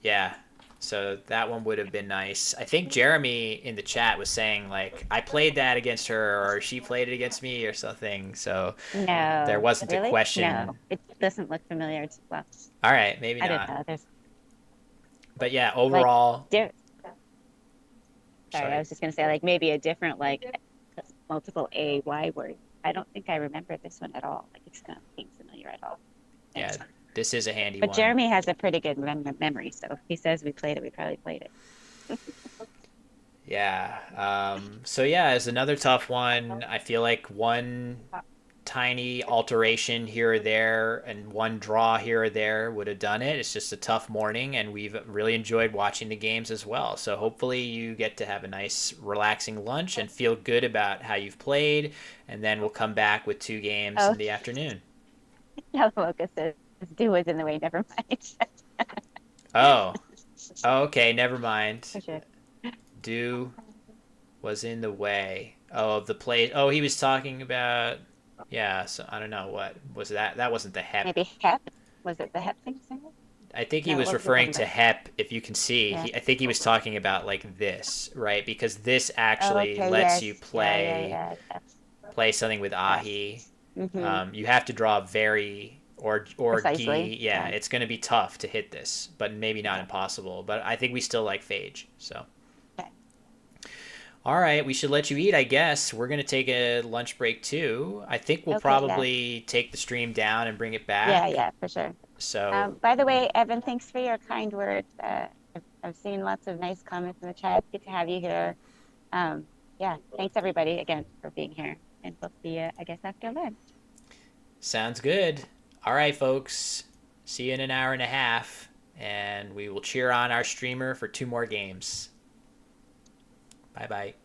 A: yeah. So that one would have been nice. I think Jeremy in the chat was saying like I played that against her or she played it against me or something. So there
D: No,
A: wasn't a
D: really? No,
A: question.
D: it doesn't look familiar. Well,
A: All right, maybe
D: I don't
A: not.
D: know. There's
A: But yeah,
D: like,
A: overall,
D: di sorry, I
A: sorry.
D: was just gonna say like maybe a different like multiple A Y word. I don't think I remember this one at all. Like it's not being familiar at all.
A: Yeah,
D: Anyway.
A: this is a handy
D: But
A: one.
D: Jeremy has a pretty good memory, so if he says we played it, we probably played it.
A: Yeah. So yeah, it's another tough one. I feel like one tiny alteration here or there and one draw here or there would have done it. It's just a tough morning, and we've really enjoyed watching the games as well. So hopefully you get to have a nice, relaxing lunch and feel good about how you've played, and then we'll come back with 2 games
D: Oh,
A: in the afternoon.
D: now Mocha says do was in the way. Never mind.
A: Oh, okay, never mind.
D: For sure.
A: Do was in the way. Oh, of the play. Oh, he was talking about. Yeah, so I don't know what was that. That wasn't the HEP.
D: Maybe HEP? Was it the HEP thing? Singer?
A: I think he
D: No,
A: was
D: what was it talking
A: referring to
D: about?
A: HEP. If you can see,
D: Yeah.
A: I think he was talking about like this, right? Because this
D: Oh,
A: actually
D: okay.
A: lets you
D: Yes. Yeah. Yeah.
A: play
D: Yeah. Yes.
A: something with
D: Yes.
A: ahi.
D: Mm-hmm.
A: You have to draw very or
D: Precisely.
A: gi. Yeah,
D: Yeah.
A: it's going to be tough to hit this, but maybe not impossible. But I think we still like Phage. So.
D: Okay.
A: All right, we should let you eat, I guess. We're going to take a lunch break too. I think we'll
D: Okay. Yeah.
A: probably take the stream down and bring it
D: Yeah.
A: back.
D: Yeah. For sure.
A: So,
D: By the way, Evan, thanks for your kind words. I've seen lots of nice comments in the chat. Good to have you here. Um, yeah. Thanks everybody again for being here, and we'll see you, I guess, after lunch.
A: sounds good. All right, folks. See you in an hour and a half, and we will cheer on our streamer for 2 more games. Bye bye.